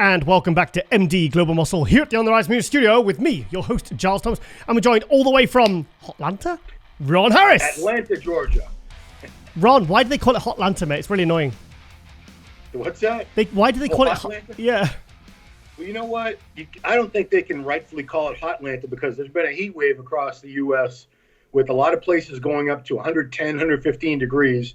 And welcome back to MD Global Muscle here at the On the Rise Media Studio with me, your host, Giles Thomas. And we're joined all the way from Hotlanta, Ron Harris. Atlanta, Georgia. Ron, why do they call it Hotlanta, mate? It's really annoying. What's that? Why do they call it Hotlanta? Yeah. Well, you know what? I don't think they can rightfully call it Hotlanta because there's been a heat wave across the U.S. with a lot of places going up to 110, 115 degrees.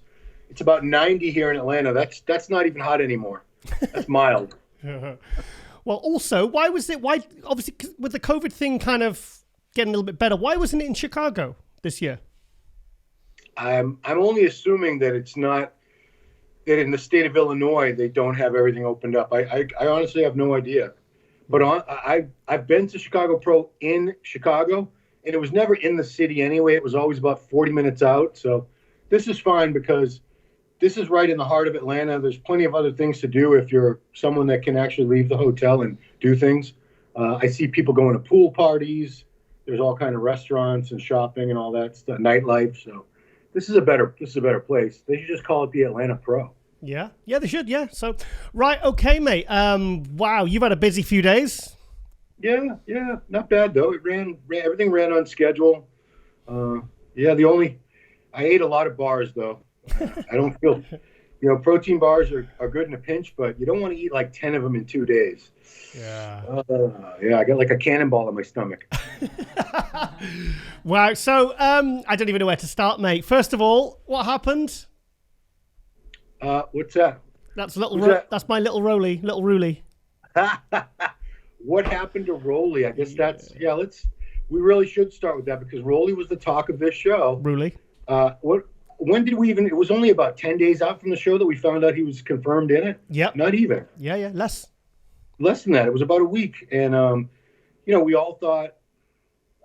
It's about 90 here in Atlanta. That's not even hot anymore. That's mild. Well, also, why obviously with the COVID thing kind of getting a little bit better, why wasn't it in Chicago this year? I'm only assuming that it's not, that in the state of Illinois, they don't have everything opened up. I honestly have no idea. But I've been to Chicago Pro in Chicago, and it was never in the city anyway. It was always about 40 minutes out. So this is fine because this is right in the heart of Atlanta. There's plenty of other things to do if you're someone that can actually leave the hotel and do things. I see people going to pool parties. There's all kind of restaurants and shopping and all that stuff, nightlife. So this is a better place. They should just call it the Atlanta Pro. Yeah, they should. Yeah. So, right, okay, mate. Wow, you've had a busy few days. Yeah, not bad though. Everything ran on schedule. I ate a lot of bars though. I don't feel, protein bars are good in a pinch, but you don't want to eat like 10 of them in 2 days. Yeah. I got like a cannonball in my stomach. Wow. So, I don't even know where to start, mate. First of all, what happened? What's that? That's that's my little Roelly. What happened to Roelly? I guess we really should start with that because Roelly was the talk of this show. Roelly. When did we even, it was only about 10 days out from the show that we found out he was confirmed in it. Yep. Not even. Yeah. Less than that. It was about a week. And, we all thought,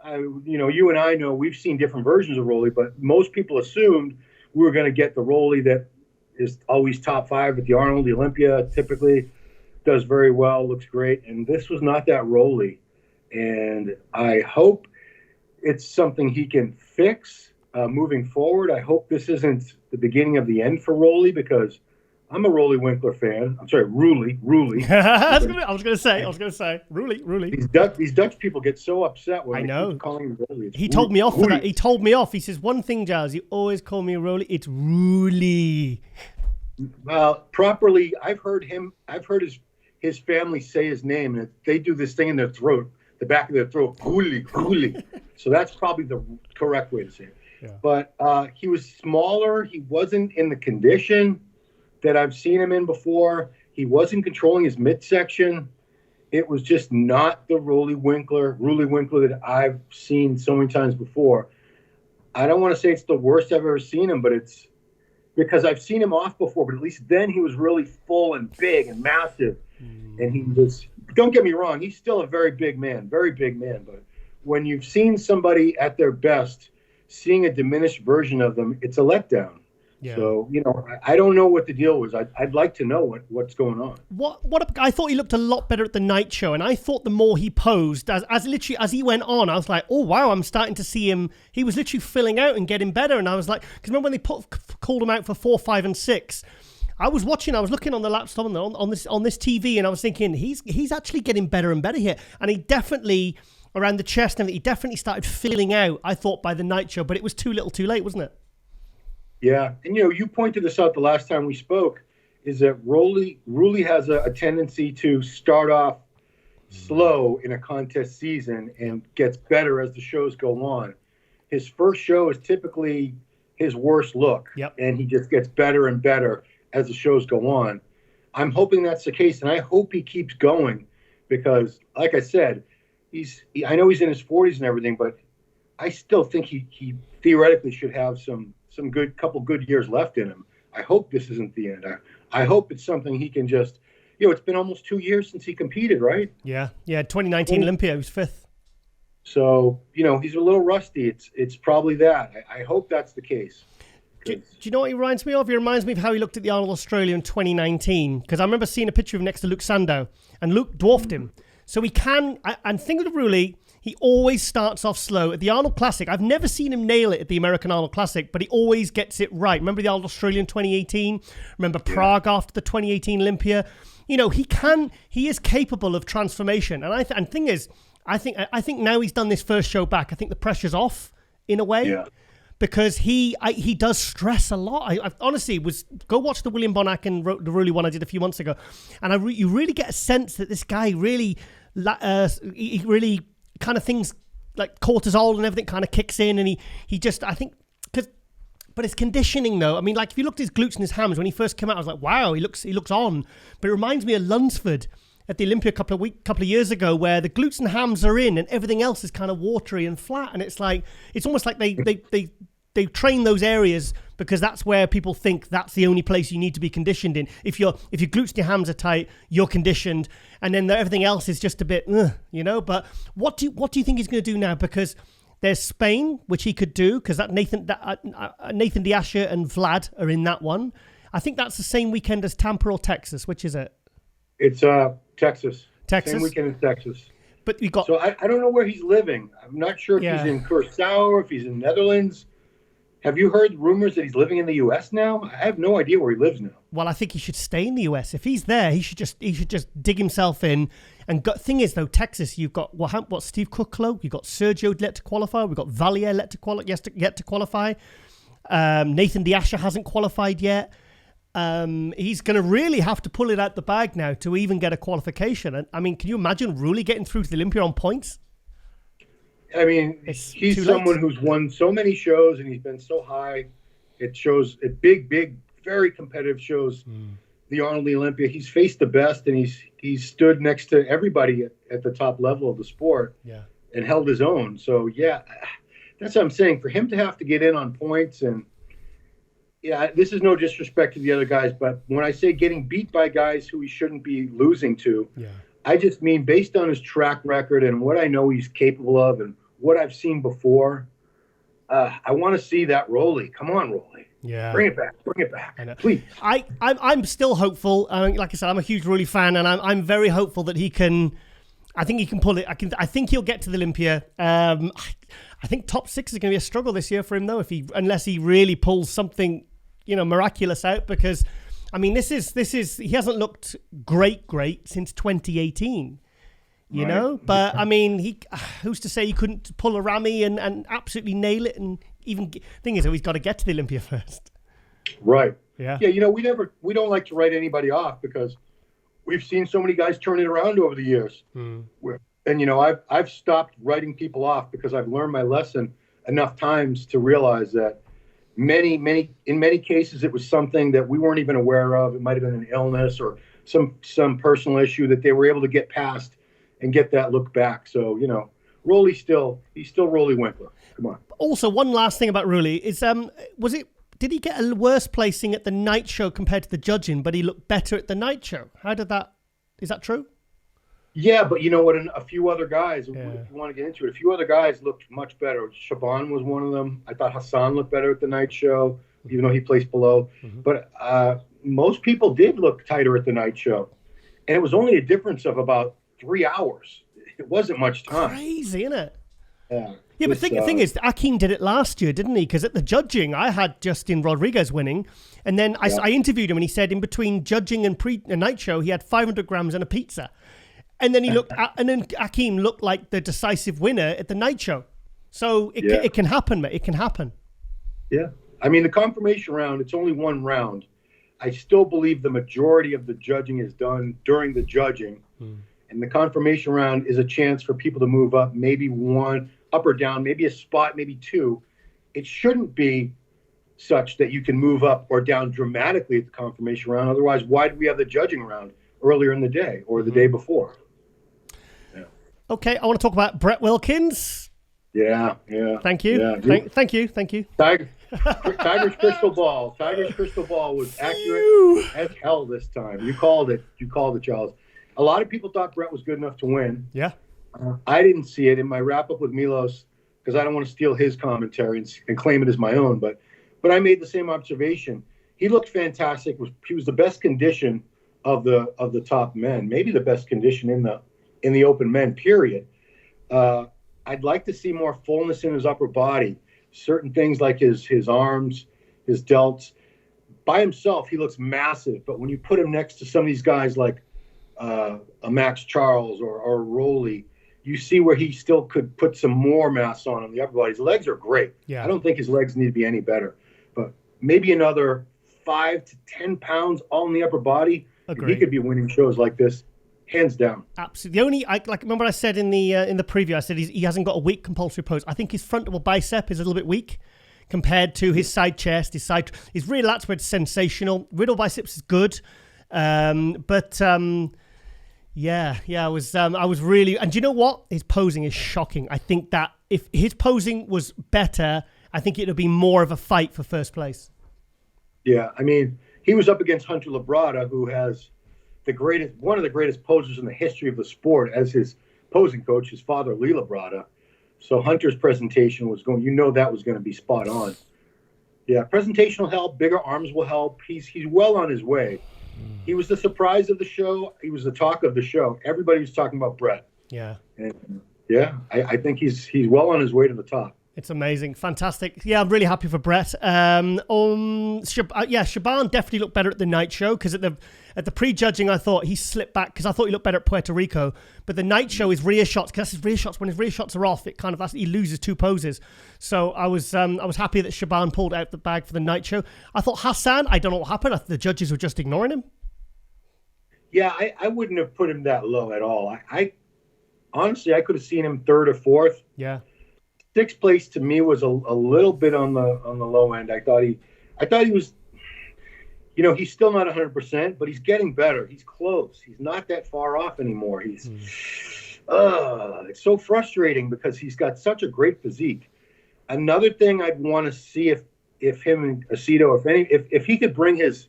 you and I know we've seen different versions of Roelly, but most people assumed we were going to get the Roelly that is always top 5 at the Arnold, the Olympia, typically does very well, looks great. And this was not that Roelly. And I hope it's something he can fix moving forward. I hope this isn't the beginning of the end for Roelly because I'm a Roelly Winkler fan. I'm sorry, Roelly. I was going to say, Roelly. These Dutch people get so upset when I keep calling him Roelly. He told me off for that. He told me off. He says, one thing, Giles, you always call me Roelly. It's Roelly. Well, properly, I've heard his family say his name, and they do this thing in their throat, the back of their throat, Roelly. So that's probably the correct way to say it. Yeah. But he was smaller. He wasn't in the condition that I've seen him in before. He wasn't controlling his midsection. It was just not the Roelly Winkler that I've seen so many times before. I don't want to say it's the worst I've ever seen him, but it's because I've seen him off before, but at least then he was really full and big and massive. And he was, don't get me wrong, he's still a very big man. But when you've seen somebody at their best, seeing a diminished version of them, it's a letdown. Yeah. So, I don't know what the deal was. I'd like to know what's going on. I thought he looked a lot better at the night show, and I thought the more he posed, as he went on, I was like, oh, wow, I'm starting to see him. He was literally filling out and getting better, and I was like, because remember when they called him out for 4, 5, and 6, I was looking on the laptop on this TV, and I was thinking, he's actually getting better and better here, and he definitely, around the chest and everything, he definitely started filling out, I thought, by the night show, but it was too little too late, wasn't it? Yeah, and you pointed this out the last time we spoke, is that Roelly has a tendency to start off slow in a contest season and gets better as the shows go on. His first show is typically his worst look, and he just gets better and better as the shows go on. I'm hoping that's the case, and I hope he keeps going because, like I said, I know he's in his 40s and everything, but I still think he theoretically should have some couple good years left in him. I hope this isn't the end. I hope it's something he can just, it's been almost 2 years since he competed, right? Yeah, 2019 Olympia, he was 5th. So, he's a little rusty. It's probably that. I hope that's the case. Do you know what he reminds me of? He reminds me of how he looked at the Arnold Australia in 2019, because I remember seeing a picture of him next to Luke Sandow, and Luke dwarfed him. So he can, and think of Roelly, He always starts off slow. At the Arnold Classic, I've never seen him nail it at the American Arnold Classic, but he always gets it right. Remember the Old Australian 2018? Remember Prague after the 2018 Olympia? You know, he is capable of transformation. And thing is, I think now he's done this first show back, I think the pressure's off in a way. Yeah. Because he does stress a lot. I honestly go watch the William Bonac and the Roelly one I did a few months ago, and you really get a sense that this guy really, he really kind of things like cortisol and everything kind of kicks in, and he just, I think, but his conditioning though. I mean, like if you looked at his glutes and his hams when he first came out, I was like, wow, he looks on. But it reminds me of Lunsford at the Olympia a couple of years ago, where the glutes and hams are in and everything else is kind of watery and flat, and it's almost like they train those areas because that's where people think that's the only place you need to be conditioned in. If your glutes and your hams are tight, you're conditioned, and then everything else is just a bit, you know. But what do you think he's going to do now? Because there's Spain, which he could do, because that Nathan Diasha and Vlad are in that one. I think that's the same weekend as Tampa or Texas. Which is it? It's Texas. Texas. Same weekend in Texas. But you got. So I don't know where he's living. I'm not sure if he's in Curaçao or if he's in Netherlands. Have you heard rumors that he's living in the U.S. now? I have no idea where he lives now. Well, I think he should stay in the U.S. If he's there, he should just dig himself in. And thing is, though, Texas, you've got what Steve Kucklow, you've got Sergio yet to qualify, we've got Valier yet to qualify. Nathan Diasha hasn't qualified yet. He's going to really have to pull it out the bag now to even get a qualification. And I mean, can you imagine Roelly getting through to the Olympia on points? I mean, he's someone who's won so many shows and he's been so high. It shows at big, very competitive shows. The Arnold, the Olympia. He's faced the best, and he's stood next to everybody at the top level of the sport. And held his own. So yeah, that's what I'm saying. For him to have to get in on points, and this is no disrespect to the other guys, but when I say getting beat by guys who he shouldn't be losing to, I just mean based on his track record and what I know he's capable of and what I've seen before, I want to see that Roelly. Come on, Roelly. Yeah. Bring it back. I know. Please. I'm still hopeful. Like I said, I'm a huge Roelly fan, and I'm very hopeful that he can. I think he can pull it. I think he'll get to the Olympia. I think top 6 is going to be a struggle this year for him, though, unless he really pulls something, miraculous out. Because, I mean, this is he hasn't looked great since 2018. You know, but I mean, who's to say he couldn't pull a Rami and absolutely nail it? And even thing is, he's got to get to the Olympia first. Right. Yeah. Yeah. We don't like to write anybody off because we've seen so many guys turn it around over the years. And I've stopped writing people off because I've learned my lesson enough times to realize that in many cases it was something that we weren't even aware of. It might have been an illness or some personal issue that they were able to get past and get that look back. So, Roelly's he's still Roelly Winkler. Come on. Also, one last thing about Roelly is, did he get a worse placing at the night show compared to the judging, but he looked better at the night show? Is that true? Yeah, but you know what? A few other guys, if you want to get into it, a few other guys looked much better. Shaaban was one of them. I thought Hassan looked better at the night show, even though he placed below. But most people did look tighter at the night show. And it was only a difference of about 3 hours. It wasn't much time. Crazy, isn't it? Yeah, but the thing is, Akeem did it last year, didn't he? Because at the judging, I had Justin Rodriguez winning, and then I interviewed him, and he said in between judging and night show, he had 500 grams and a pizza, and then and then Akeem looked like the decisive winner at the night show. So it can happen, mate. It can happen. Yeah, I mean the confirmation round. It's only one round. I still believe the majority of the judging is done during the judging. And the confirmation round is a chance for people to move up, maybe one up or down, maybe a spot, maybe two. It shouldn't be such that you can move up or down dramatically at the confirmation round. Otherwise, why do we have the judging round earlier in the day or the day before? Yeah. Okay, I want to talk about Brett Wilkins. Yeah. Thank you. Yeah. Thank you. Tiger's crystal ball. Was accurate as hell this time. You called it, Giles. A lot of people thought Brett was good enough to win. Yeah. I didn't see it in my wrap-up with Milos because I don't want to steal his commentary and claim it as my own. But I made the same observation. He looked fantastic. He was the best condition of the top men, maybe the best condition in the open men, period. I'd like to see more fullness in his upper body. Certain things like his arms, his delts. By himself, he looks massive. But when you put him next to some of these guys like a Max Charles or Roelly, you see where he still could put some more mass on the upper body. His legs are great. Yeah. I don't think his legs need to be any better. But maybe another 5 to 10 pounds all in the upper body. He could be winning shows like this, hands down. Absolutely. The only, remember I said in the preview, I said he hasn't got a weak compulsory pose. I think his frontal bicep is a little bit weak compared to his side chest. His rear lat spread is sensational. Middle biceps is good. Yeah, I was really, and do you know what? His posing is shocking. I think that if his posing was better, I think it would be more of a fight for first place. Yeah, I mean, he was up against Hunter Labrada, who has one of the greatest posers in the history of the sport as his posing coach, his father, Lee Labrada. So Hunter's presentation was that was going to be spot on. Yeah, presentation will help. Bigger arms will help. He's well on his way. He was the surprise of the show. He was the talk of the show. Everybody was talking about Brett. Yeah. And I think he's well on his way to the top. It's amazing. Fantastic. Yeah, I'm really happy for Brett. Shaaban definitely looked better at the night show because at the pre-judging, I thought he slipped back because I thought he looked better at Puerto Rico. But the night show, his rear shots, because his rear shots, when his rear shots are off, he loses two poses. So I was happy that Shaaban pulled out the bag for the night show. I thought Hassan, I don't know what happened. The judges were just ignoring him. Yeah, I wouldn't have put him that low at all. I honestly, I could have seen him third or fourth. Yeah. Sixth place to me was a little bit on the low end. I thought he was, he's still not 100%, but he's getting better. He's close. He's not that far off anymore. It's so frustrating because he's got such a great physique. Another thing I'd want to see if him and Aceto, if he could bring his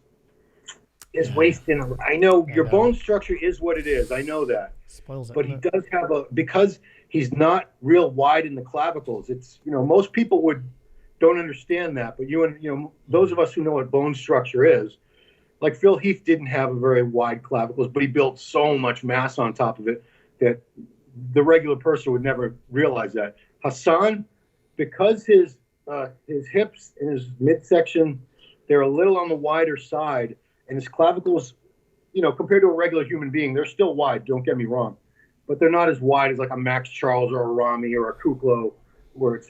waist in. I know your bone structure is what it is. I know that. Spoils it, but he does have because he's not real wide in the clavicles. It's, most people don't understand that, but those of us who know what bone structure is, like Phil Heath didn't have a very wide clavicles, but he built so much mass on top of it that the regular person would never realize that. Hassan, because his hips and his midsection, they're a little on the wider side, and his clavicles, compared to a regular human being, they're still wide, don't get me wrong. But they're not as wide as like a Max Charles or a Rami or a Kuklo, where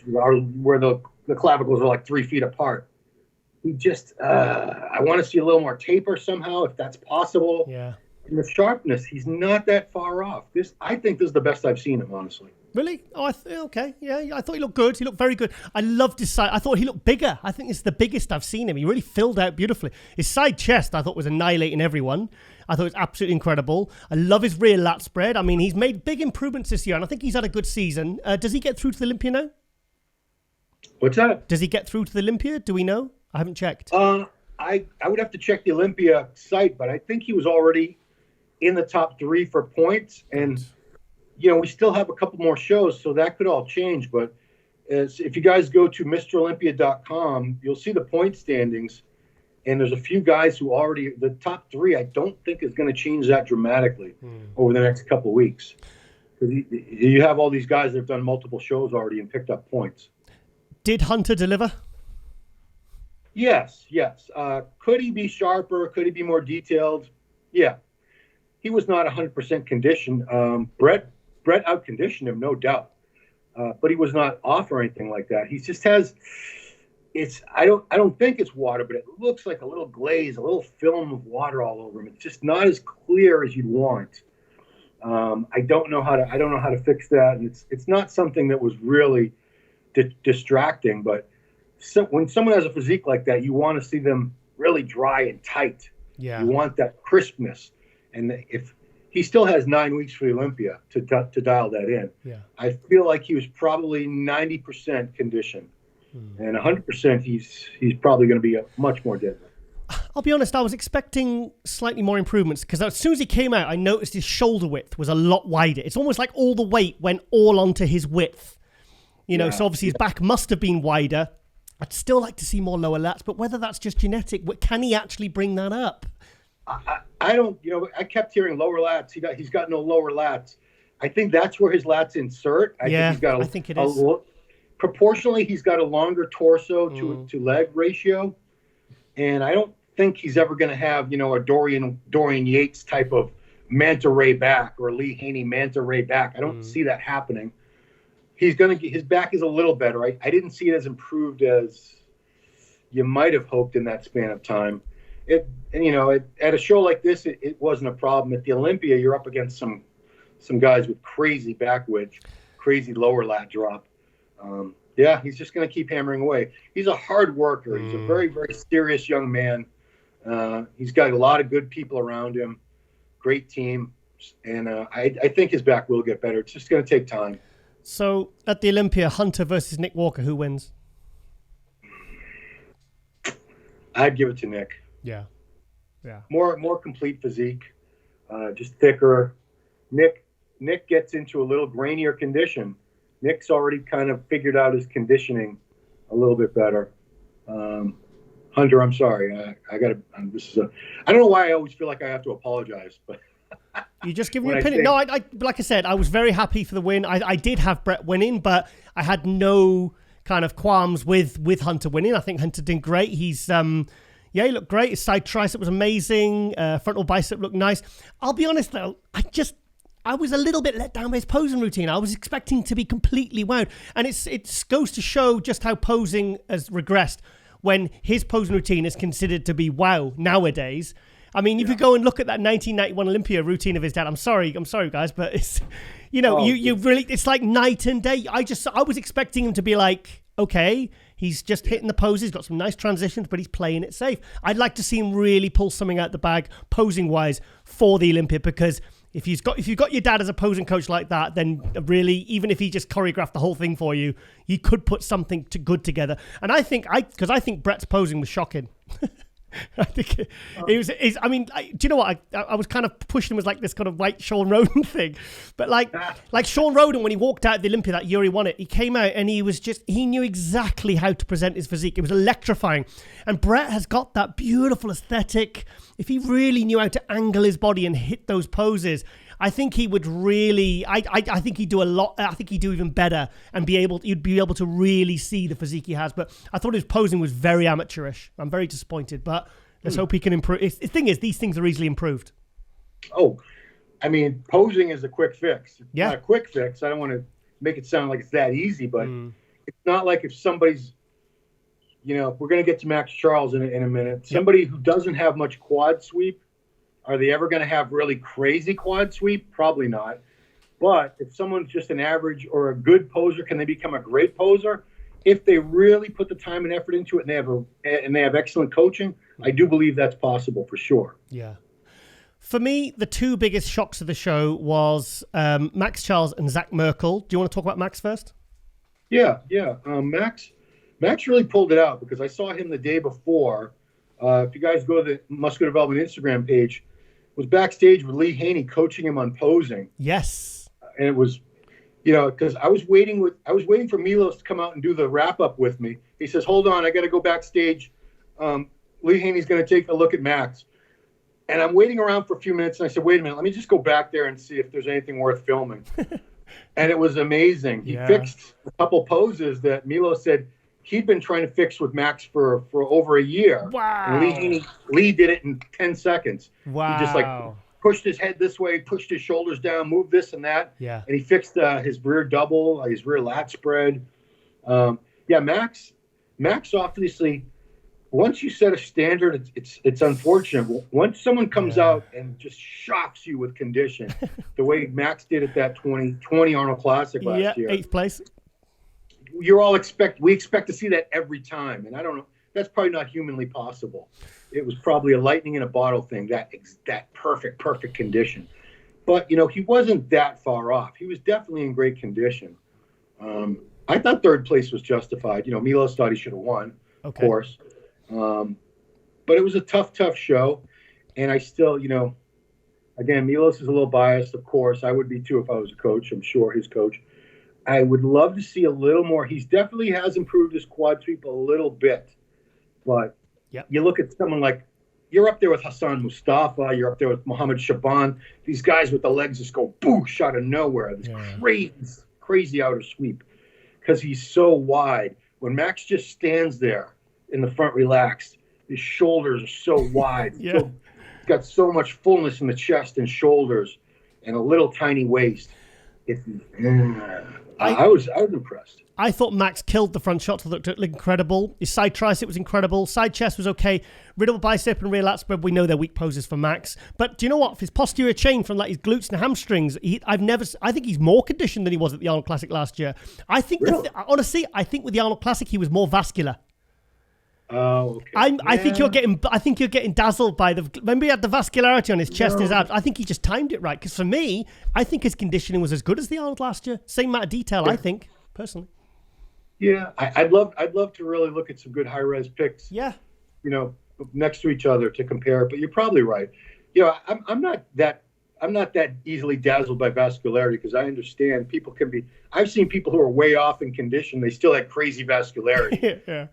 the clavicles are like 3 feet apart. He just, I want to see a little more taper somehow, if that's possible. Yeah. And the sharpness, he's not that far off. I think this is the best I've seen him, honestly. Really? Oh, okay. Yeah, I thought he looked good. He looked very good. I loved his side. I thought he looked bigger. I think it's the biggest I've seen him. He really filled out beautifully. His side chest, I thought, was annihilating everyone. I thought it was absolutely incredible. I love his rear lat spread. I mean, he's made big improvements this year, and I think he's had a good season. Does he get through to the Olympia now? What's that? Does he get through to the Olympia? Do we know? I haven't checked. I would have to check the Olympia site, but I think he was already in the top 3 for points, and we still have a couple more shows, so that could all change. But if you guys go to MrOlympia.com, you'll see the point standings, and there's a few guys who the top 3, I don't think is going to change that dramatically over the next couple of weeks. You have all these guys that have done multiple shows already and picked up points. Did Hunter deliver? Yes. Could he be sharper? Could he be more detailed? Yeah. He was not 100% conditioned. Brett outconditioned him, no doubt. But he was not off or anything like that. He just has, I don't think it's water, but it looks like a little glaze, a little film of water all over him. It's just not as clear as you'd want. I don't know how to fix that. And it's not something that was really distracting, but when someone has a physique like that, you want to see them really dry and tight. Yeah. You want that crispness. And if he still has 9 weeks for the Olympia to dial that in, I feel like he was probably 90% conditioned, and 100% he's probably going to be much more deadly. I'll be honest, I was expecting slightly more improvements because as soon as he came out, I noticed his shoulder width was a lot wider. It's almost like all the weight went all onto his width. So obviously his back must have been wider. I'd still like to see more lower lats, but whether that's just genetic, can he actually bring that up? I don't, I kept hearing lower lats. He's got no lower lats. I think that's where his lats insert. I think it is. Proportionally, he's got a longer torso to leg ratio, and I don't think he's ever going to have, a Dorian Yates type of manta ray back or Lee Haney manta ray back. I don't see that happening. His back is a little better. I didn't see it as improved as you might have hoped in that span of time. At a show like this, it wasn't a problem. At the Olympia, you're up against some guys with crazy back wedge, crazy lower lat drop. He's just going to keep hammering away. He's a hard worker. He's a very, very serious young man. He's got a lot of good people around him, great team, and I think his back will get better. It's just going to take time. So at the Olympia, Hunter versus Nick Walker, who wins? I'd give it to Nick. Yeah. More complete physique, just thicker. Nick gets into a little grainier condition. Nick's already kind of figured out his conditioning a little bit better. Hunter, I'm sorry. I don't know why I always feel like I have to apologize, but you just give your opinion. No, I like I said, I was very happy for the win. I did have Brett winning, but I had no kind of qualms with Hunter winning. I think Hunter did great. He's he looked great. His side tricep was amazing. Frontal bicep looked nice. I'll be honest though, I was a little bit let down by his posing routine. I was expecting to be completely wowed. And it goes to show just how posing has regressed when his posing routine is considered to be wow nowadays. I mean, if you go and look at that 1991 Olympia routine of his dad, I'm sorry guys, but it's, you really, it's like night and day. I was expecting him to be like, okay, he's just hitting the poses, got some nice transitions, but he's playing it safe. I'd like to see him really pull something out the bag posing wise for the Olympia, because if you've got your dad as a posing coach like that, then really, even if he just choreographed the whole thing for you, you could put something good together. And I think Brett's posing was shocking. I think it was. I mean, do you know what? I was kind of pushing him as like this kind of white Sean Roden thing, but like Sean Roden, when he walked out of the Olympia that year he won it, he came out and he knew exactly how to present his physique. It was electrifying, and Brett has got that beautiful aesthetic. If he really knew how to angle his body and hit those poses, I think he would really. I think he'd do a lot. I think he'd do even better and you'd be able to really see the physique he has. But I thought his posing was very amateurish. I'm very disappointed, but let's hope he can improve. The thing is, these things are easily improved. Oh, I mean, posing is a quick fix. It's not a quick fix. I don't want to make it sound like it's that easy, but it's not like if somebody's, we're going to get to Max Charles in a minute. Somebody who doesn't have much quad sweep, are they ever going to have really crazy quad sweep? Probably not. But if someone's just an average or a good poser, can they become a great poser? If they really put the time and effort into it and they have excellent coaching, I do believe that's possible for sure. Yeah. For me, the two biggest shocks of the show was Max Charles and Zach Merkel. Do you want to talk about Max first? Yeah. Max really pulled it out, because I saw him the day before. If you guys go to the Muscular Development Instagram page, was backstage with Lee Haney coaching him on posing. Yes. And it was, because I was waiting for Milos to come out and do the wrap up with me. He says, "Hold on, I got to go backstage. Lee Haney's going to take a look at Max." And I'm waiting around for a few minutes, and I said, "Wait a minute, let me just go back there and see if there's anything worth filming." And it was amazing. He fixed a couple poses that Milos said he'd been trying to fix with Max for over a year. Wow. And Lee did it in 10 seconds. Wow. He just pushed his head this way, pushed his shoulders down, moved this and that. Yeah. And he fixed his rear double, his rear lat spread. Max obviously, once you set a standard, it's unfortunate. Once someone comes out and just shocks you with condition, the way Max did at that 2020 Arnold Classic last year. 8th place. We expect to see that every time, and I don't know. That's probably not humanly possible. It was probably a lightning in a bottle thing. That perfect condition, but he wasn't that far off. He was definitely in great condition. I thought 3rd place was justified. Milos thought he should have won, of course. But it was a tough show, and I still, again, Milos is a little biased, of course. I would be too if I was a coach. I'm sure his coach. I would love to see a little more. He's definitely has improved his quad sweep a little bit, but you look at someone like, you're up there with Hassan Mustafa. You're up there with Mohammed Shaaban. These guys with the legs just go boosh out of nowhere. This crazy outer sweep because he's so wide. When Max just stands there in the front relaxed, his shoulders are so wide. He's got so much fullness in the chest and shoulders and a little tiny waist. I was impressed. I thought Max killed the front shots. Looked incredible. His side tricep was incredible. Side chest was okay. Riddle bicep and rear lat spread, we know they're weak poses for Max. But do you know what? For his posterior chain from like his glutes and hamstrings, I think he's more conditioned than he was at the Arnold Classic last year. I think, honestly, I think with the Arnold Classic he was more vascular. Oh, okay. I think you're getting dazzled by remember he had the vascularity on his chest and his abs. I think he just timed it right. Because for me, I think his conditioning was as good as the Arnold last year. Same amount of detail, I think, personally. Yeah, I'd love to really look at some good high res pics. Yeah, next to each other to compare. But you're probably right. I'm not that easily dazzled by vascularity because I understand people can be. I've seen people who are way off in condition. They still have crazy vascularity.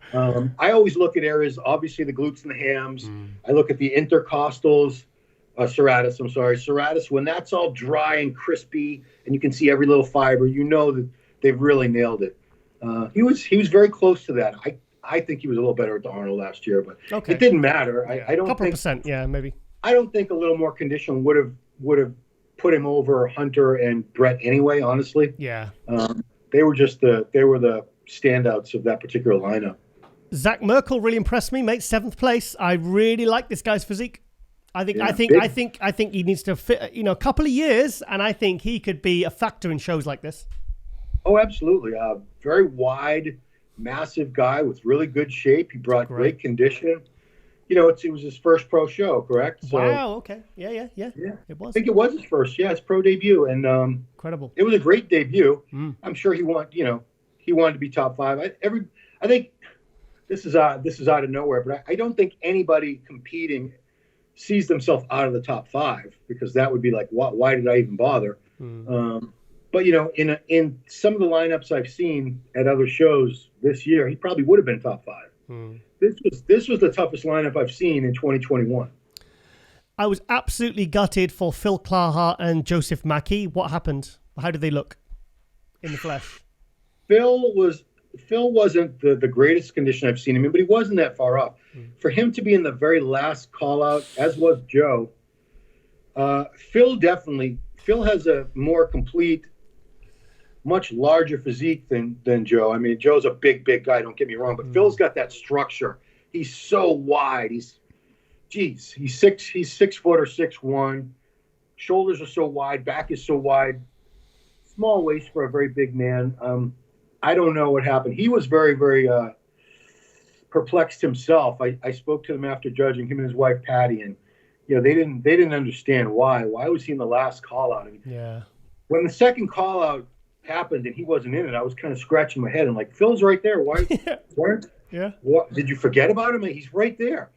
I always look at areas, obviously the glutes and the hams. I look at the intercostals, serratus. When that's all dry and crispy and you can see every little fiber, you know that they've really nailed it. He was very close to that. I think he was a little better at the Arnold last year, but it didn't matter. I don't think percent, maybe. I don't think a little more condition would have put him over Hunter and Brett anyway. Honestly, they were the standouts of that particular lineup. Zach Merkel really impressed me, mate. 7th place. I really like this guy's physique. I think he needs to fit, a couple of years, and I think he could be a factor in shows like this. Oh, absolutely. Very wide, massive guy with really good shape. He brought great condition. It was his first pro show, correct? So, wow. Okay. Yeah. It was. I think it was his first. Yeah, his pro debut, and incredible. It was a great debut. I'm sure he wanted to be top 5. I think this is out of nowhere, but I don't think anybody competing sees themselves out of the top 5 because that would be like, why did I even bother? But in some of the lineups I've seen at other shows this year, he probably would have been top 5. This was the toughest lineup I've seen in 2021. I was absolutely gutted for Phil Clarhart and Joseph Mackey. What happened? How did they look in the flesh? Phil wasn't the greatest condition I've seen him in, but he wasn't that far off. For him to be in the very last call out, as was Joe, Phil has a more complete, much larger physique than Joe. I mean, Joe's a big guy, don't get me wrong, but Phil's got that structure. He's so wide. He's 6 foot or 6'1". Shoulders are so wide, back is so wide. Small waist for a very big man. I don't know what happened. He was very, very perplexed himself. I spoke to him after judging, him and his wife Patty, and they didn't understand why. Why was he in the last call out? I mean, when the second call out happened and he wasn't in it, I was kind of scratching my head and like, Phil's right there. Why? What did you forget about him? He's right there.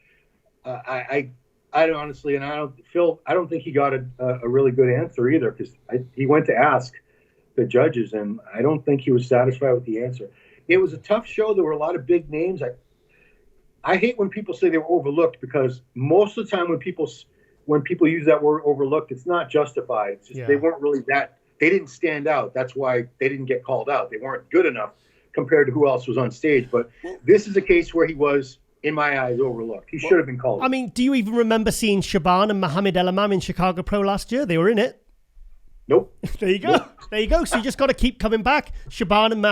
I honestly, and I don't think he got a really good answer either because he went to ask the judges and I don't think he was satisfied with the answer. It was a tough show. There were a lot of big names. I hate when people say they were overlooked because most of the time when people use that word overlooked, it's not justified. It's just they weren't really they didn't stand out. That's why they didn't get called out. They weren't good enough compared to who else was on stage. But this is a case where he was, in my eyes, overlooked. He should have been called. I mean, do you even remember seeing Shaaban and Mohammed Elamam in Chicago Pro last year? They were in it. Nope. There you go. Nope. There you go. So you just got to keep coming back. Shaaban and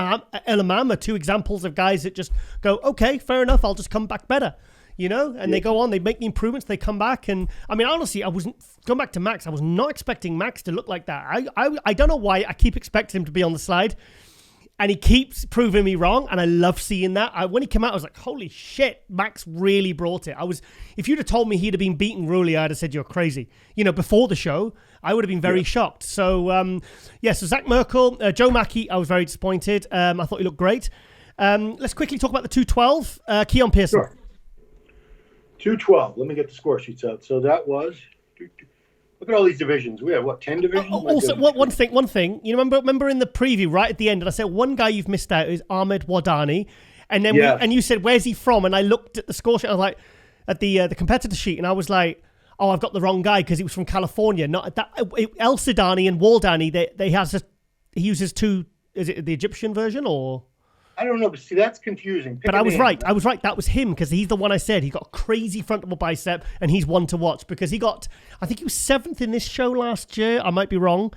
Elamam are 2 examples of guys that just go, okay, fair enough, I'll just come back better. And they go on, they make the improvements, they come back. And I mean, honestly, I wasn't going back to Max. I was not expecting Max to look like that. I don't know why I keep expecting him to be on the slide. And he keeps proving me wrong, and I love seeing that. When he came out, I was like, holy shit, Max really brought it. If you'd have told me he'd have been beating Roelly, I'd have said you're crazy. Before the show, I would have been very shocked. So, so Zach Merkel, Joe Mackey, I was very disappointed. I thought he looked great. Let's quickly talk about the 212. Keon Pearson. Sure. 212. Let me get the score sheets out. So that was... Look at all these divisions. We have, 10 divisions? Also, one thing. You remember in the preview right at the end, and I said, one guy you've missed out is Ahmed Wardany. And then and you said, where's he from? And I looked at the score sheet, and I was like, at the competitor sheet, and I was like, oh, I've got the wrong guy because he was from California. Not that El Sidani and Wardany. He uses two. Is it the Egyptian version or? I don't know, but see, that's confusing. But I was right. I was right. That was him because he's the one I said. He got a crazy front double bicep, and he's one to watch because he got. I think he was 7th in this show last year. I might be wrong,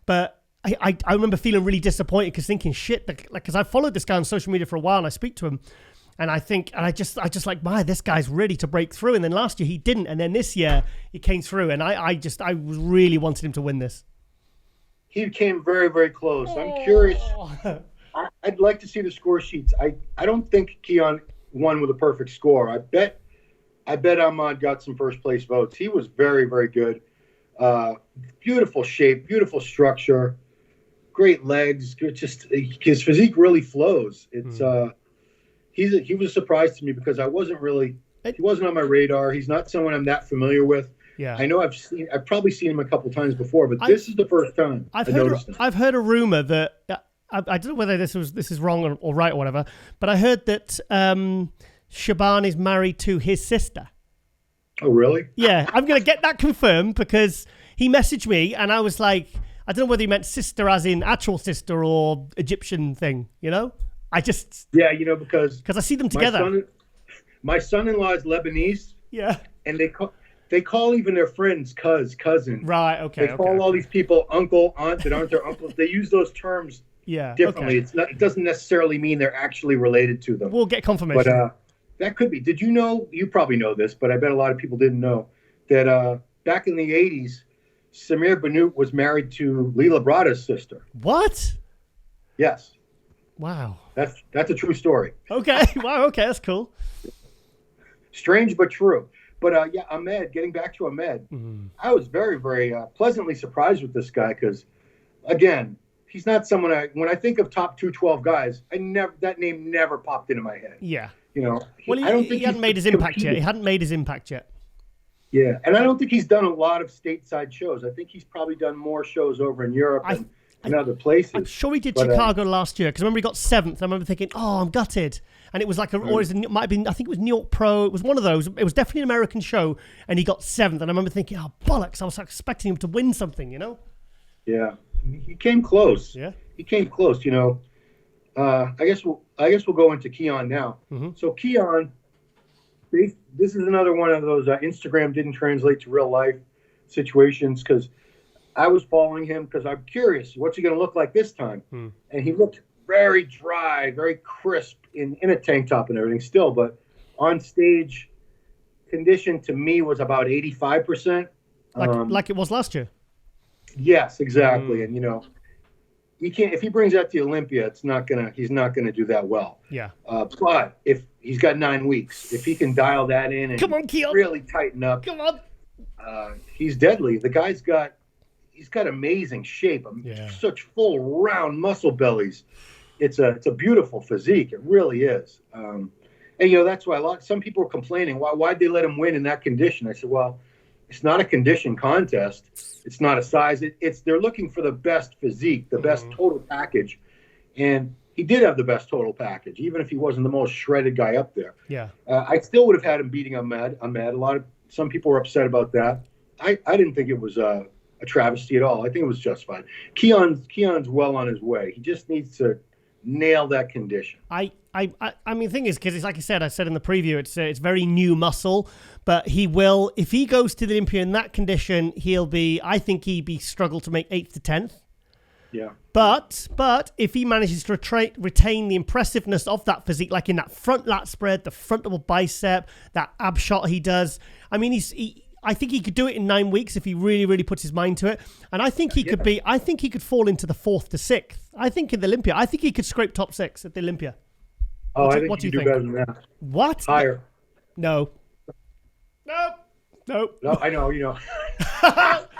but I remember feeling really disappointed because thinking shit, because I followed this guy on social media for a while and I speak to him, and I just like, my, this guy's ready to break through. And then last year he didn't, and then this year he came through, and I really wanted him to win this. He came very, very close. I'm curious. I'd like to see the score sheets. I don't think Keon won with a perfect score. I bet Ahmed got some first place votes. He was very, very good. Beautiful shape, beautiful structure, great legs. Just his physique really flows. It's he was a surprise to me because he wasn't on my radar. He's not someone I'm that familiar with. Yeah, I know I've probably seen him a couple times before, but this is the first time I've heard a rumor that I don't know whether this is wrong or right or whatever, but I heard that Shaaban is married to his sister. Oh, really? Yeah, I'm gonna get that confirmed because he messaged me and I was like, I don't know whether he meant sister as in actual sister or Egyptian thing. You know, because I see them together. My son-in-law is Lebanese. Yeah, and they call even their friends cousin. Right. Okay. They call all these people uncle, aunt that aren't their uncles. They use those terms differently. Okay. It doesn't necessarily mean they're actually related to them. We'll get confirmation. But that could be. Did you know? You probably know this, but I bet a lot of people didn't know that back in the 80s, Samir Bannout was married to Lila Brada's sister. What? Yes. Wow. That's a true story. Okay. Wow. Okay, that's cool. Strange but true. But Ahmed, getting back to Ahmed, I was very, very pleasantly surprised with this guy because, again, he's not someone when I think of top 212 guys, that name never popped into my head. Yeah. You know, I don't think he hadn't made his impact yet. He hadn't made his impact yet. Yeah, and I don't think he's done a lot of stateside shows. I think he's probably done more shows over in Europe and other places. I'm sure he did Chicago last year because I remember he got 7th. I remember thinking, oh, I'm gutted. And it was like it might have been, I think it was New York Pro. It was one of those. It was definitely an American show, and he got 7th. And I remember thinking, oh, bollocks. I was expecting him to win something, you know? Yeah. He came close. Yeah. He came close, you know. I guess we'll go into Keon now. Mm-hmm. So Keon, this is another one of those Instagram didn't translate to real life situations because I was following him because I'm curious, what's he going to look like this time? And he looked very dry, very crisp in a tank top and everything still, but on stage condition to me was about 85%. Like it was last year. Yes, exactly. And you know, he can't, if he brings that to Olympia, he's not gonna do that well. Yeah. But if he's got 9 weeks, if he can dial that in and really tighten up, he's deadly. The guy's got amazing shape. Such full round muscle bellies. It's a beautiful physique. It really is. And you know, that's why some people are complaining, why'd they let him win in that condition? I said, well, it's not a condition contest. It's not a size. They're looking for the best physique, the best total package. And he did have the best total package, even if he wasn't the most shredded guy up there. Yeah. I still would have had him beating Ahmed. Some people were upset about that. I didn't think it was a travesty at all. I think it was justified. Keon's well on his way. He just needs to nail that condition. I mean, the thing is, because it's like I said in the preview, it's very new muscle, but he will, if he goes to the Olympia in that condition, I think he'd be struggle to make 8th to 10th. Yeah. But if he manages to retain the impressiveness of that physique, like in that front lat spread, the front double bicep, that ab shot he does, I mean, I think he could do it in 9 weeks if he really, really puts his mind to it. And I think he could fall into the 4th to 6th. I think in the Olympia, I think he could scrape top 6 at the Olympia. I think you do better than that. What? Higher. No. No, I know, you know.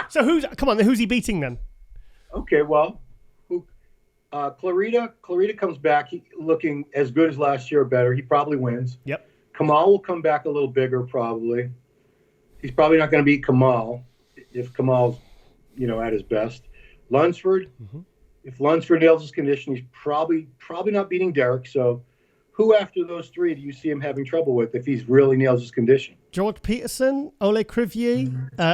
So who's he beating then? Okay, well, Clarita comes back looking as good as last year or better. He probably wins. Yep. Kamal will come back a little bigger probably. He's probably not going to beat Kamal if Kamal's, you know, at his best. Lunsford, if Lunsford nails his condition, he's probably not beating Derek. So who after those three do you see him having trouble with if he's really nails his condition? George Peterson, Ole Crivier,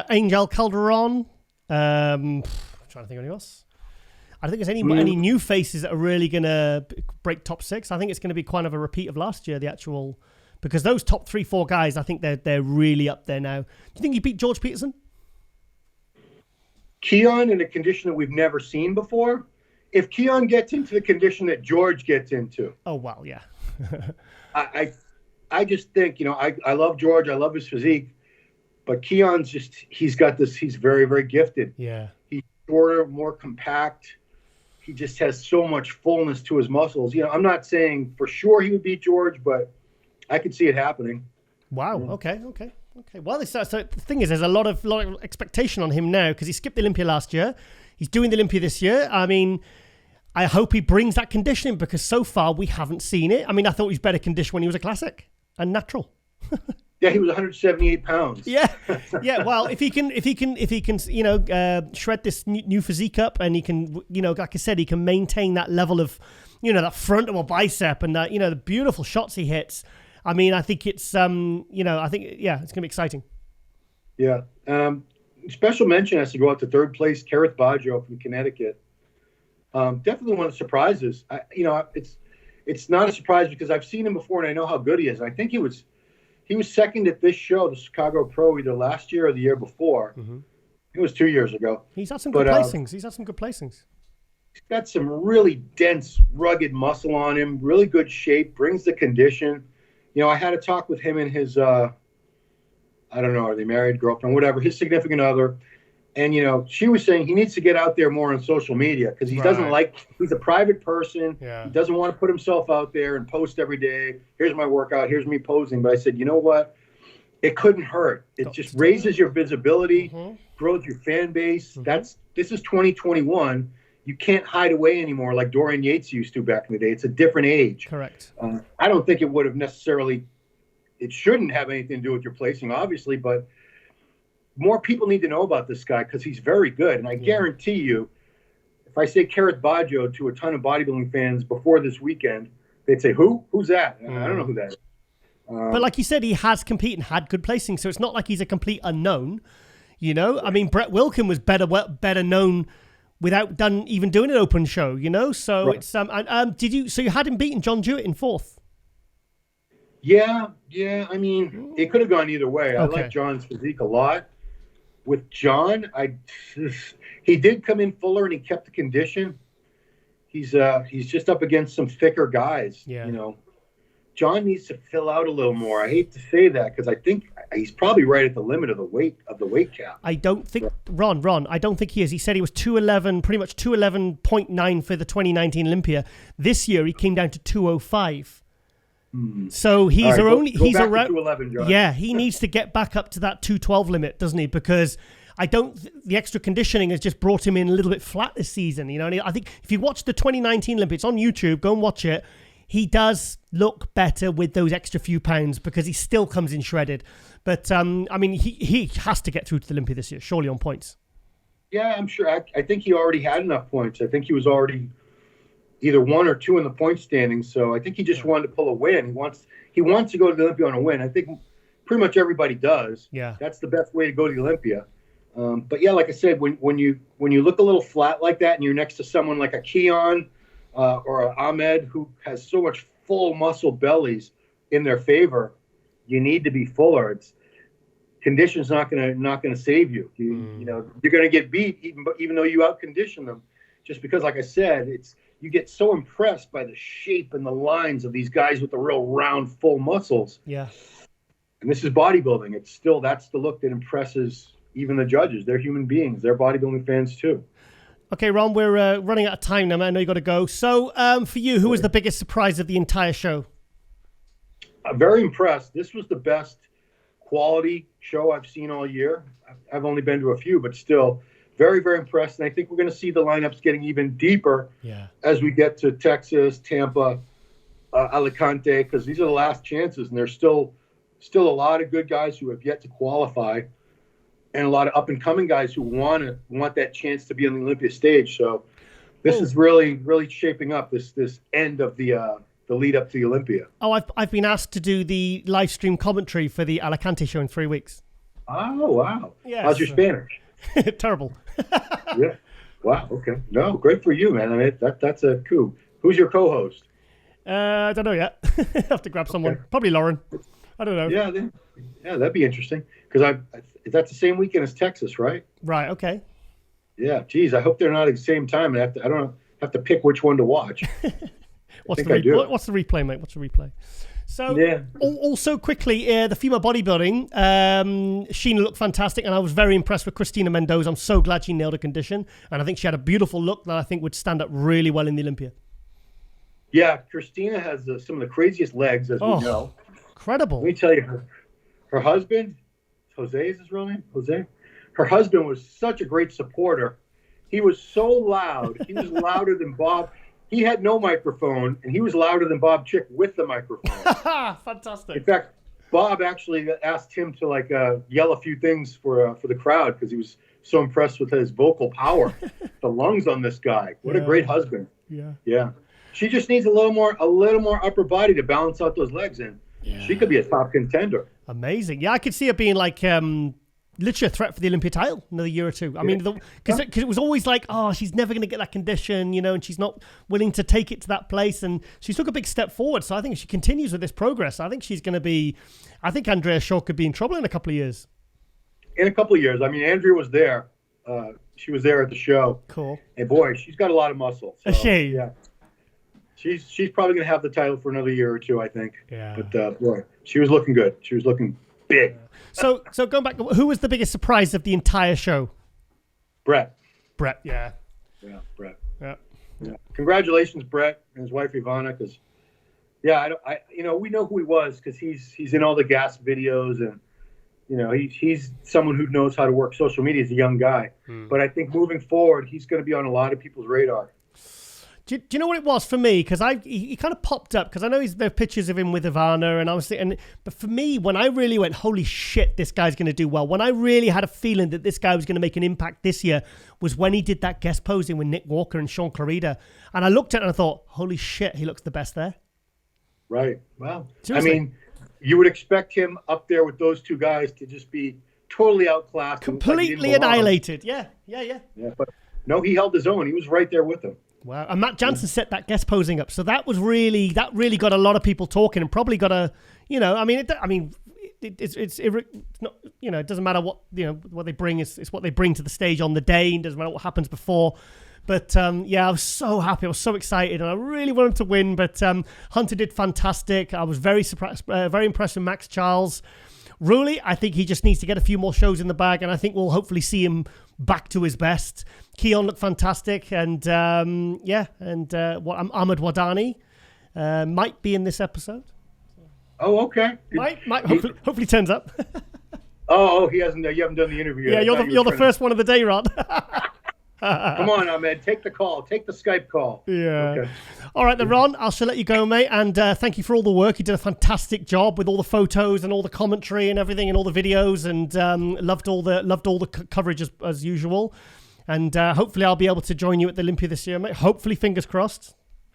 Angel Calderon. Trying to think of anyone else. I don't think there's any new faces that are really going to break top 6. I think it's going to be kind of a repeat of last year, because those top 3-4 guys, I think they're really up there now. Do you think you beat George Peterson? Keon in a condition that we've never seen before. If Keon gets into the condition that George gets into. Oh, wow, yeah. I just think, I love George. I love his physique. But Keon's he's got this, he's very, very gifted. Yeah. He's shorter, more compact. He just has so much fullness to his muscles. I'm not saying for sure he would beat George, but I could see it happening. Wow. Okay. Well, so the thing is, there's a lot of expectation on him now because he skipped the Olympia last year. He's doing the Olympia this year. I mean, I hope he brings that conditioning because so far we haven't seen it. I mean, I thought he was better conditioned when he was a classic and natural. Yeah, he was 178 pounds. Yeah. Well, if he can, shred this new physique up, and he can, like I said, he can maintain that level of, that frontal bicep and that, the beautiful shots he hits. I mean, I think it's, it's going to be exciting. Yeah. Special mention has to go out to third place, Kareth Baggio from Connecticut. Definitely one of the surprises. It's not a surprise because I've seen him before and I know how good he is. I think he was second at this show, the Chicago Pro, either last year or the year before. Mm-hmm. It was 2 years ago. He's had some good placings. He's got some really dense, rugged muscle on him, really good shape, brings the condition. I had a talk with him and his, I don't know, are they married, girlfriend, whatever, his significant other. And, she was saying he needs to get out there more on social media because he doesn't he's a private person. Yeah. He doesn't want to put himself out there and post every day. Here's my workout. Here's me posing. But I said, you know what? It couldn't hurt. It just raises your visibility, grows your fan base. Mm-hmm. This is 2021. You can't hide away anymore like Dorian Yates used to back in the day. It's a different age. Correct. I don't think it would have necessarily, it shouldn't have anything to do with your placing, obviously, but more people need to know about this guy because he's very good. And I guarantee you, if I say Kareth Baggio to a ton of bodybuilding fans before this weekend, they'd say, who? Who's that? I don't know who that is. But like you said, he has competed and had good placing, so it's not like he's a complete unknown. I mean, Brett Wilkin was better known without even doing an open show. So right. It's so you had him beating John Jewett in 4th. Yeah. I mean, it could have gone either way. I like John's physique a lot. With John, he did come in fuller and he kept the condition. He's just up against some thicker guys. Yeah. John needs to fill out a little more. I hate to say that because I think he's probably right at the limit of the weight cap. I don't think Ron. I don't think he is. He said he was 211, pretty much 211.9 for the 2019 Olympia. This year he came down to 205. So he's around. Yeah, he needs to get back up to that 212 limit, doesn't he? Because the extra conditioning has just brought him in a little bit flat this season. And I think if you watch the 2019 Olympics on YouTube, go and watch it. He does look better with those extra few pounds because he still comes in shredded. But I mean, he has to get through to the Olympia this year, surely on points. Yeah, I'm sure. I think he already had enough points. I think he was already either 1 or 2 in the point standings. So I think he just wanted to pull a win. He wants to go to the Olympia on a win. I think pretty much everybody does. Yeah, that's the best way to go to the Olympia. But yeah, like I said, when you look a little flat like that, and you're next to someone like a Keon or a Ahmed who has so much full muscle bellies in their favor, you need to be fuller. Condition's not gonna save you. You're gonna get beat even though you outcondition them. Just because, like I said, you get so impressed by the shape and the lines of these guys with the real round, full muscles. Yeah. And this is bodybuilding. That's the look that impresses even the judges. They're human beings. They're bodybuilding fans too. Okay, Ron, we're running out of time now, man. I know you got to go. So for you, who was the biggest surprise of the entire show? I'm very impressed. This was the best quality show I've seen all year. I've only been to a few, but still very, very impressed. And I think we're going to see the lineups getting even deeper as we get to Texas, Tampa, Alicante, because these are the last chances. And there's still a lot of good guys who have yet to qualify and a lot of up-and-coming guys who want that chance to be on the Olympia stage. So this is really, really shaping up this end of the the lead up to the Olympia. Oh, I've been asked to do the live stream commentary for the Alicante show in 3 weeks. Oh, wow. Yes. How's your Spanish? Terrible. Yeah. Wow. Okay. No, great for you, man. I mean, that's a coup. Who's your co-host? I don't know yet. Have to grab someone. Okay. Probably Lauren. I don't know. Yeah. That'd be interesting. Because that's the same weekend as Texas, right? Right. Okay. Yeah. Geez, I hope they're not at the same time. I don't have to pick which one to watch. What's the replay, mate? What's the replay? So, yeah. Also quickly, the female bodybuilding, Sheena looked fantastic, and I was very impressed with Christina Mendoza. I'm so glad she nailed a condition, and I think she had a beautiful look that I think would stand up really well in the Olympia. Yeah, Christina has some of the craziest legs, as we know. Incredible. Let me tell you, her husband, Jose is his real name? Jose? Her husband was such a great supporter. He was so loud. He was louder than Bob. He had no microphone, and he was louder than Bob Chick with the microphone. Fantastic. In fact, Bob actually asked him to yell a few things for the crowd because he was so impressed with his vocal power. The lungs on this guy. What a great husband. Yeah. She just needs a little more upper body to balance out those legs, and she could be a top contender. Amazing. Yeah, I could see her being like literally a threat for the Olympia title another year or two. I mean, because it was always like, oh, she's never going to get that condition, and she's not willing to take it to that place. And she took a big step forward. So I think if she continues with this progress, I think she's going to be, I think Andrea Shaw could be in trouble in a couple of years. In a couple of years. I mean, Andrea was there. She was there at the show. Cool. And boy, she's got a lot of muscle. So, is she? Yeah. She's probably going to have the title for another year or two, I think. Yeah. But boy, she was looking good. She was looking big. Yeah. So going back, who was the biggest surprise of the entire show? Brett. Yeah. Yeah, Brett. Yeah. Congratulations, Brett and his wife Ivana. Because we know who he was because he's in all the gas videos, and he's someone who knows how to work social media as a young guy. But I think moving forward, he's going to be on a lot of people's radar. Do you know what it was for me? Because he kind of popped up because I know there are pictures of him with Ivana, and I was thinking, but for me, when I really went, holy shit, this guy's going to do well. When I really had a feeling that this guy was going to make an impact this year, was when he did that guest posing with Nick Walker and Sean Clarida, and I looked at it and I thought, holy shit, he looks the best there. Right. Wow. Seriously. I mean, you would expect him up there with those two guys to just be totally outclassed, completely annihilated. Yeah. But no, he held his own. He was right there with them. Wow. And Matt Jansen set that guest posing up. So that really got a lot of people talking, and probably got it's not, it doesn't matter what they bring, it's what they bring to the stage on the day. It doesn't matter what happens before. But I was so happy. I was so excited, and I really wanted to win. But Hunter did fantastic. I was very surprised, very impressed with Max Charles. Roelly, I think he just needs to get a few more shows in the bag, and I think we'll hopefully see him back to his best. Keon looked fantastic, and Ahmed Wardany might be in this episode. Oh, okay. Might hopefully turns up. He hasn't. You haven't done the interview yet. Yeah, you're the first one of the day, Rod. Come on, Ahmed. Take the call. Take the Skype call. Yeah. Okay. All right, then, Ron, I shall let you go, mate. And thank you for all the work. You did a fantastic job with all the photos and all the commentary and everything and all the videos, and loved all the coverage as usual. And hopefully I'll be able to join you at the Olympia this year, mate. Hopefully, fingers crossed.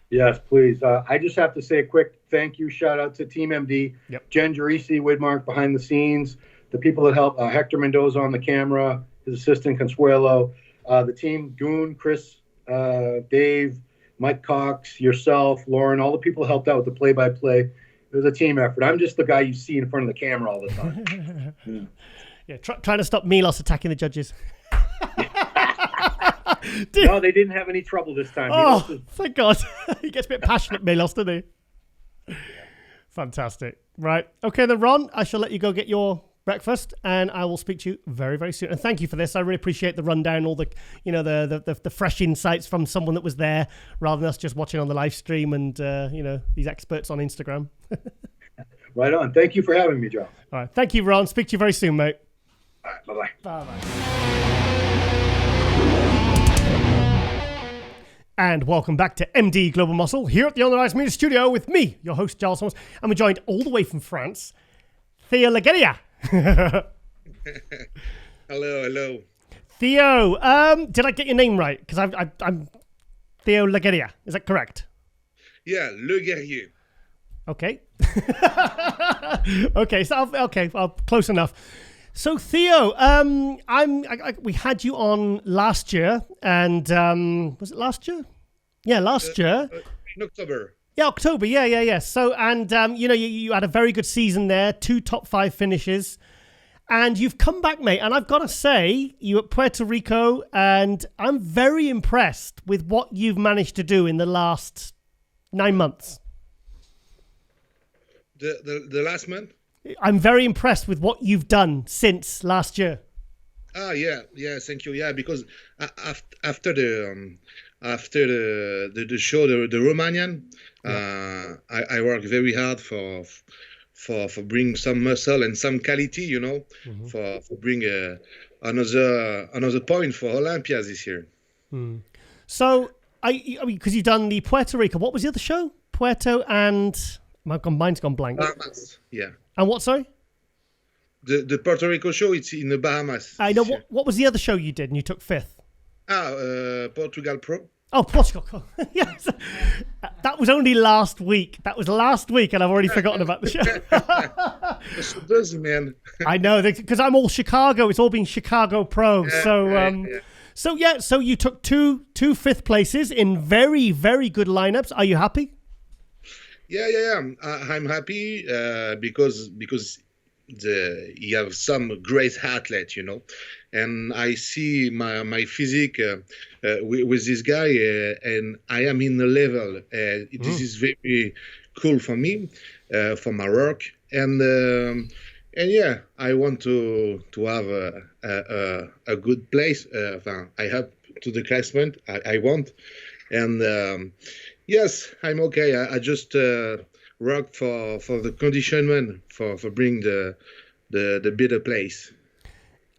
Yes, please. I just have to say a quick thank you, shout out to Team MD, Jen Gerisi, Widmark behind the scenes, the people that help, Hector Mendoza on the camera, his assistant Consuelo, the team, Goon, Chris, Dave, Mike Cox, yourself, Lauren, all the people helped out with the play-by-play. It was a team effort. I'm just the guy you see in front of the camera all the time. Trying to stop Milos attacking the judges. No, they didn't have any trouble this time. Thank God. He gets a bit passionate, Milos, doesn't he? Fantastic. Right. Okay, then, Ron, I shall let you go get your breakfast, and I will speak to you very, very soon. And thank you for this. I really appreciate the rundown, all the the fresh insights from someone that was there, rather than us just watching on the live stream and these experts on Instagram. Right on. Thank you for having me, Joe. All right. Thank you, Ron. Speak to you very soon, mate. All right. Bye-bye. Bye-bye. And welcome back to MD Global Muscle here at the On the Rise Media Studio with me, your host, Giles Thomas. And we're joined all the way from France, Theo Leguerrier. Hello. Theo, did I get your name right? Because I'm Theo Leguerrier. Is that correct? Yeah, Leguerrier. Okay. Okay. So close enough. So Theo, we had you on last year, and was it last year? Yeah, last year. In October. Yeah, October. Yeah. So, and you had a very good season there, 2 top 5 finishes, and you've come back, mate. And I've got to say, you at Puerto Rico, and I'm very impressed with what you've managed to do in the last 9 months. The last month. I'm very impressed with what you've done since last year. Yeah, thank you. Yeah, because after the show, the Romanian, I work very hard for bring some muscle and some quality, for bring another point for Olympia this year. So because you've done the Puerto Rico, what was the other show? Puerto and mine's gone blank. Bahamas, yeah. And what? Sorry. The Puerto Rico show, it's in the Bahamas. I know. What was the other show you did and you took 5th? Portugal Pro. Oh, Portugal. Yes. That was only last week. And I've already forgotten about the show. It's so busy, man. I know, because I'm all Chicago. It's all been Chicago Pro. So you took two 5th places in very, very good lineups. Are you happy? Yeah. I'm happy because you have some great athletes, and I see my physique with this guy, and I am in the level. This is very cool for me, for my work, and yeah, I want to have a good place. I have to the classment. I want, and yes, I'm okay. I just work for the conditionment for bring the better place.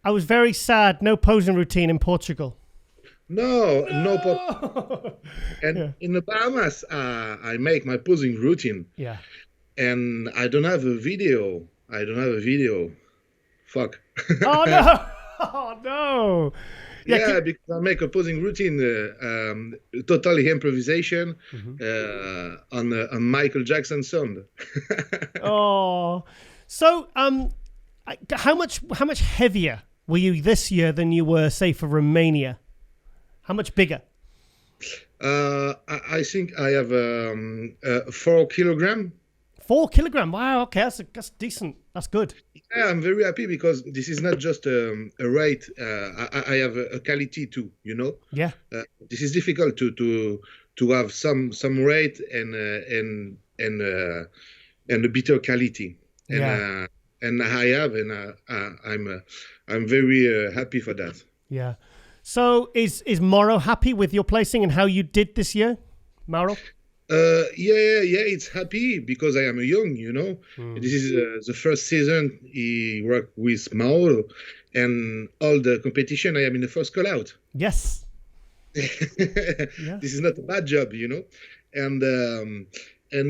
I was very sad. No posing routine in Portugal. No. And in the Bahamas, I make my posing routine. Yeah. And I don't have a video. Fuck. Oh no! Oh no! Yeah, because I make a posing routine, totally improvisation, on Michael Jackson song. Oh, so how much heavier were you this year than you were, say, for Romania? How much bigger? I think I have 4 kilogram. 4 kilogram. Wow. Okay, that's decent. That's good. Yeah, I'm very happy because this is not just a rate. I have a quality too. Yeah. This is difficult to have some rate and a better quality. And I have, and I'm very happy for that. Yeah. So is Mauro happy with your placing and how you did this year, Mauro? Yeah, it's happy because I am young, This is the first season he worked with Mauro, and all the competition I am in the first call out. Yes. This is not a bad job, And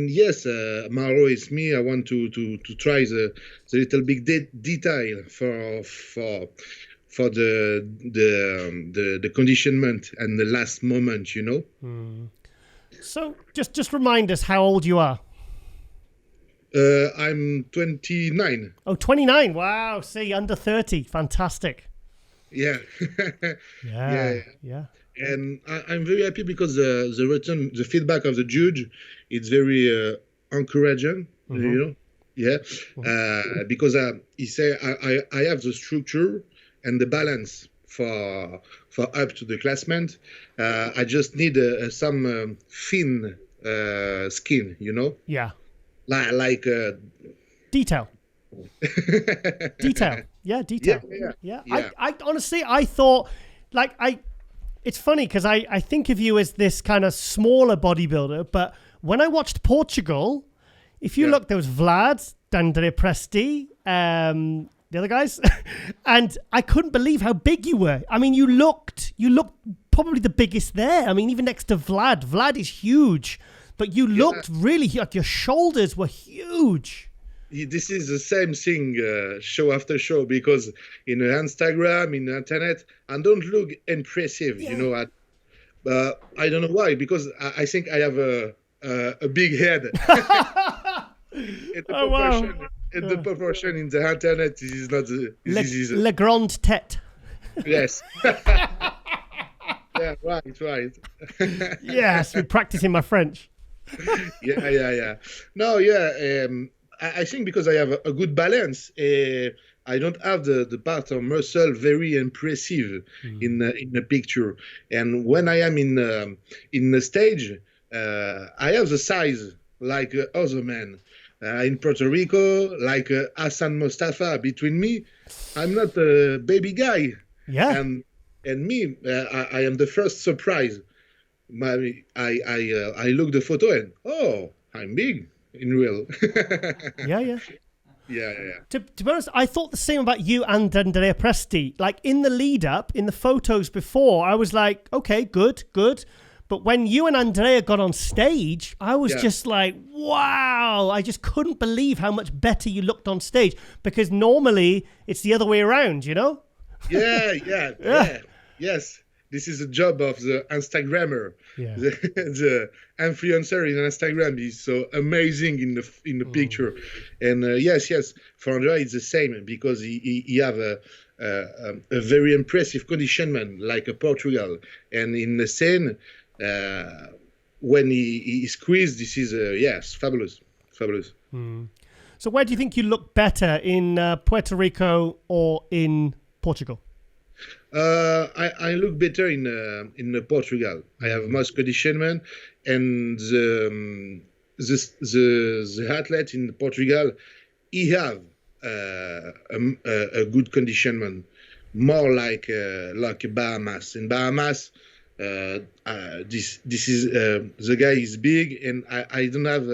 yes, Mauro is me. I want to try the little big detail for the conditionment and the last moment, So just remind us how old you are. I'm 29. Oh, 29. Wow. See, under 30. Fantastic. Yeah. Yeah. And I'm very happy because the feedback of the judge, it's very encouraging, Yeah. Because he say I have the structure and the balance for up to the classment. I just need some thin skin, Yeah. Like detail. Detail. Yeah, detail. Yeah. I honestly, I thought, it's funny because I think of you as this kind of smaller bodybuilder, but when I watched Portugal, if you look, there was Vlad, Dandre Presti, the other guys, and I couldn't believe how big you were. I mean, you looked probably the biggest there. I mean, even next to Vlad. Vlad is huge, but you looked really, like your shoulders were huge. This is the same thing show after show, because in Instagram, in the internet, I don't look impressive, I don't know why, because I think I have a big head. And the Oh, wow. the proportion in the internet is not Le Grand Tête. Yes. Yeah, right. Yes, we're practicing my French. Yeah. No, yeah. I think because I have a good balance, I don't have the part of muscle very impressive in the picture. And when I am in the stage, I have the size like other men. In Puerto Rico, like Hassan Mustafa between me, I'm not a baby guy. Yeah. And me, I am the first surprise. I look the photo and I'm big in real. Yeah. Yeah. To be honest, I thought the same about you and Andrea Presti. Like in the lead up, in the photos before, I was like, okay, good. But when you and Andrea got on stage, I was just like, wow. I just couldn't believe how much better you looked on stage, because normally it's the other way around, you know? Yeah. Yes. This is the job of the Instagrammer. Yeah. The influencer in Instagram is so amazing in the picture. And yes, for Andrea it's the same, because he have a very impressive conditionment like a Portugal. And in the scene, when he squeezed, this is fabulous. So where do you think you look better, in Puerto Rico or in Portugal? I look better in Portugal. I have most conditionment, and the athlete in Portugal, he have a good conditionment, more like Bahamas. In Bahamas, this is the guy is big, and I don't have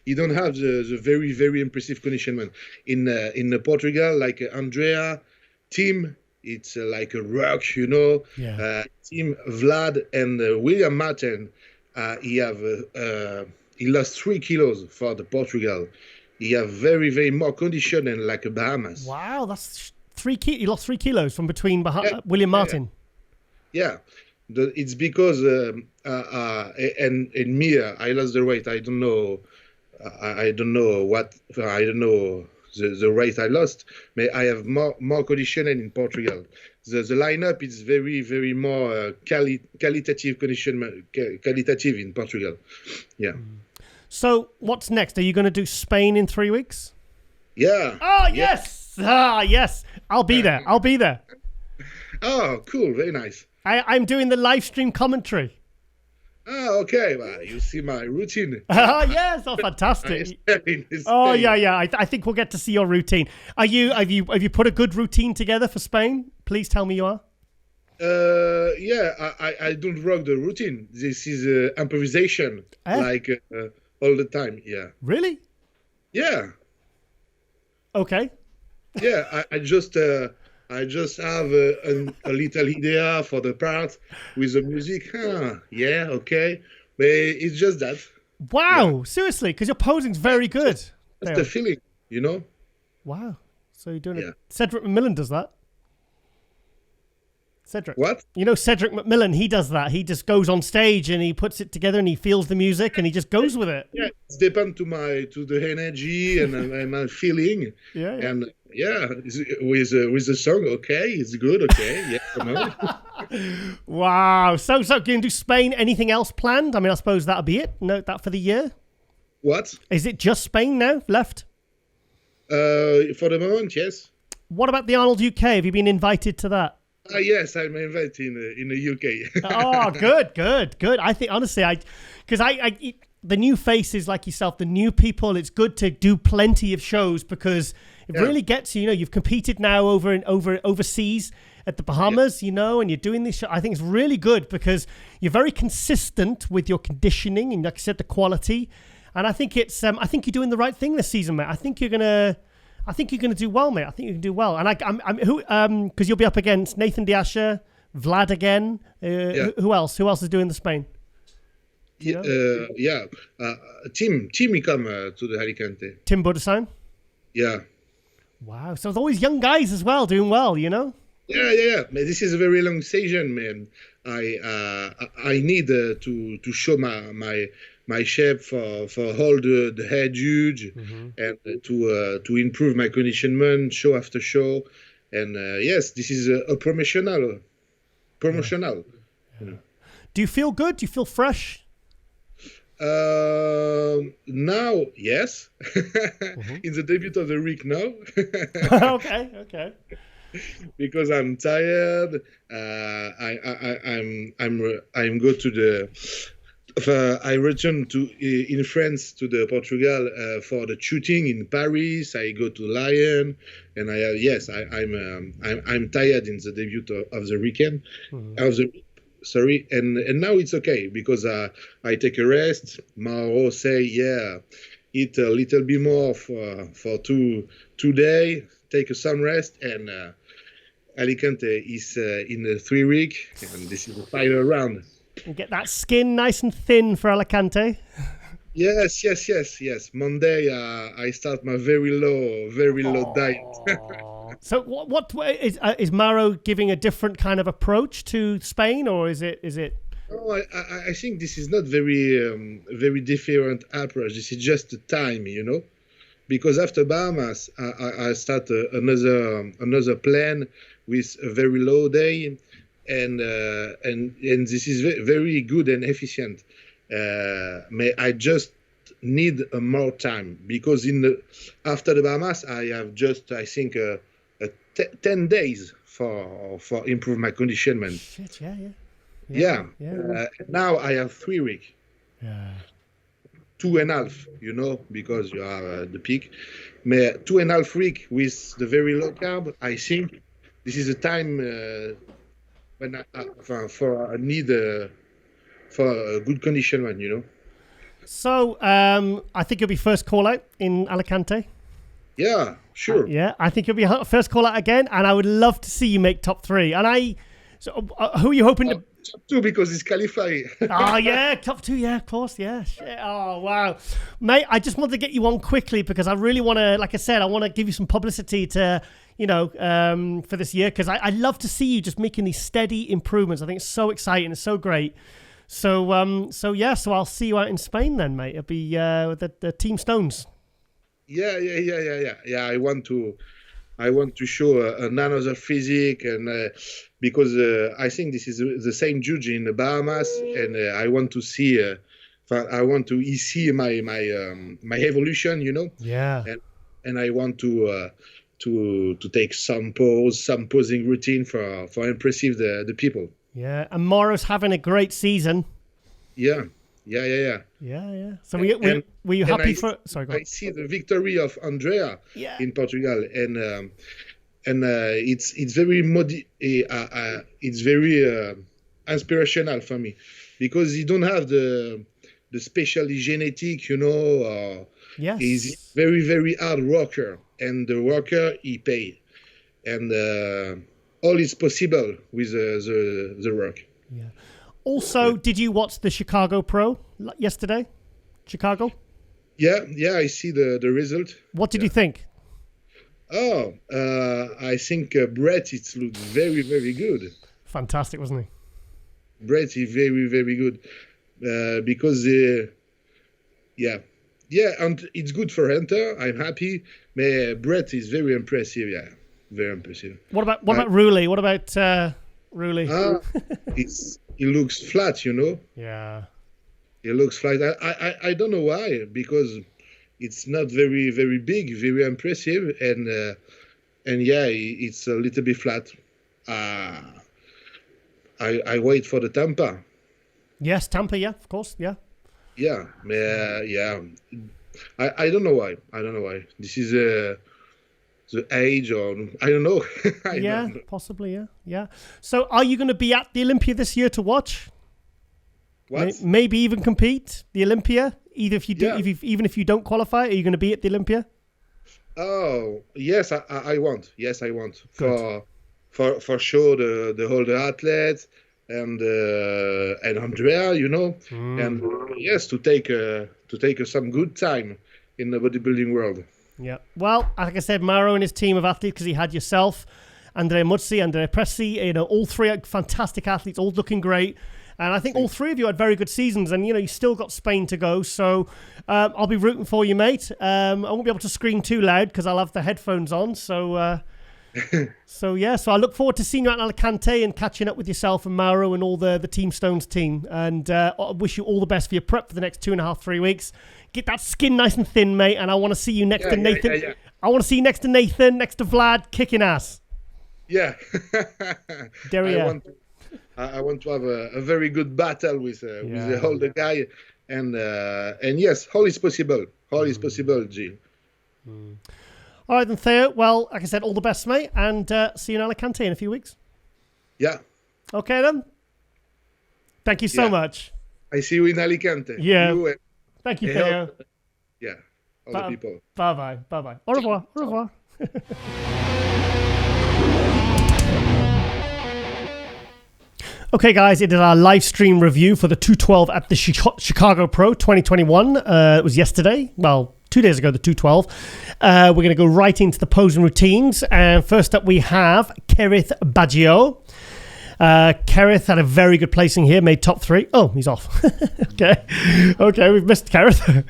he don't have the very, very impressive conditionment. In Portugal, like Andrea, Tim, it's like a rock, you know. Yeah. Tim, Vlad, and William Martin, he lost 3 kilos for the Portugal. He have very, very more condition than like a Bahamas. Wow, that's 3 kilos. You lost 3 kilos from between William Martin. Yeah. It's because and me, I lost the weight. I don't know the rate I lost. But I have more conditioning in Portugal. The lineup is very, very more qualitative in Portugal. Yeah. So what's next? Are you going to do Spain in 3 weeks? Yeah. Oh, yes. Yes. I'll be there. Oh, cool. Very nice. I'm doing the live stream commentary. Oh, okay. Well, you see my routine. Yes. Oh, fantastic. Oh, yeah. I think we'll get to see your routine. Have you put a good routine together for Spain? Please tell me you are. Yeah. I don't rock the routine. This is improvisation, like all the time. Yeah. Really? Yeah. Okay. Yeah. I just have a little idea for the part with the music. Yeah, okay. But it's just that. Wow, yeah. Seriously, because your posing's very good. That's the feeling, you know? Wow. So you're doing it. Cedric McMillan does that. Cedric. What? You know Cedric McMillan, he does that. He just goes on stage and he puts it together and he feels the music and he just goes with it. Yeah, it depends to the energy and my feeling. Yeah. And with the song, okay, it's good, okay, yeah, come on. Wow. So going to do Spain. Anything else planned? I mean, I suppose that'll be it. Note that for the year. What? Is it just Spain now left? For the moment, yes. What about the Arnold UK? Have you been invited to that? Yes, I'm invited in the UK. Oh, good. I think honestly, because the new faces like yourself, the new people, it's good to do plenty of shows because it really gets you. You know, you've competed now overseas at the Bahamas, you know, and you're doing this show. I think it's really good because you're very consistent with your conditioning and, like I said, the quality. And I think it's I think you're doing the right thing this season, mate. I think you're gonna do well, mate. I think you can do well. And because you'll be up against Nathan Diasha, Vlad again. Who else? Who else is doing the Spain? Tim will come to the Alicante. Tim Boudessin? Yeah. Wow. So there's always young guys as well doing well, you know? Yeah. This is a very long season, man. I need to show my my shape for all the head huge, and to improve my conditionment show after show. And yes, this is a promotional. Yeah. Do you feel good? Do you feel fresh? Now, yes. In the debut of the week now. Okay. Because I'm tired. I'm go to the. I returned to in France to the Portugal for the shooting in Paris. I go to Lyon, and I'm tired in the debut of the weekend of the week. Sorry, and now it's okay because I take a rest. Mauro say, eat a little bit more for two days, take some rest, and Alicante is in the 3 week, and this is the final round. And get that skin nice and thin for Alicante. Yes. Monday, I start my very low diet. So what is Mauro giving a different kind of approach to Spain, or is it? Oh, I think this is not very different approach. This is just the time, because after Bahamas, I start another plan with a very low day, and this is very good and efficient. I just need more time because after the Bahamas, I have just I think 10 days for improve my conditionment. Shit, yeah. Now I have 3 weeks. Yeah. 2.5, because you are the peak. 2.5 weeks with the very low carb. I think this is a time when I need for a good conditionment, So I think you'll be first call out in Alicante. Yeah, sure. I think you'll be first call out again, and I would love to see you make top 3. And who are you hoping to? Top 2 because it's qualified. Oh yeah, top 2. Yeah, of course. Yeah. Shit. Oh wow, mate. I just wanted to get you on quickly because I really want to, like I said, I want to give you some publicity to, for this year because I love to see you just making these steady improvements. I think it's so exciting. It's so great. So I'll see you out in Spain then, mate. It'll be the Team Stones. Yeah. I want to show another physique, and because I think this is the same judge in the Bahamas, and I want to see. I want to see my evolution, Yeah. And I want to take some posing routine for impressive the people. Yeah, and Mauro's having a great season. Yeah. So were you happy for? Sorry, go on. I see the victory of Andrea in Portugal, and it's very it's very inspirational for me because you don't have the specially genetic, Yes. He's very very hard worker, and the worker he pay, and all is possible with the work. Yeah. Also, did you watch the Chicago Pro yesterday? Chicago? Yeah, I see the result. What did you think? Oh, I think Brett, it looked very, very good. Fantastic, wasn't he? Brett is very, very good because, and it's good for Hunter. I'm happy. Brett is very impressive, very impressive. What about Roelly? What about Roelly? He looks flat, Yeah. He looks flat. I don't know why, because it's not very, very big, very impressive, and it's a little bit flat. I wait for the Tampa. Yes, Tampa, yeah, of course, yeah. Yeah. I don't know why. This is the age, or I don't know. I don't know. Possibly, yeah. So, are you going to be at the Olympia this year to watch? What? Maybe even compete the Olympia. Either if you do, even if you don't qualify, are you going to be at the Olympia? Oh yes, I want. Yes, I want. Good. For sure the older athletes and Andrea, and yes, to take some good time in the bodybuilding world. Yeah. Well, like I said, Mauro and his team of athletes, because he had yourself, Andrea Muzzi, Andrea Presi, all 3 fantastic athletes, all looking great. And I think all three of you had very good seasons, and you still got Spain to go. So I'll be rooting for you, mate. I won't be able to scream too loud because I'll have the headphones on. So so I look forward to seeing you at Alicante and catching up with yourself and Mauro and all the Team Stones team. And I wish you all the best for your prep for the next 2.5, 3 weeks. Get that skin nice and thin, mate. And I want to see you next to Nathan. Yeah. I want to see you next to Nathan, next to Vlad, kicking ass. Yeah. I want to have a very good battle with the older guy. And yes, all is possible. All is possible, Gilles. All right, then, Theo. Well, like I said, all the best, mate, and see you in Alicante in a few weeks. Yeah. Okay, then. Thank you so much. I see you in Alicante. Yeah. Thank you, Theo. Yeah. All the people. Bye-bye. Bye-bye. Au revoir. Au revoir. Okay, guys, it is our live stream review for the 212 at the Chicago Pro 2021. It was yesterday. Well, 2 days ago, the 212. We're going to go right into the pose and routines. And first up, we have Kerith Baggio. Kerith had a very good placing here, made top 3. Oh, he's off. Okay, we've missed Kerith.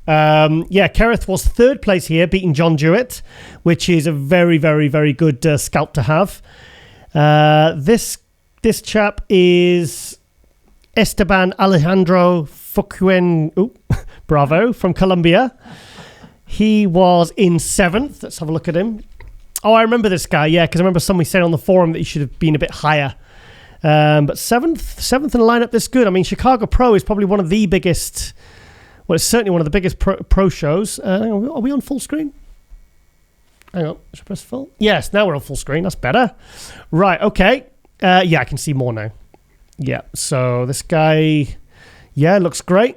Kerith was 3rd place here, beating John Jewett, which is a very, very, very good scalp to have. This chap is Esteban Alejandro Fuquen, bravo, from Colombia. He was in 7th. Let's have a look at him. Oh, I remember this guy, because I remember somebody saying on the forum that he should have been a bit higher. But 7th in the lineup this good. I mean, Chicago Pro is probably one of the biggest, well, it's certainly one of the biggest pro shows. Hang on, are we on full screen? Hang on, should I press full? Yes, now we're on full screen. That's better. Right, okay. I can see more now. Yeah, so this guy, looks great.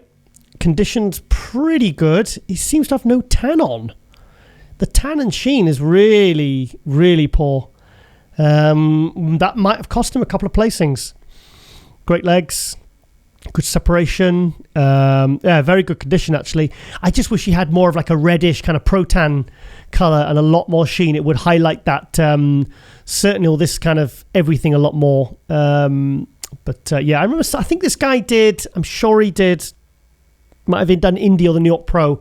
Conditions pretty good. He seems to have no tan on. The tan and sheen is really, really poor. That might have cost him a couple of placings. Great legs, good separation. Very good condition, actually. I just wish he had more of like a reddish kind of pro-tan colour and a lot more sheen. It would highlight that, certainly all this kind of everything a lot more. I remember, I think this guy did, I'm sure he did, might have done Indy or the New York Pro.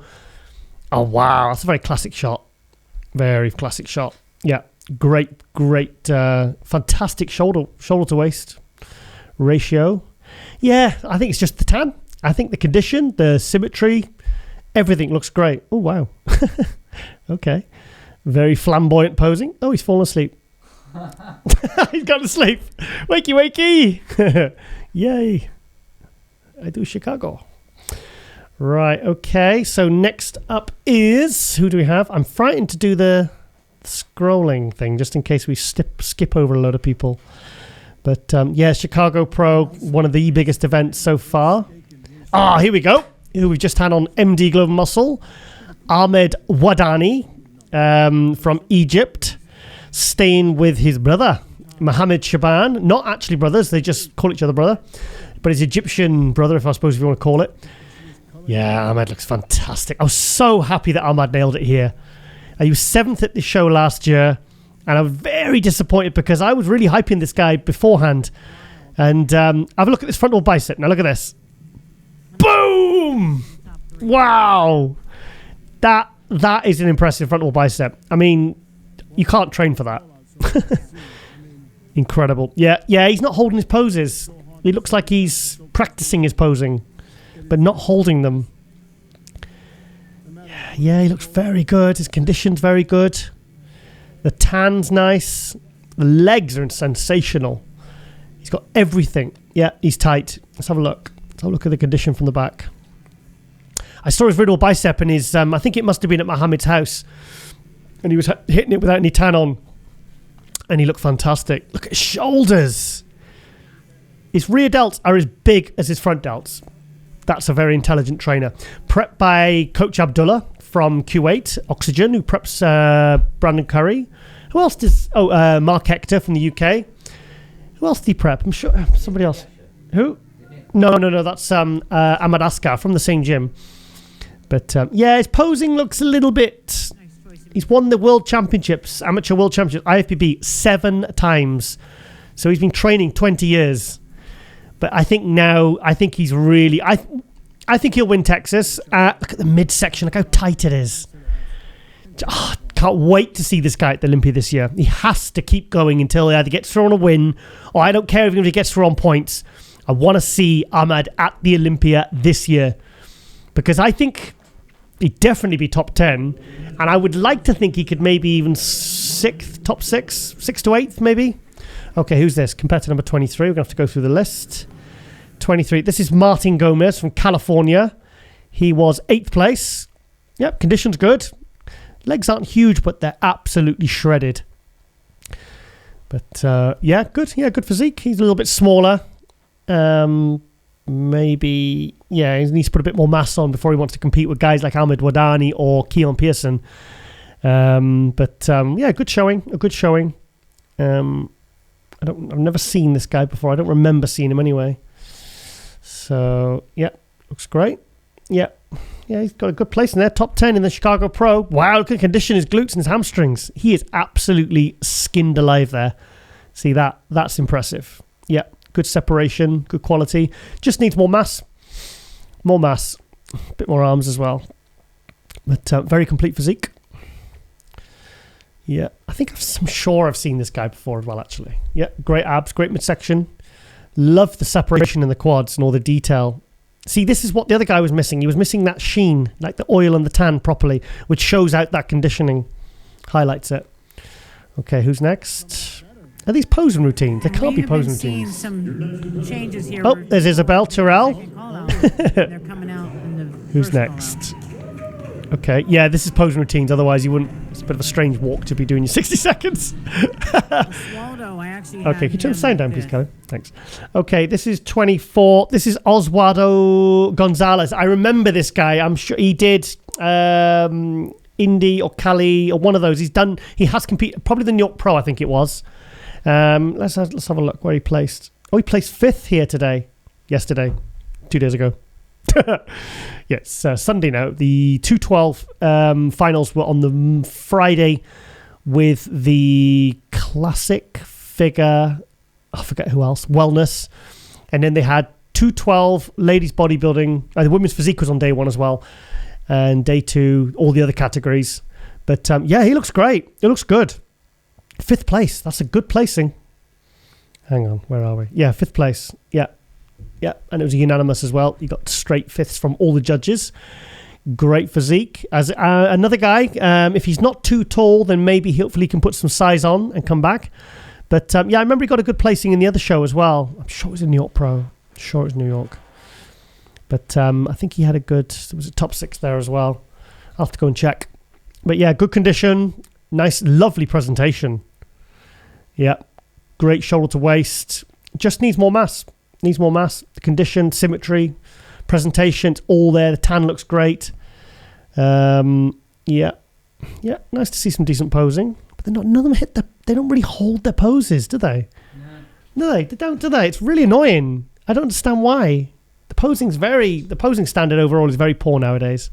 Oh, wow. That's a very classic shot. Very classic shot. Yeah. Great, fantastic shoulder to waist ratio. Yeah, I think it's just the tan. I think the condition, the symmetry, everything looks great. Oh, wow. Okay. Very flamboyant posing. Oh, he's fallen asleep. He's gone to sleep. Wakey. Yay. I do Chicago. Right, okay. So next up is, who do we have? I'm frightened to do the scrolling thing just in case we skip over a load of people. But Chicago Pro, one of the biggest events so far. Here we go. Who we've just had on MD Global Muscle. Ahmed Wardany from Egypt, staying with his brother, Mohammed Shaaban. Not actually brothers, they just call each other brother. But his Egyptian brother, if you want to call it. Yeah, Ahmed looks fantastic. I was so happy that Ahmed nailed it here. He was 7th at the show last year, and I was very disappointed because I was really hyping this guy beforehand. And have a look at this frontal bicep. Now look at this. Boom! Wow! That is an impressive frontal bicep. I mean, you can't train for that. Incredible. Yeah, he's not holding his poses. He looks like he's practicing his posing, but not holding them. Yeah, he looks very good. His condition's very good. The tan's nice. The legs are sensational. He's got everything. Yeah, he's tight. Let's have a look. Let's have a look at the condition from the back. I saw his vertebral bicep in his, I think it must have been at Mohammed's house. And he was hitting it without any tan on. And he looked fantastic. Look at his shoulders. His rear delts are as big as his front delts. That's a very intelligent trainer. Prepped by Coach Abdullah from Kuwait, Oxygen, who preps Brandon Curry. Who else does... Mark Hector from the UK. Who else did he prep? I'm sure... Somebody else. Who? No. That's Ahmad Askar from the same gym. But, his posing looks a little bit... He's won the World Championships, Amateur World Championships, IFBB, 7 times. So he's been training 20 years. But I think he's really... I think he'll win Texas. Look at the midsection. Look how tight it is. Oh, can't wait to see this guy at the Olympia this year. He has to keep going until he either gets through on a win, or I don't care if he gets through on points. I want to see Ahmed at the Olympia this year, because I think he'd definitely be top 10, and I would like to think he could maybe even top 6 to 8th maybe. Okay, who's this? Competitor number 23. We're going to have to go through the list. 23. This is Martin Gomez from California. He was 8th place. Yep, condition's good. Legs aren't huge, but they're absolutely shredded. But yeah, good. Yeah, good physique. He's a little bit smaller. Maybe, yeah, he needs to put a bit more mass on before he wants to compete with guys like Ahmed Wardany or Keon Pearson. But yeah, good showing. A good showing. I've never seen this guy before. I don't remember seeing him anyway. So yeah, looks great. Yeah, he's got a good place in there. Top 10 in the Chicago Pro. Wow, look at the condition, his glutes and his hamstrings. He is absolutely skinned alive there. See that? That's impressive. Yeah, good separation, good quality. Just needs more mass. More mass. A bit more arms as well. But very complete physique. Yeah, I'm sure I've seen this guy before as well, actually. Yeah, great abs, great midsection. Love the separation in the quads and all the detail. See, this is what the other guy was missing. He was missing that sheen, like the oil and the tan properly, which shows out that conditioning, highlights it. Okay, who's next? Are these posing routines? They can't be posing routines. Some changes here. Oh, there's Isabel Terrell. They're coming out in the Who's next? Okay, yeah, this is posing routines. Otherwise, you wouldn't. It's a bit of a strange walk to be doing your 60 seconds. Oswaldo, I actually. Okay, can you turn the sound down, please, Kelly? Thanks. Okay, this is 24. This is Oswaldo Gonzalez. I remember this guy. I'm sure he did Indy or Cali or one of those. He has competed, probably the New York Pro, I think it was. Let's have a look where he placed. Oh, he placed 5th here yesterday, 2 days ago. Yes, Sunday now. The 212 finals were on the Friday with the classic figure, I forget who else, wellness. And then they had 212 ladies bodybuilding. The women's physique was on day 1 as well. And day 2, all the other categories. But yeah, he looks great. It looks good. 5th place. That's a good placing. Hang on, where are we? Yeah, 5th place. Yeah. Yeah, and it was a unanimous as well. You got straight 5ths from all the judges. Great physique. As another guy, if he's not too tall, then maybe hopefully he can put some size on and come back. But yeah, I remember he got a good placing in the other show as well. I'm sure it was in New York Pro. Sure it was New York. But I think he had there was a top 6 there as well. I'll have to go and check. But yeah, good condition. Nice, lovely presentation. Yeah, great shoulder to waist. Just needs more mass. Needs more mass. The condition, symmetry, presentation, it's all there. The tan looks great. Yeah, nice to see some decent posing. But none of them they don't really hold their poses, do they? No, they don't, do they? It's really annoying. I don't understand why. The posing standard overall is very poor nowadays.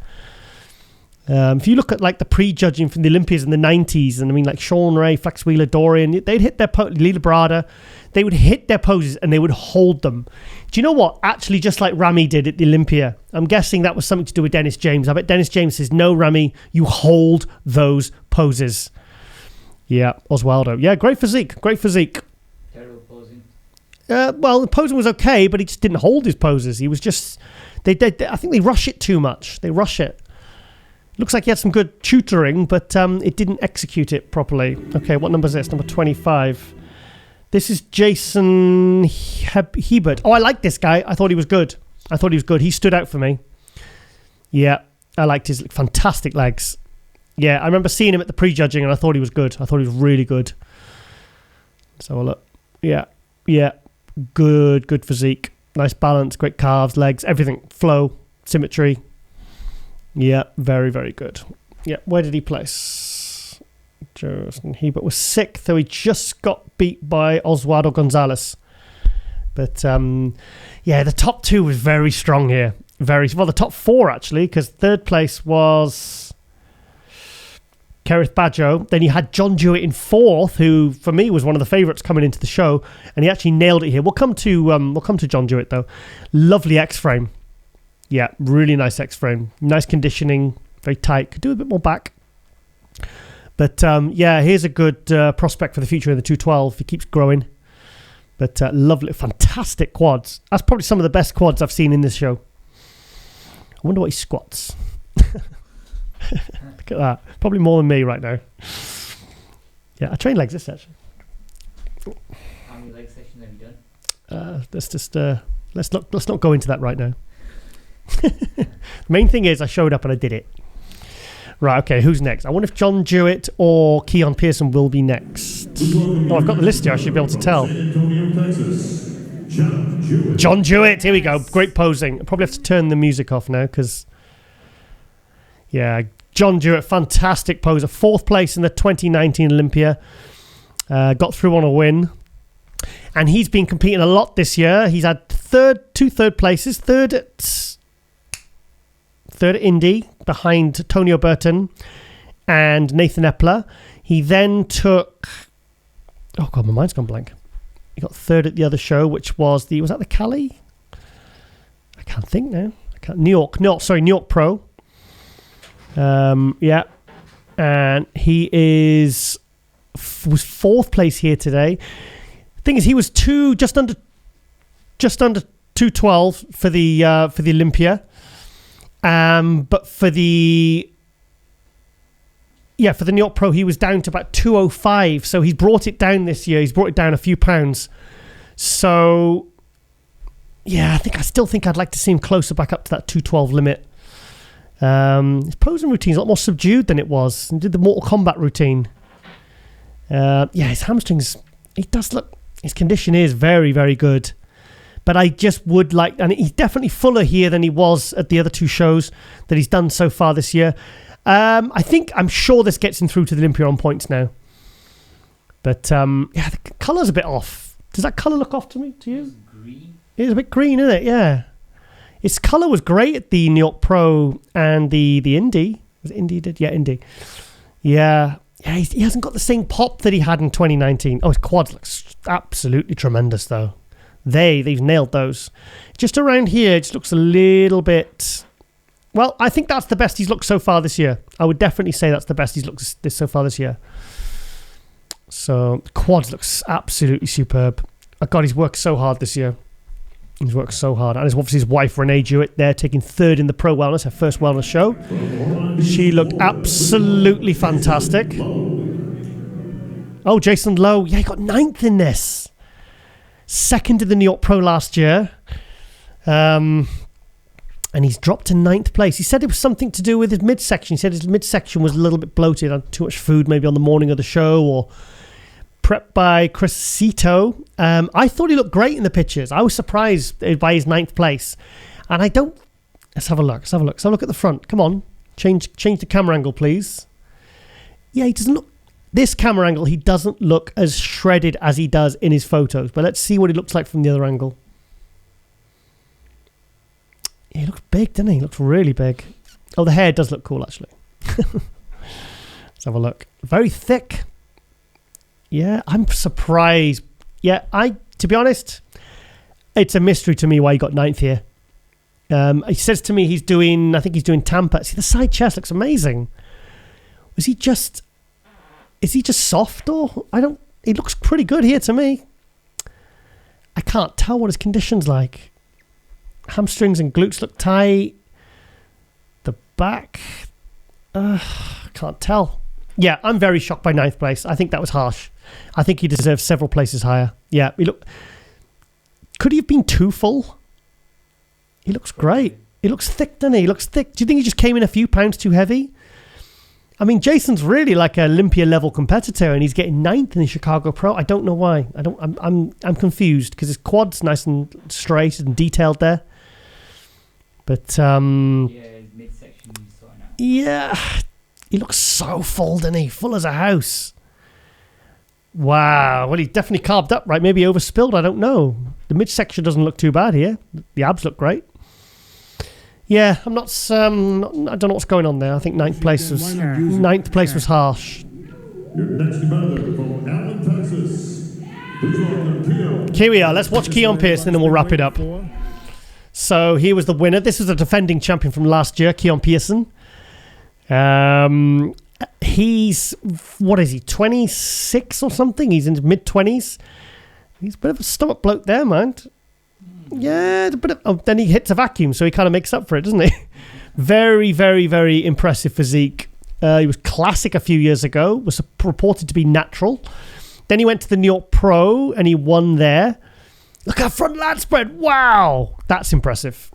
If you look at like the pre-judging from the Olympias in the 90s, and I mean like Sean Ray, Flex Wheeler, Dorian, they'd hit their Lila Brada, they would hit their poses and they would hold them. Do you know what? Actually, just like Ramy did at the Olympia, I'm guessing that was something to do with Dennis James. I bet Dennis James says, no, Ramy, you hold those poses. Yeah, Oswaldo. Yeah, great physique. Terrible posing. Well, the posing was okay, but he just didn't hold his poses. He was just, I think they rush it too much. They rush it. Looks like he had some good tutoring, but it didn't execute it properly. Okay, what number is this? Number 25. This is Jason Hebert. Oh, I like this guy. I thought he was good. He stood out for me. Yeah, I liked his fantastic legs. Yeah, I remember seeing him at the prejudging, and I thought he was good. I thought he was really good. So look. Yeah. Good physique. Nice balance, great calves, legs, everything. Flow, symmetry. Yeah, very, very good. Yeah, where did he place? Justin Hebert was 6th, though he just got beat by Oswaldo Gonzalez. But, yeah, the top 2 was very strong here. The top 4, actually, because 3rd place was Kerith Badjo. Then you had John Jewett in fourth, who for me was one of the favourites coming into the show, and he actually nailed it here. We'll come to John Jewett though. Lovely X-frame. Yeah, really nice X-frame. Nice conditioning, very tight. Could do a bit more back. But yeah, here's a good prospect for the future in the 212. He keeps growing. But lovely, fantastic quads. That's probably some of the best quads I've seen in this show. I wonder what he squats. Look at that. Probably more than me right now. Yeah, I train legs this session. How many leg sessions have you done? Let's not go into that right now. The main thing is I showed up and I did it. Right, okay, who's next? I wonder if John Jewett or Keon Pearson will be next. Oh, I've got the list here. I should be able to tell. John Jewett. Here we go. Great posing. I probably have to turn the music off now because... Yeah, John Jewett, fantastic poser. 4th place in the 2019 Olympia. Got through on a win. And he's been competing a lot this year. He's had two third places. Third at Indy, behind Tonio Burton and Nathan Epler. He then took... Oh, God, my mind's gone blank. He got third at the other show, which was Was that the Cali? I can't think now. New York Pro. Yeah. And he was 4th place here today. Thing is, he was just under 212 for the Olympia. But for the New York Pro, he was down to about 205. So he's brought it down this year. He's brought it down a few pounds. So yeah, I still think I'd like to see him closer back up to that 212 limit. His posing routine's a lot more subdued than it was. He did the Mortal Kombat routine. His hamstrings, his condition is very, very good. But I just would like, and he's definitely fuller here than he was at the other 2 shows that he's done so far this year. I'm sure this gets him through to the Olympia on points now. But the colour's a bit off. Does that colour look off to you? It's green. It's a bit green, isn't it? Yeah. His colour was great at the New York Pro and the Indy. Was it Indy he did? Yeah, Indy. Yeah. Yeah, he hasn't got the same pop that he had in 2019. Oh, his quads look absolutely tremendous, though. They've nailed those. Just around here, it just looks a little bit... Well, I think that's the best he's looked so far this year. I would definitely say that's the best he's looked so far this year. So, quads looks absolutely superb. Oh, God, he's worked so hard this year. He's worked so hard. And obviously his wife, Renee Jewett, there taking 3rd in the Pro Wellness, her first wellness show. She looked absolutely fantastic. Oh, Jason Lowe. Yeah, he got 9th in this. 2nd in the New York Pro last year. And he's dropped to 9th place. He said it was something to do with his midsection. He said his midsection was a little bit bloated, had too much food maybe on the morning of the show, or prepped by Chris Cito. I thought he looked great in the pictures. I was surprised by his 9th place. And I don't... Let's have a look. Let's have a look at the front. Come on. Change the camera angle, please. Yeah, he doesn't look... This camera angle, he doesn't look as shredded as he does in his photos. But let's see what he looks like from the other angle. He looks big, doesn't he? He looks really big. Oh, the hair does look cool, actually. Let's have a look. Very thick. Yeah, I'm surprised. Yeah, to be honest, it's a mystery to me why he got 9th here. He says to me I think he's doing Tampa. See, the side chest looks amazing. Is he just soft, or he looks pretty good here to me. I can't tell what his condition's like. Hamstrings and glutes look tight. The back, can't tell. Yeah, I'm very shocked by 9th place. I think that was harsh. I think he deserves several places higher. Yeah, could he have been too full? He looks great. He looks thick, doesn't he? He looks thick. Do you think he just came in a few pounds too heavy? I mean, Jason's really like an Olympia level competitor, and he's getting 9th in the Chicago Pro. I don't know why. I'm confused because his quad's nice and straight and detailed there. But yeah, his midsection he's sorting out. Yeah, he looks so full, doesn't he? Full as a house. Wow. Well, he definitely carved up, right? Maybe overspilled. I don't know. The midsection doesn't look too bad here. The abs look great. Yeah, I'm not. I don't know what's going on there. I think ninth place was harsh. Your next competitor from Allen, Texas. Please welcome Keon. Here we are. Let's watch Keon Pearson and then we'll wrap it up. So he was the winner. This was a defending champion from last year, Keon Pearson. He's, what is he, 26 or something? He's in his mid-20s. He's a bit of a stomach bloke there, man. Yeah, then he hits a vacuum, so he kind of makes up for it, doesn't he? Very, very, very impressive physique. He was classic a few years ago, was reported to be natural. Then he went to the New York Pro, and he won there. Look at front lat spread. Wow, that's impressive.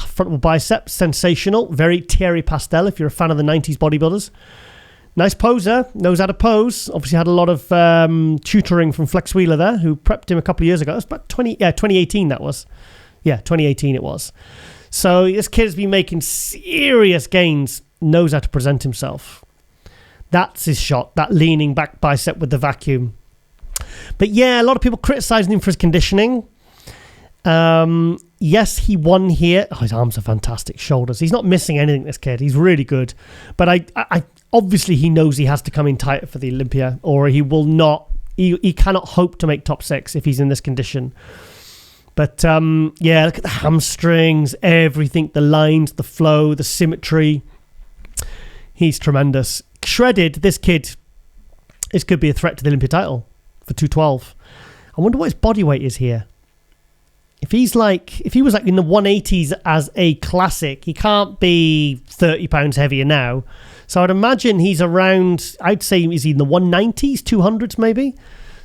Frontal biceps, sensational. Very Thierry Pastel, if you're a fan of the 90s bodybuilders. Nice poser, knows how to pose. Obviously had a lot of tutoring from Flex Wheeler there, who prepped him a couple of years ago. It was about 2018 that was. Yeah, 2018 it was. So this kid has been making serious gains, knows how to present himself. That's his shot, that leaning back bicep with the vacuum. But yeah, a lot of people criticising him for his conditioning. Yes, he won here. Oh, his arms are fantastic. Shoulders. He's not missing anything, this kid. He's really good. But I obviously he knows he has to come in tighter for the Olympia, or he will not. He cannot hope to make top 6 if he's in this condition. But yeah, look at the hamstrings, everything, the lines, the flow, the symmetry. He's tremendous. Shredded, this kid. This could be a threat to the Olympia title for 212. I wonder what his body weight is here. If he was like in the 180s as a classic, he can't be 30 pounds heavier now. So I'd imagine he's around, I'd say, is he in the 190s, 200s maybe?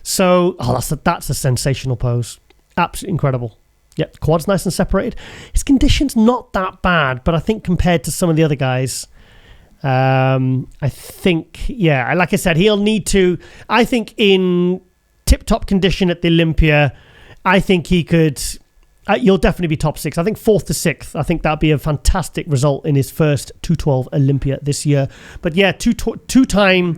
So, that's a sensational pose. Absolutely incredible. Yep, quad's nice and separated. His condition's not that bad, but I think compared to some of the other guys, I think, yeah, like I said, he'll need to, I think in tip-top condition at the Olympia, I think he could... you'll definitely be top 6. I think 4th to 6th. I think that'd be a fantastic result in his first 212 Olympia this year. But yeah, two-time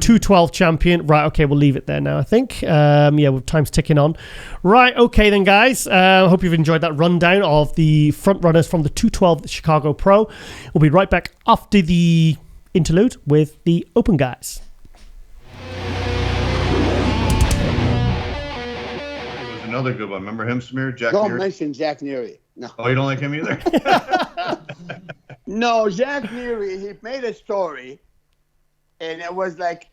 212 champion. Right, okay, we'll leave it there now, I think. Yeah, time's ticking on. Right, okay then, guys. I hope you've enjoyed that rundown of the front runners from the 212 Chicago Pro. We'll be right back after the interlude with the open guys. Another good one. Remember him, Samir? Jack Don't Neary? mention Jack Neary. No. Oh, you don't like him either? No, Jack Neary, he made a story, and it was like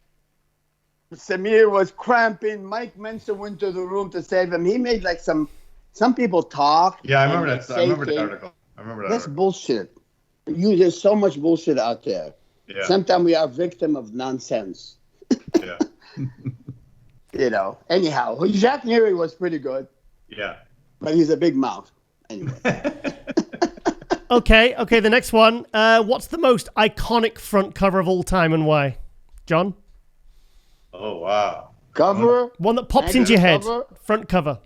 Samir was cramping. Mike Mensa went to the room to save him. He made like some people talk. Yeah, I remember that. I remember the article. That's bullshit. There's so much bullshit out there. Yeah. Sometimes we are victim of nonsense. Yeah. You know. Anyhow, Jack Neary was pretty good. Yeah. But he's a big mouth. Anyway. Okay, the next one. What's the most iconic front cover of all time and why? John? Oh, wow. Cover? One that pops into your head. Cover? Front cover.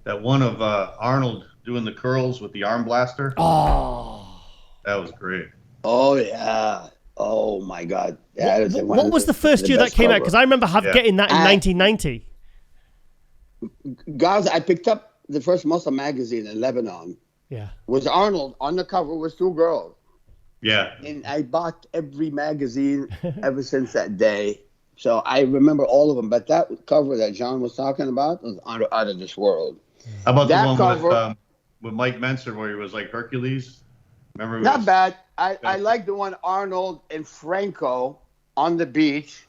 That one of Arnold doing the curls with the arm blaster. Oh. That was great. Oh, yeah. Oh, my God. What was the first year that came out? Because I remember getting that in 1990. Guys, I picked up the first muscle magazine in Lebanon. Yeah. Was Arnold. On the cover was 2 girls. Yeah. And I bought every magazine ever since that day. So I remember all of them. But that cover that John was talking about was out of this world. How about that the one cover, with Mike Mensa where he was like Hercules? Remember? Not bad. I like the one Arnold and Franco on the beach.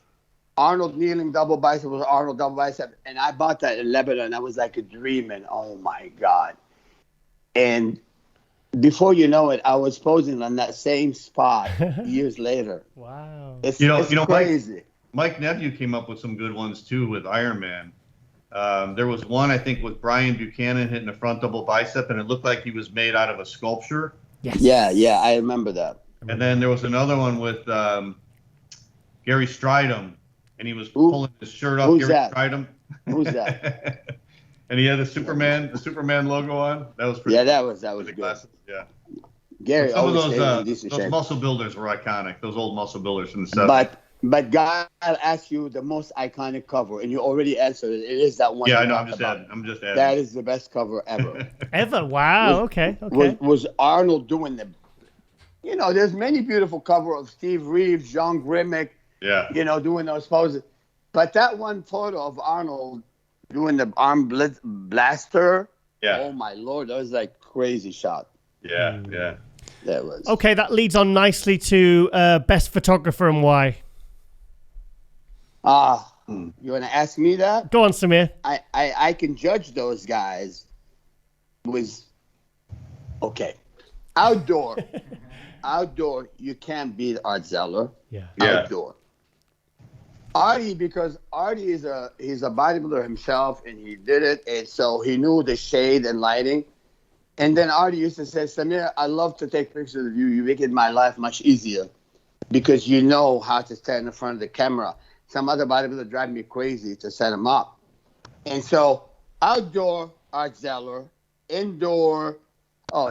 Arnold kneeling double bicep was Arnold double bicep. And I bought that in Lebanon. I was like a dream. And oh, my God. And before you know it, I was posing on that same spot years later. Wow. It's crazy. Mike Nephew came up with some good ones, too, with Iron Man. There was one, I think, with Brian Buchanan hitting the front double bicep, and it looked like he was made out of a sculpture. Yes. Yeah, I remember that. And then there was another one with Gary Stridham, and he was pulling his shirt off. Who's Gary that? Stridham. Who's that? And he had the Superman logo on. That was pretty. Yeah, that was good. Glasses. Yeah. Gary Some of always those decent shape. muscle builders were iconic. Those old muscle builders from the 70s. But But God, I'll ask you the most iconic cover, and you already answered it. It is that one. Yeah, I you know. talked about. I'm just adding. That is the best cover ever. Ever? Wow. Okay. Okay. Was Arnold doing the? You know, there's many beautiful cover of Steve Reeves, John Grimmick. Yeah. You know, doing those poses. But that one photo of Arnold doing the arm blaster. Yeah. Oh my Lord, that was like crazy shot. Yeah. Yeah. That was. Okay, that leads on nicely to best photographer and why. You want to ask me that? Go on, Samir. I can judge those guys with, okay. Outdoor, you can't beat Art Zeller. Yeah. Outdoor. Artie, because Artie he's a bodybuilder himself, and he did it, and so he knew the shade and lighting. And then Artie used to say, Samir, I love to take pictures of you. You make it my life much easier because you know how to stand in front of the camera. Some other bodybuilders drive me crazy to set them up. And so outdoor, Art Zeller. Indoor,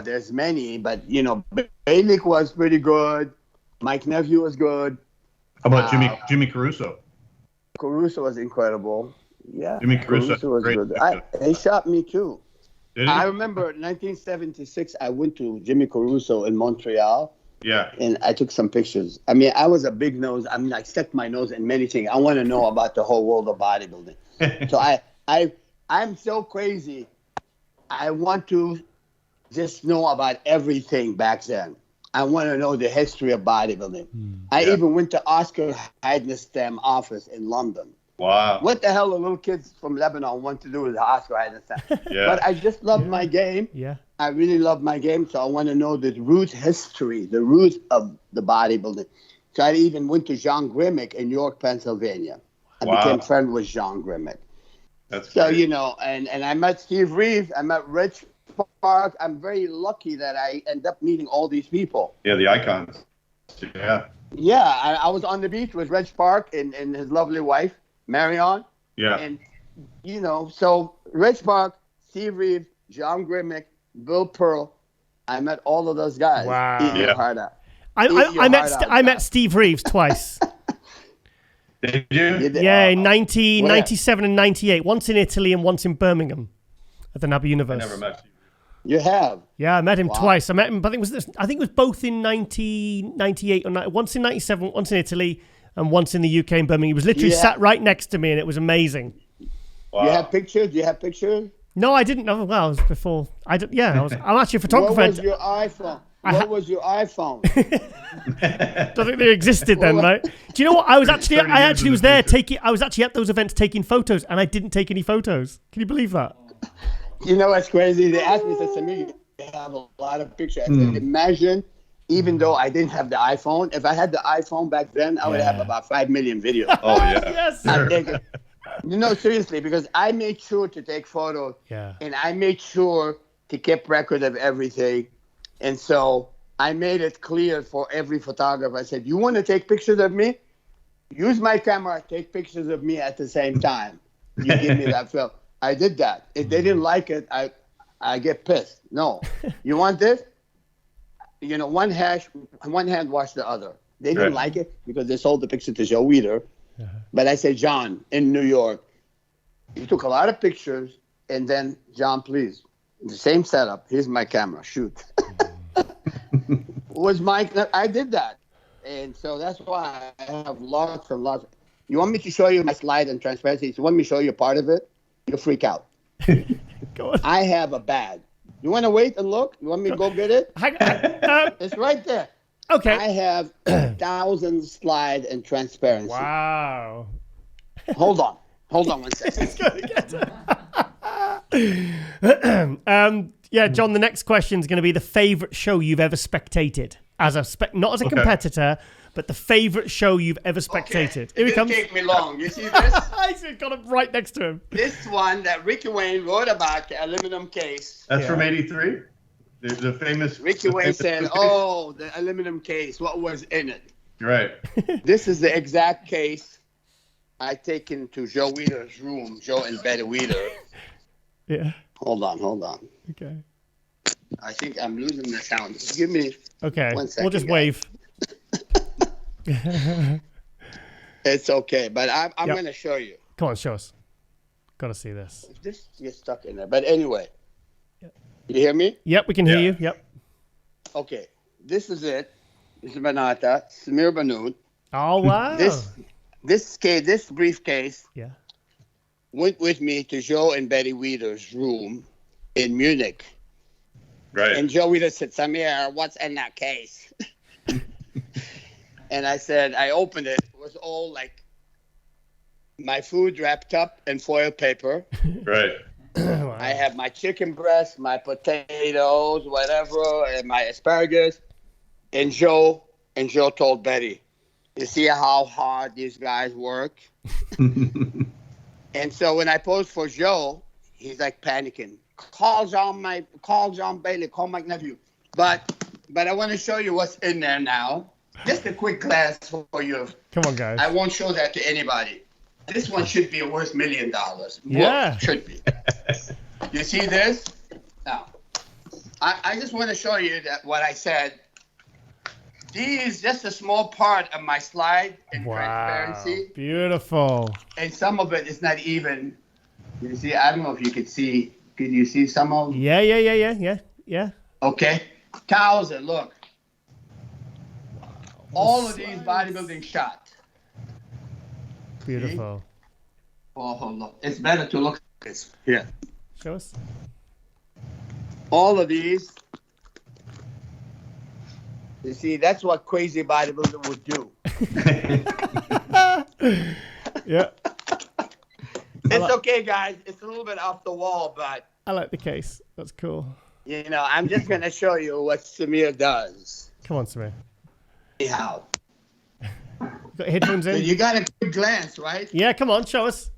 there's many, but, you know, Balick was pretty good. Mike Nephew was good. How about Jimmy Caruso? Caruso was incredible. Yeah, Jimmy Caruso was great good. picture. He shot me too. Did he? I remember 1976, I went to Jimmy Caruso in Montreal. Yeah. And I took some pictures. I mean, I was a big nose. I mean, I stuck my nose in many things. I want to know about the whole world of bodybuilding. So I'm so crazy. I want to just know about everything back then. I want to know the history of bodybuilding. I even went to Oscar Heidenstam office in London. Wow. What the hell do little kids from Lebanon want to do with Oscar Heidenstam? Yeah. But I just love my game. Yeah. I really love my game, so I want to know the root history, the root of the bodybuilding. So I even went to John Grimmick in York, Pennsylvania. I became friends with John Grimmick. That's so, great. you know, and I met Steve Reeves. I met Rich Park. I'm very lucky that I end up meeting all these people. Yeah, the icons. Yeah. Yeah, I was on the beach with Rich Park and his lovely wife, Marion. Yeah. And, you know, so Rich Park, Steve Reeves, John Grimmick, Bill Pearl. I met all of those guys. Wow. Eat your heart out. I met Steve Reeves twice. Did you? Yeah, in 1997 and 98. Once in Italy and once in Birmingham at the Nabi Universe. I never met Steve. You have? Yeah, I met him twice. I met him, but I think it was both in 1998 or once in 97, once in Italy, and once in the UK in Birmingham. He was literally sat right next to me, and it was amazing. Wow. You have pictures? Do you have pictures? No, I didn't know. Well, it was before. I'm actually a photographer. What was your iPhone? What was your iPhone? Don't think they existed then, right? Do you know what? I was actually was there taking. I was actually at those events taking photos, and I didn't take any photos. Can you believe that? You know what's crazy? They asked me, they said, "Samir, you have a lot of pictures." I said, imagine, even though I didn't have the iPhone, if I had the iPhone back then, I would have about 5 million videos. Oh yeah. Yes. I'm thinking, no, seriously, because I made sure to take photos, and I made sure to keep record of everything, and so I made it clear for every photographer. I said, "You want to take pictures of me? Use my camera. Take pictures of me at the same time. You give me that film." I did that. If they didn't like it, I get pissed. No, you want this? You know, one hand wash the other. They didn't like it because they sold the picture to Joe Weider. But I said, John, in New York, you took a lot of pictures, and then, John, please, the same setup. Here's my camera. Shoot. I did that. And so that's why I have lots and lots. You want me to show you my slide and transparency? You want me to show you part of it? You'll freak out. Go on. I have a bag. You want to wait and look? You want me to go get it? It's right there. Okay. I have 1,000 slide and transparency. Wow. Hold on 1 second. Yeah, John, the next question is going to be the favorite show you've ever spectated. Not as a competitor, but the favorite show you've ever spectated. Here he comes. It didn't take me long. You see this? He's got it right next to him. This one that Ricky Wayne wrote about, the aluminum case. That's from '83. The famous. Ricky Wayne said, the aluminum case, what was in it? You're right. This is the exact case I taken to Joe Weider's room, Joe and Betty Weider. Yeah. Hold on. Okay. I think I'm losing the sound. Just give me 1 second. We'll just wave. It's okay, but I'm Yep. going to show you. Come on, show us. Got to see this. If this gets stuck in there. But anyway, Yep. you hear me? Yep, we can hear you. Yep. Okay, this is it. This is Banata, Samir Bannout. Oh, wow. This briefcase Yeah. went with me to Joe and Betty Weider's room in Munich. Right. And Joe Weider said, Samir, what's in that case? And I said, I opened it. It was all like my food wrapped up in foil paper. Right. Wow. I have my chicken breast, my potatoes, whatever, and my asparagus. And Joe told Betty, you see how hard these guys work? And so when I posed for Joe, he's like panicking. Call John Bailey, call my nephew. But I want to show you what's in there now. Just a quick glance for you. Come on, guys. I won't show that to anybody. This one should be worth $1 million. Yeah. Whoa, should be. You see this? Now, I just want to show you that what I said. These just a small part of my slide in transparency. Beautiful. And some of it is not even. You see, I don't know if you could see. Could you see some of them? Yeah. Okay. 1,000, look. All of these bodybuilding shots. Beautiful. Oh, look. It's better to look at this. Here. Show us. All of these. You see, that's what crazy bodybuilder would do. Yeah. It's okay, guys. It's a little bit off the wall, but, I like the case. That's cool. you know, I'm just going to show you what Samir does. Come on, Samir. Anyhow. Got headphones So in? you got a quick glance, right? Yeah, come on, show us.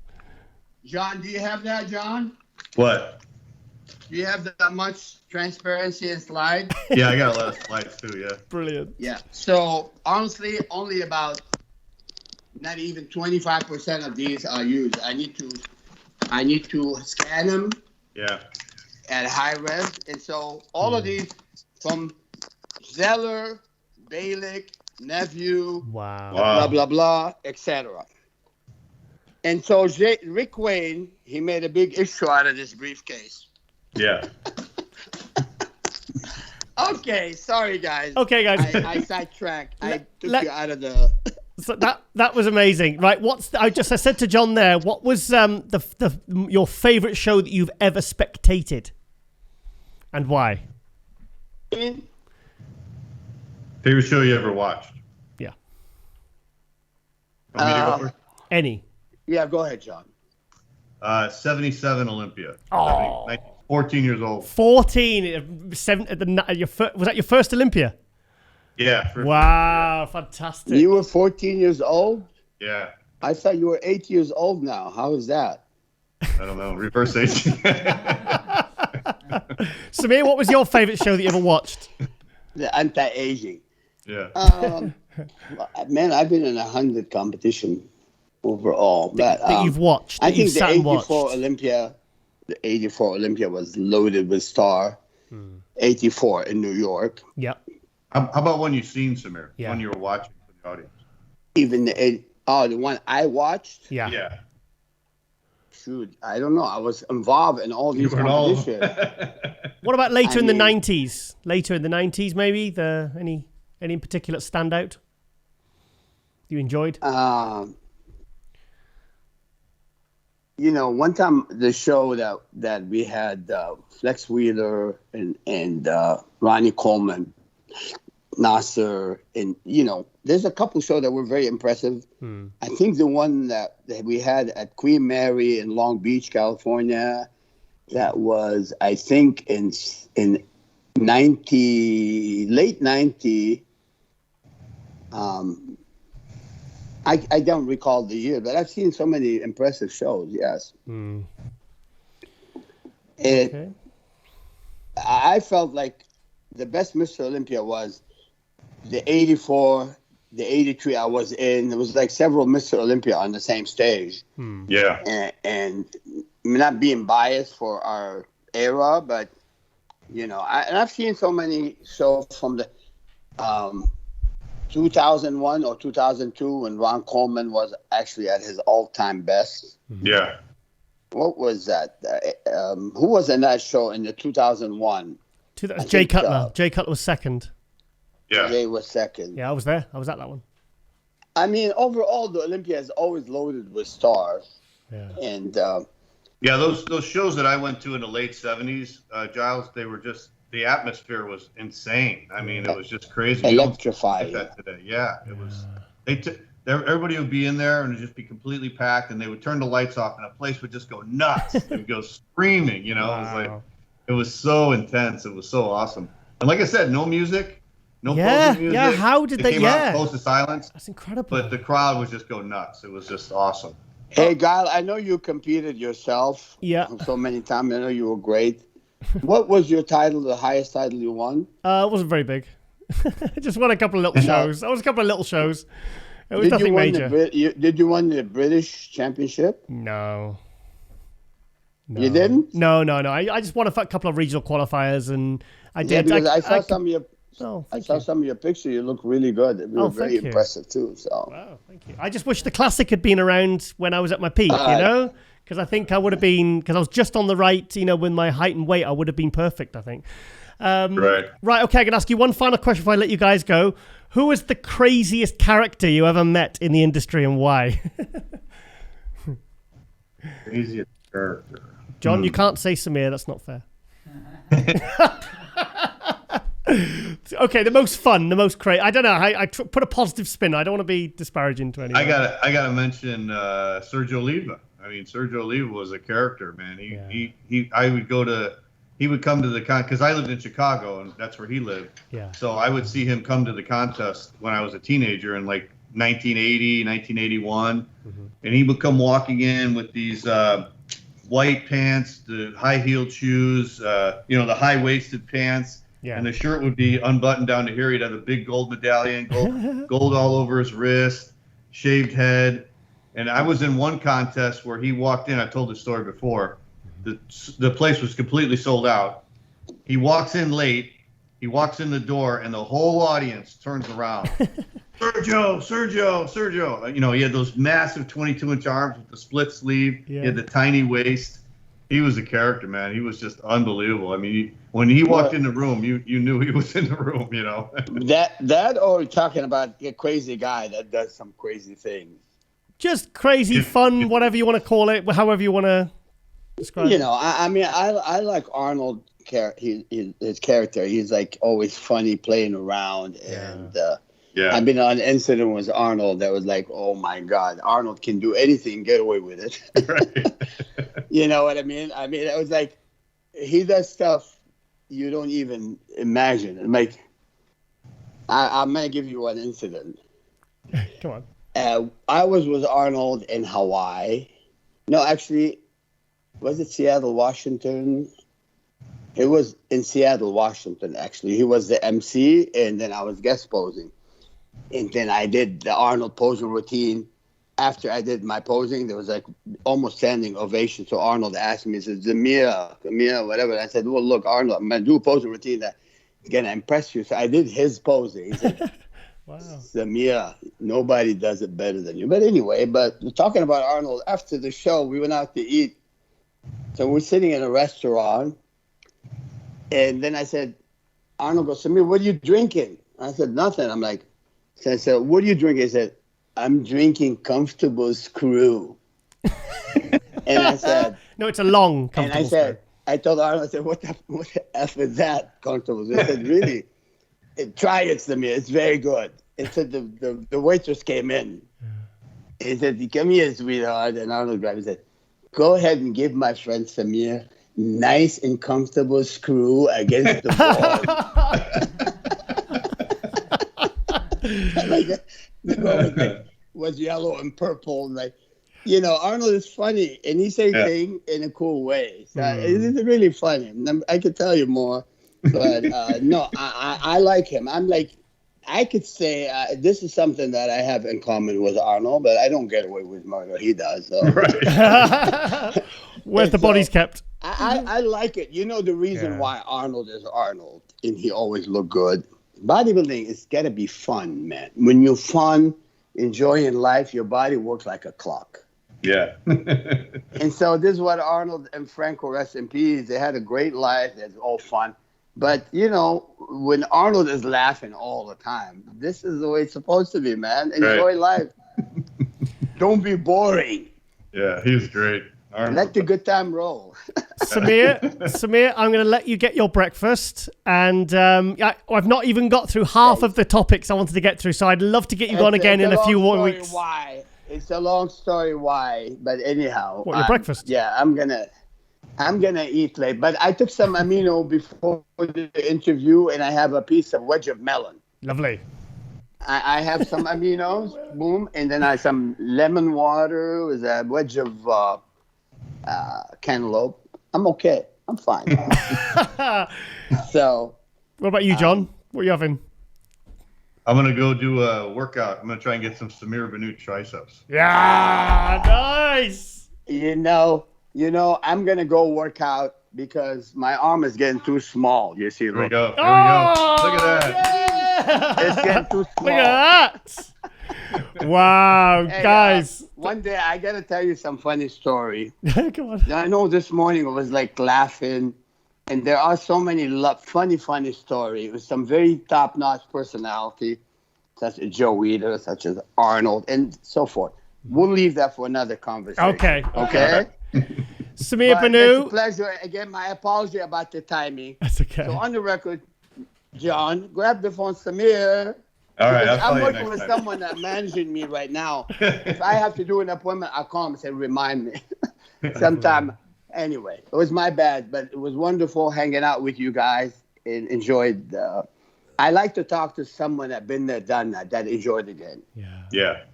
John, do you have that, John? What? Do you have that much transparency and slide? Yeah, I got a lot of slides too. Yeah. Brilliant. Yeah. So honestly, only about not even 25% of these are used. I need to scan them Yeah. at high res, and so all of these from Zeller, Balick, Nephew, Wow. blah blah blah, etc. And so Rick Wayne, he made a big issue out of this briefcase. Yeah. Okay, sorry guys. Okay, guys. I sidetracked. I took let- you out of the. So that was amazing, right? I said to John there, what was your favorite show that you've ever spectated, and why? Favorite show you ever watched? Yeah. Want me to go first? Any? Yeah, go ahead, John. 77 Olympia. Oh. 14 years old. 14. Was that your first Olympia? Yeah. Wow, fantastic. You were 14 years old? Yeah. I thought you were 8 years old now. How is that? I don't know. Reverse aging. Samir, what was your favorite show that you ever watched? The anti-aging. Yeah. Man, I've been in 100 competition overall. But That you've watched. I That you've think the sat and watched. 84 Olympia was loaded with star. 84 in New York. Yep. How about one you've seen, Samir? Yeah. One you were watching for the audience. Even the one I watched. Yeah. Yeah. Shoot, I don't know. I was involved in all these were in all- competitions. What about later I in the mean- 90s? Later in the 90s, maybe? Any in particular standout you enjoyed? You know, one time the show that we had Flex Wheeler and Ronnie Coleman, Nasser, and you know, there's a couple shows that were very impressive. I think the one that we had at Queen Mary in Long Beach, California, that was I think in late 90. I don't recall the year, but I've seen so many impressive shows. Yes. Okay. I felt like the best Mr. Olympia was the 84, the 83 I was in. There was like several Mr. Olympia on the same stage. Yeah. And not being biased for our era, but, you know, I've seen so many shows from the 2001 or 2002 when Ron Coleman was actually at his all-time best. Yeah. What was that? Who was in that show in the 2001? Jay Cutler. Jay Cutler was second. Yeah. Jay was second. Yeah, I was there. I was at that one. I mean, overall, the Olympia is always loaded with stars. Yeah. And yeah, those shows that I went to in the late 70s, Giles, they were just, the atmosphere was insane. I mean, it was just crazy. Electrifying. That today. Yeah, it was. Everybody would be in there and it'd just be completely packed, and they would turn the lights off, and the place would just go nuts. It would go screaming. You know, Wow. It was like, it was so intense. It was so awesome. And like I said, no music, no closing music. Yeah, how did they? came out close to silence. That's incredible. But the crowd would just go nuts. It was just awesome. hey, Guile, I know you competed yourself. Yeah. So many times. I know you were great. What was your title? The highest title you won? It wasn't very big. Just won a couple of little shows. That was a couple of little shows. It was nothing major. Did you win the British Championship? No. You didn't? No. I just won a couple of regional qualifiers, and I did. Yeah, because I saw some of your. Oh, I saw some of your pictures. You look really good. You were very impressive too. So. Wow, thank you. I just wish the classic had been around when I was at my peak. You know, because I think I would have been, because I was just on the right. You know, with my height and weight, I would have been perfect. I think. Right. Okay, I'm gonna ask you one final question before I let you guys go. Who is the craziest character you ever met in the industry, and why? Craziest character. John, you can't say Samir. That's not fair. Okay, the most fun, the most crazy. I don't know. I put a positive spin. I don't want to be disparaging to anyone. I gotta mention Sergio Oliva. I mean, Sergio Oliva was a character, man. He would come to the because I lived in Chicago, and that's where he lived. Yeah. So I would see him come to the contest when I was a teenager in like 1980, 1981, and he would come walking in with these white pants, the high-heeled shoes, the high-waisted pants, and the shirt would be unbuttoned down to here. He'd have a big gold medallion, gold all over his wrist, shaved head. And I was in one contest where he walked in. I told this story before. The place was completely sold out. He walks in late. He walks in the door, and the whole audience turns around. Sergio. You know, he had those massive 22-inch arms with the split sleeve. Yeah. He had the tiny waist. He was a character, man. He was just unbelievable. I mean, when he walked in the room, you knew he was in the room, you know. that or talking about a crazy guy that does some crazy things. Just crazy, fun, whatever you want to call it, however you want to describe it. You know, I mean, I like Arnold. His character. He's like always funny, playing around, and I've been on an incident with Arnold that was like, oh my God, Arnold can do anything, get away with it. Right. You know what I mean? I mean, it was like he does stuff you don't even imagine. Like, I'm gonna give you one incident. Come on. I was with Arnold in Hawaii. No, actually, was it Seattle, Washington? It was in Seattle, Washington, actually. He was the MC, and then I was guest posing. And then I did the Arnold posing routine. After I did my posing, there was like almost standing ovation. So Arnold asked me, he said, Samir, whatever. And I said, well, look, Arnold, I'm going to do a posing routine that's going to impress you. So I did his posing. He said, wow. Samir, nobody does it better than you. But anyway, talking about Arnold, after the show, we went out to eat. So we're sitting in a restaurant. And then I said, Arnold goes, Samir, what are you drinking? I said, nothing. I'm like, so I said, what are you drinking? He said, I'm drinking Comfortable Screw. And I said, no, it's a long Comfortable And I said, I told Arnold, I said, what the F is that, Comfortable? He said, really? Try it, Samir. It's very good. And so the waitress came in. He said, come here, sweetheart. And Arnold grabbed and said, go ahead and give my friend Samir nice and comfortable screw against the wall. Like the girl was yellow and purple. Like, you know, Arnold is funny, and he says things in a cool way. So it's really funny. I could tell you more, but no, I like him. I'm like, I could say this is something that I have in common with Arnold, but I don't get away with murder. He does. So. Right. Where's the bodies kept? I like it. You know the reason why Arnold is Arnold, and he always looked good. bodybuilding is gotta be fun, man. When you're fun, enjoying life, your body works like a clock. Yeah. And so this is what Arnold and Franco, rest in peace, they had a great life. It's all fun. But, you know, when Arnold is laughing all the time, this is the way it's supposed to be, man. Enjoy life. Don't be boring. Yeah, he was great. Arnold. Let the good time roll. Samir, I'm going to let you get your breakfast. And I've not even got through half of the topics I wanted to get through. So I'd love to get you on again in a few more weeks. Why? It's a long story why. But anyhow. What, your breakfast? Yeah, I'm gonna eat late. But I took some amino before the interview, and I have a piece of wedge of melon. Lovely. I have some aminos, boom, and then I have some lemon water with a wedge of cantaloupe. I'm okay. I'm fine. So. What about you, John? What are you having? I'm going to go do a workout. I'm going to try and get some Samir Bannout triceps. Yeah, nice. You know, I'm going to go work out because my arm is getting too small. You see, Here we look. go. Look at that. Yeah. It's getting too small. Look at that. Wow, Hey, guys. One day I got to tell you some funny story. Come on. I know this morning I was like laughing, and there are so many funny stories with some very top-notch personality, such as Joe Weider, such as Arnold, and so forth. We'll leave that for another conversation. Okay. Samir But it's a Bannout. pleasure. Again, my apology about the timing. That's okay. So on the record, John, grab the phone, Samir. All right, Because I'll I'm call you working next with time. someone that managing me right now. If I have to do an appointment, I'll call him and say, remind me. Sometime. Anyway, it was my bad, but it was wonderful hanging out with you guys and enjoyed. I like to talk to someone that been there, done that enjoyed the game. Yeah,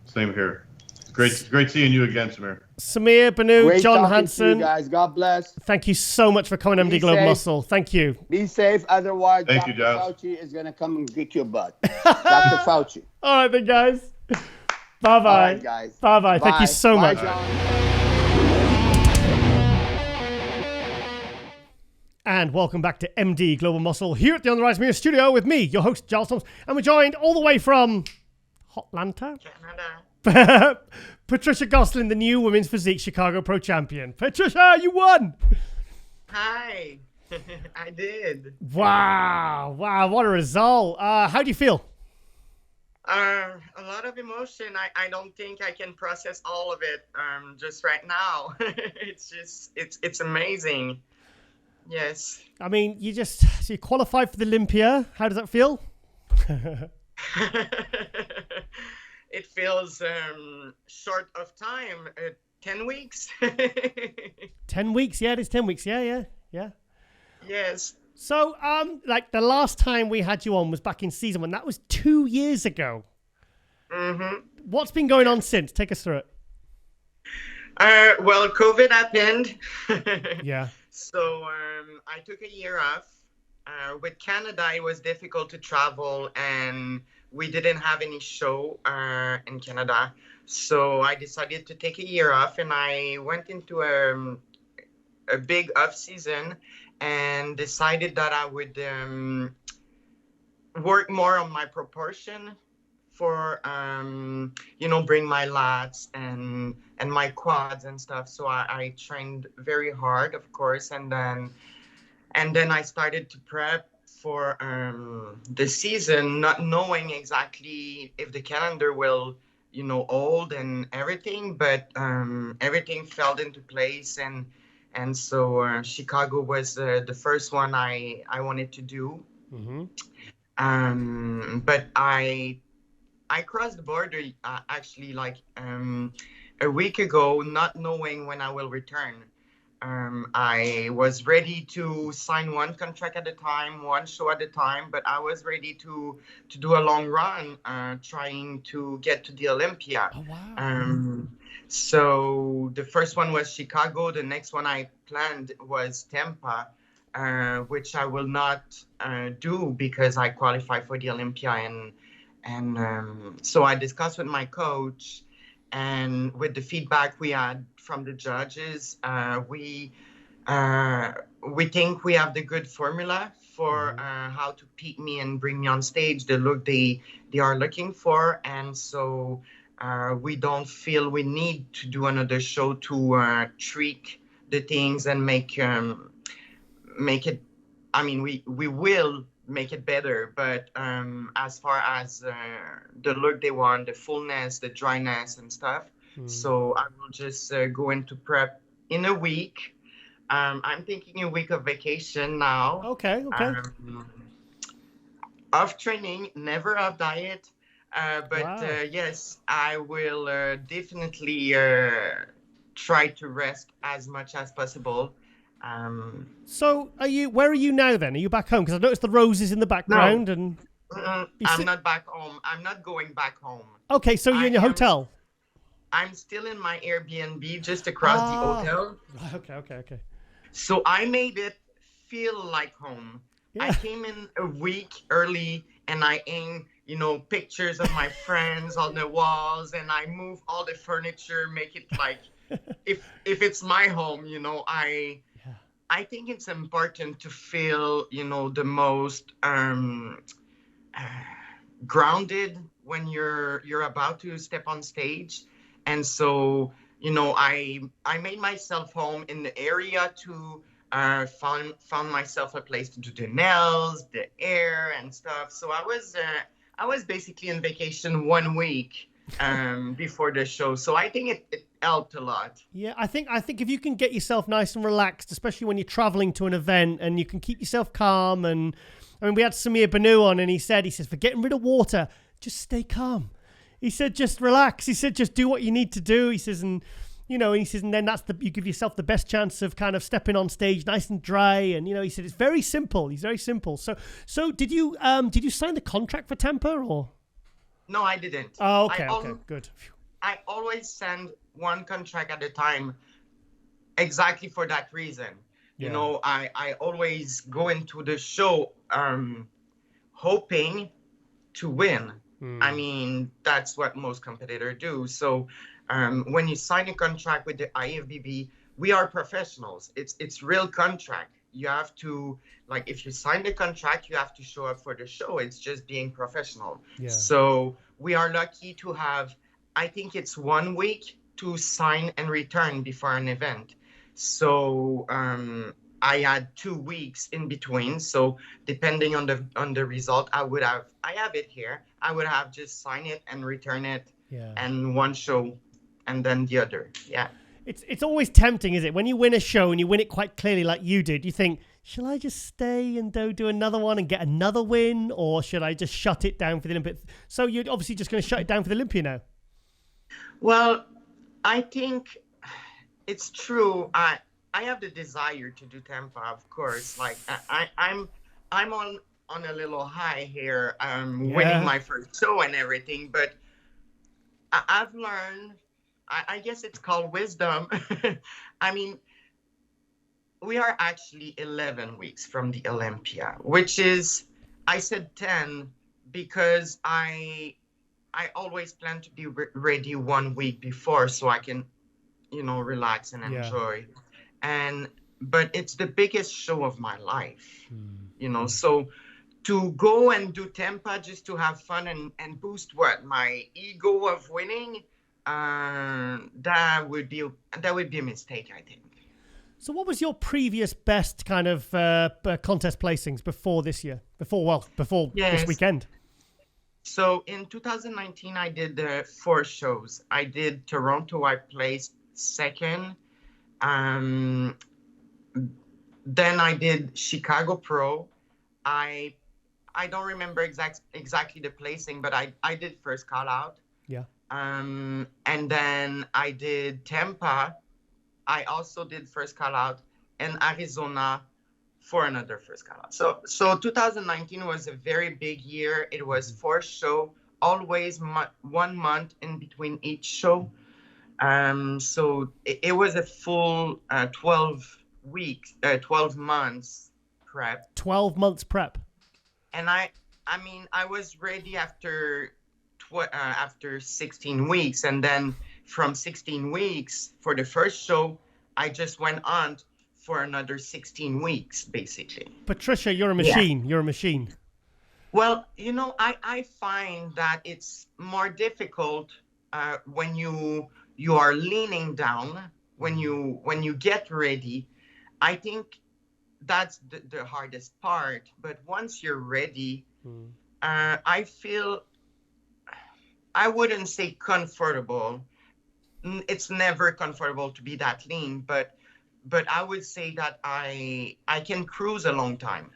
same here. Great seeing you again, Samir. Samir Bannout, Great John talking to Hansen. you guys. God bless. Thank you so much for coming, MD Be Globe safe. Muscle. Thank you. Be safe. Otherwise, Thank Dr. you, Giles. Fauci is going to come and kick your butt. Dr. Fauci. All right, then, guys. Bye-bye. All right, guys. Bye-bye. Thank you so Bye, much. John. And welcome back to MD Global Muscle here at the On the Rise Mirror studio with me, your host, Giles Thomas. And we're joined all the way from Hotlanta? Canada. Patricia Gosselin, the new Women's Physique Chicago Pro Champion. Patricia, you won! Hi. I did. Wow, what a result. How do you feel? A lot of emotion. I don't think I can process all of it just right now. It's amazing. Yes. I mean, so you qualified for the Olympia. How does that feel? It feels short of time. 10 weeks. 10 weeks? Yeah, it is 10 weeks. Yeah. Yes. So, like the last time we had you on was back in season 1. That was 2 years ago. Mm-hmm. What's been going on since? Take us through it. Well, COVID happened. Yeah. So I took a year off. With Canada, it was difficult to travel, and we didn't have any show in Canada. So I decided to take a year off, and I went into a big off season and decided that I would work more on my proportion for, bring my lats and my quads and stuff. So I trained very hard, of course. And then I started to prep for the season, not knowing exactly if the calendar will, hold and everything, but everything fell into place. And so Chicago was the first one I wanted to do. Mm-hmm. But I crossed the border actually like a week ago, not knowing when I will return. I was ready to sign one contract at a time, one show at a time, but I was ready to do a long run, trying to get to the Olympia. Oh, wow. So the first one was Chicago. The next one I planned was Tampa, which I will not do because I qualify for the Olympia. And so I discussed with my coach, and with the feedback we had from the judges, we we think we have the good formula for how to pick me and bring me on stage, the look they are looking for. And so we don't feel we need to do another show to tweak the things and make it. I mean, we will make it better, but as far as the look they want, the fullness, the dryness and stuff. So I will just go into prep in a week. I'm thinking a week of vacation now. Okay. Off training, never off diet. But Wow. yes, I will definitely try to rest as much as possible. So where are you now then? Are you back home? Because I noticed the roses in the background. And I'm not back home. I'm not going back home. Okay, so you're in your hotel. I'm still in my Airbnb just across the hotel. Okay. So I made it feel like home. Yeah. I came in a week early and I hang, pictures of my friends on the walls, and I move all the furniture, make it like if it's my home, I think it's important to feel, the most grounded when you're about to step on stage. And so, I made myself home in the area to found myself a place to do the nails, the hair and stuff. So I was basically in vacation 1 week before the show. So I think it helped a lot. Yeah, I think if you can get yourself nice and relaxed, especially when you're traveling to an event, and you can keep yourself calm. And I mean, we had Samir Bannout on, and he says, for getting rid of water, just stay calm. He said, just relax. He said, just do what you need to do. He says, and then you give yourself the best chance of kind of stepping on stage nice and dry. And, he said, it's very simple. He's very simple. So did you sign the contract for Tampa or? No, I didn't. Oh, okay, good. I always send one contract at a time exactly for that reason. Yeah. I always go into the show hoping to win. I mean, that's what most competitors do. So when you sign a contract with the IFBB, we are professionals. It's real contract. You have to, like, if you sign the contract, you have to show up for the show. It's just being professional. Yeah. So we are lucky to have, I think it's 1 week to sign and return before an event. So I had 2 weeks in between. So depending on the result, I have it here. I would have just sign it and return it, and one show and then the other. Yeah. It's always tempting, is it? When you win a show and you win it quite clearly like you did, you think, shall I just stay and do another one and get another win, or should I just shut it down for the Olympia? So you're obviously just going to shut it down for the Olympia now. Well, I think it's true. I have the desire to do Tampa, of course. Like I'm on a little high here, winning my first show and everything. But I've learned, I guess it's called wisdom. I mean, we are actually 11 weeks from the Olympia, which is, I said 10 because I always plan to be ready 1 week before so I can, relax and enjoy. But it's the biggest show of my life, so to go and do Tampa just to have fun and boost my ego of winning, that would be a mistake, I think. So what was your previous best kind of contest placings before this year? Before this weekend? So in 2019, I did 4 shows. I did Toronto, I placed second. Then I did Chicago Pro. I don't remember exactly the placing, but I did first call out. Yeah. And then I did Tampa. I also did first call out, and Arizona for another first call out. So 2019 was a very big year. It was 4 shows, always 1 month in between each show. So it was a full 12 months prep. 12 months prep. And I mean, I was ready after 16 weeks. And then from 16 weeks for the first show, I just went on for another 16 weeks, basically. Patricia, you're a machine. You're a machine. Well, you know, I find that it's more difficult when you are leaning down, when you get ready. I think that's the hardest part. But once you're ready, I feel, I wouldn't say comfortable. It's never comfortable to be that lean, but I would say that I can cruise a long time.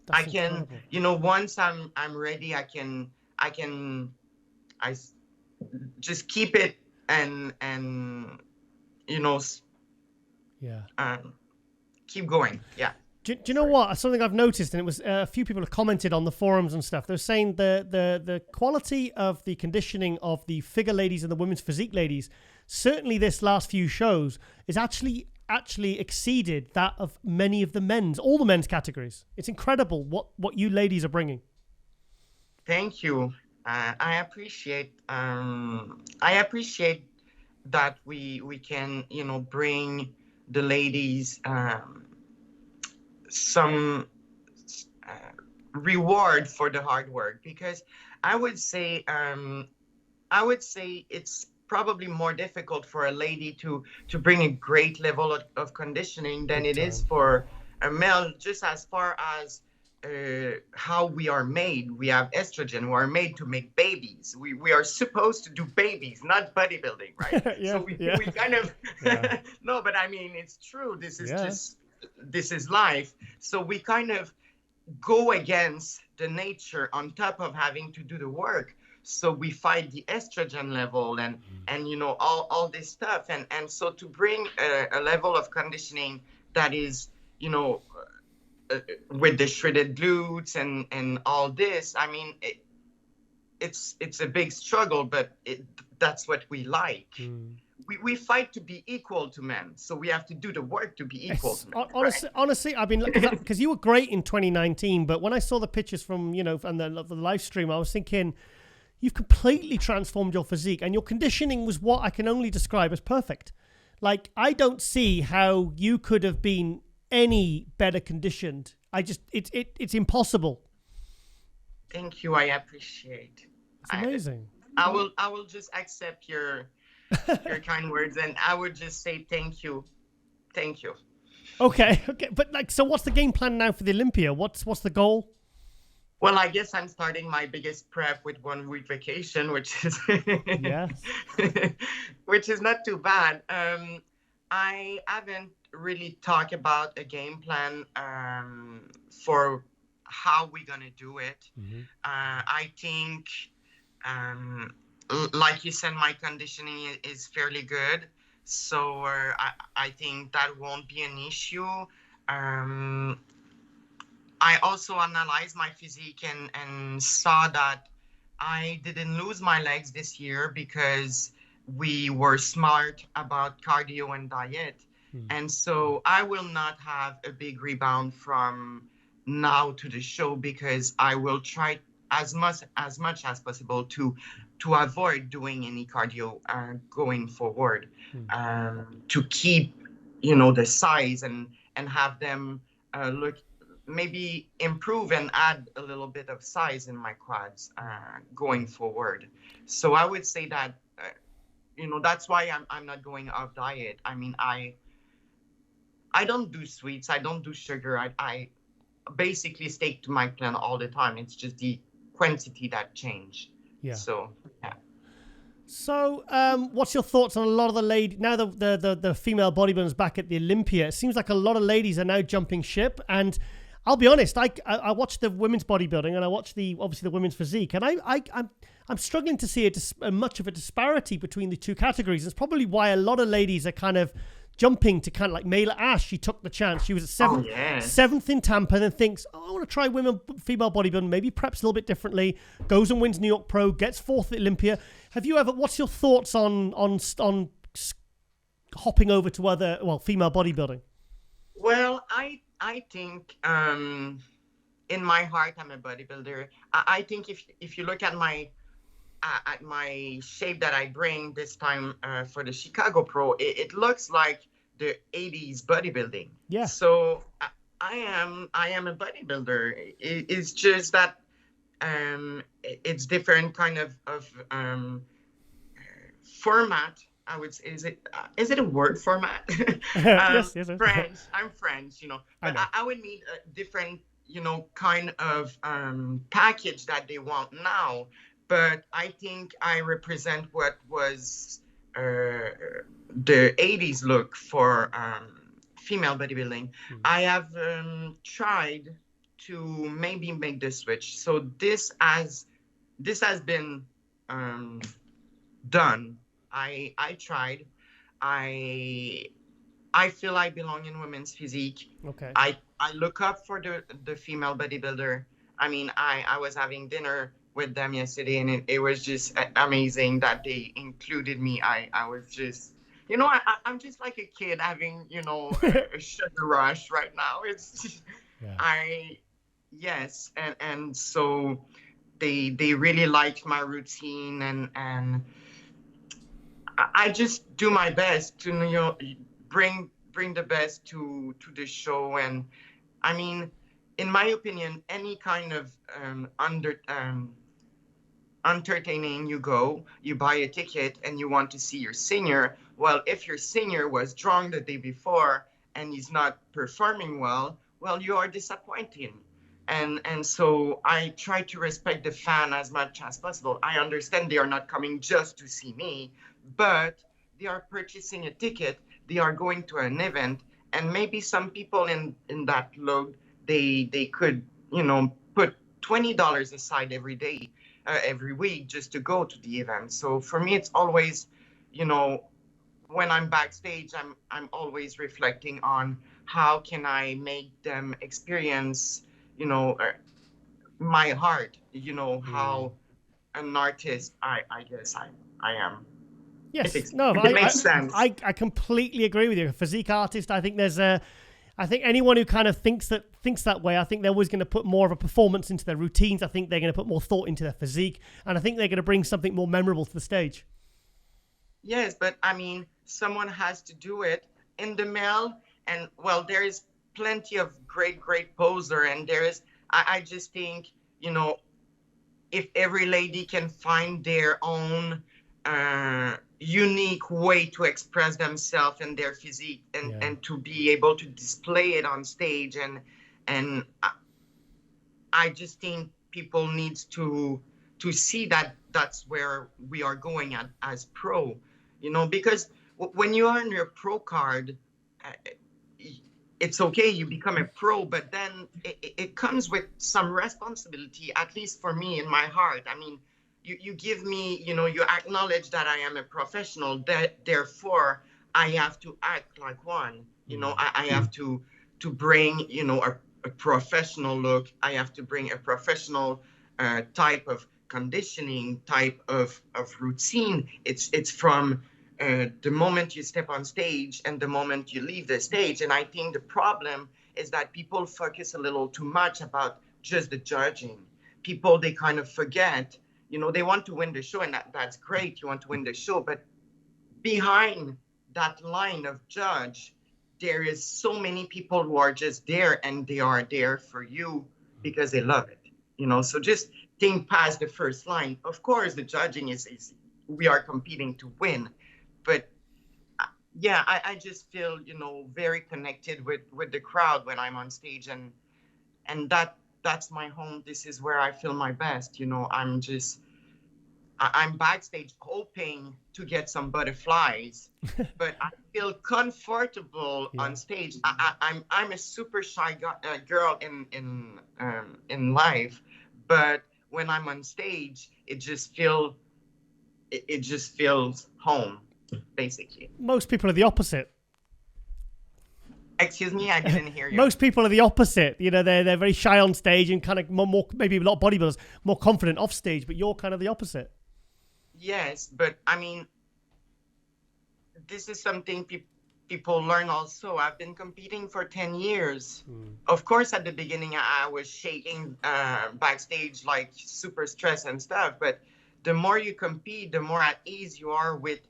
That's I can, incredible. you know, once I'm ready, I just keep it and you know, Yeah. keep going. Yeah. Do you know what? Something I've noticed, and it was a few people have commented on the forums and stuff. They're saying the quality of the conditioning of the figure ladies and the women's physique ladies, certainly this last few shows, is actually exceeded that of many of the men's, all the men's categories. It's incredible what you ladies are bringing. Thank you. I appreciate that we can, you know, bring the ladies some reward for the hard work, because I would say it's probably more difficult for a lady to bring a great level of conditioning than it is for a male, just as far as how we are made. We have estrogen. We are made to make babies. We are supposed to do babies, not bodybuilding, right? Yeah, so we kind of no, but I mean, it's true. This is life. So we kind of go against the nature on top of having to do the work. So we fight the estrogen level and you know, all this stuff. And so to bring a level of conditioning that is, you know, with the shredded glutes and all this, I mean, it's a big struggle, but that's what we like. We fight to be equal to men, so we have to do the work to be equal to men. Honestly, I've been, because you were great in 2019, but when I saw the pictures from, you know, and the live stream, I was thinking, you've completely transformed your physique, and your conditioning was what I can only describe as perfect. Like, I don't see how you could have been any better conditioned. It's impossible. Thank you. I appreciate. It's amazing. I will just accept your kind words, and I would just say thank you. Okay, but like, so what's the game plan now for the Olympia? What's the goal? Well, I guess I'm starting my biggest prep with 1 week vacation, which is which is not too bad. I haven't really talked about a game plan for how we're gonna do it. I think, like you said, my conditioning is fairly good, so I think that won't be an issue. I also analyzed my physique and saw that I didn't lose my legs this year because we were smart about cardio and diet. And so I will not have a big rebound from now to the show, because I will try as much as possible to avoid doing any cardio going forward, to keep, you know, the size and have them look, maybe improve and add a little bit of size in my quads going forward. So I would say that, you know, that's why I'm not going off diet. I mean, I don't do sweets. I don't do sugar. I basically stick to my plan all the time. It's just the quantity that change. Yeah. So, yeah. So, what's your thoughts on a lot of the ladies now? The female bodybuilders back at the Olympia. It seems like a lot of ladies are now jumping ship. And I'll be honest, I watched the women's bodybuilding and I watched obviously the women's physique, and I'm struggling to see much of a disparity between the two categories. It's probably why a lot of ladies are kind of jumping to kind of like Mela Ash. She took the chance. She was at seventh in Tampa, and then thinks, I want to try female bodybuilding, maybe preps a little bit differently, goes and wins New York Pro, gets fourth at Olympia. What's your thoughts on hopping over to female bodybuilding? Well, I think in my heart I'm a bodybuilder. I think if you look at my shape that I bring this time for the Chicago Pro, it looks like the 80s bodybuilding. Yeah. So I am a bodybuilder. It's just that it's different kind of format. I would say, is it a word, format? Yes. French. I'm French, but know. I would need a different, kind of package that they want now. But I think I represent what was the 80s look for female bodybuilding. I have tried to maybe make the switch. So this has been done. I tried. I feel I belong in women's physique. Okay. I look up for the female bodybuilder. I mean, I was having dinner with them yesterday, and it was just amazing that they included me. I was just, I'm just like a kid having, a sugar rush right now. It's just, yes. And so they really liked my routine, and I just do my best to, bring the best to the show. And I mean, in my opinion, any kind of entertaining, you buy a ticket and you want to see your senior. Well, if your senior was drunk the day before and he's not performing well, you are disappointing. And so I try to respect the fan as much as possible. I understand they are not coming just to see me, but they are purchasing a ticket. They are going to an event, and maybe some people in that load, they could, put $20 aside every day, every week, just to go to the event. So for me, it's always, when I'm backstage, I'm always reflecting on how can I make them experience, my heart, how an artist I guess I am. Yes, It makes sense. I completely agree with you. A physique artist, I think I think anyone who kind of thinks that way, I think they're always going to put more of a performance into their routines. I think they're going to put more thought into their physique, and I think they're going to bring something more memorable to the stage. Yes, but I mean, someone has to do it in the male, and there is plenty of great poser, and I just think, if every lady can find their own unique way to express themselves and their physique, and to be able to display it on stage, and I just think people need to see that that's where we are going at as pro, because when you are on your pro card, it's okay, you become a pro, but then it comes with some responsibility, at least for me in my heart. I mean, you give me, you acknowledge that I am a professional, that therefore I have to act like one. I have to bring, a professional look. I have to bring a professional type of conditioning, type of routine. It's from the moment you step on stage and the moment you leave the stage. And I think the problem is that people focus a little too much about just the judging. People, they kind of forget, they want to win the show, and that's great. You want to win the show, but behind that line of judge, there is so many people who are just there, and they are there for you because they love it. So just think past the first line. Of course, the judging is we are competing to win, but I just feel, very connected with the crowd when I'm on stage, and that's my home. This is where I feel my best. I'm backstage hoping to get some butterflies, but I feel comfortable on stage. I'm a super shy girl in life, but when I'm on stage, it just feels home, basically. Most people are the opposite. Excuse me, I didn't hear you. Most people are the opposite. They're very shy on stage and kind of more maybe a lot of bodybuilders more confident off stage, but you're kind of the opposite. Yes, but I mean, this is something people learn also. I've been competing for 10 years. Of course, at the beginning, I was shaking backstage, like super stressed and stuff. But the more you compete, the more at ease you are with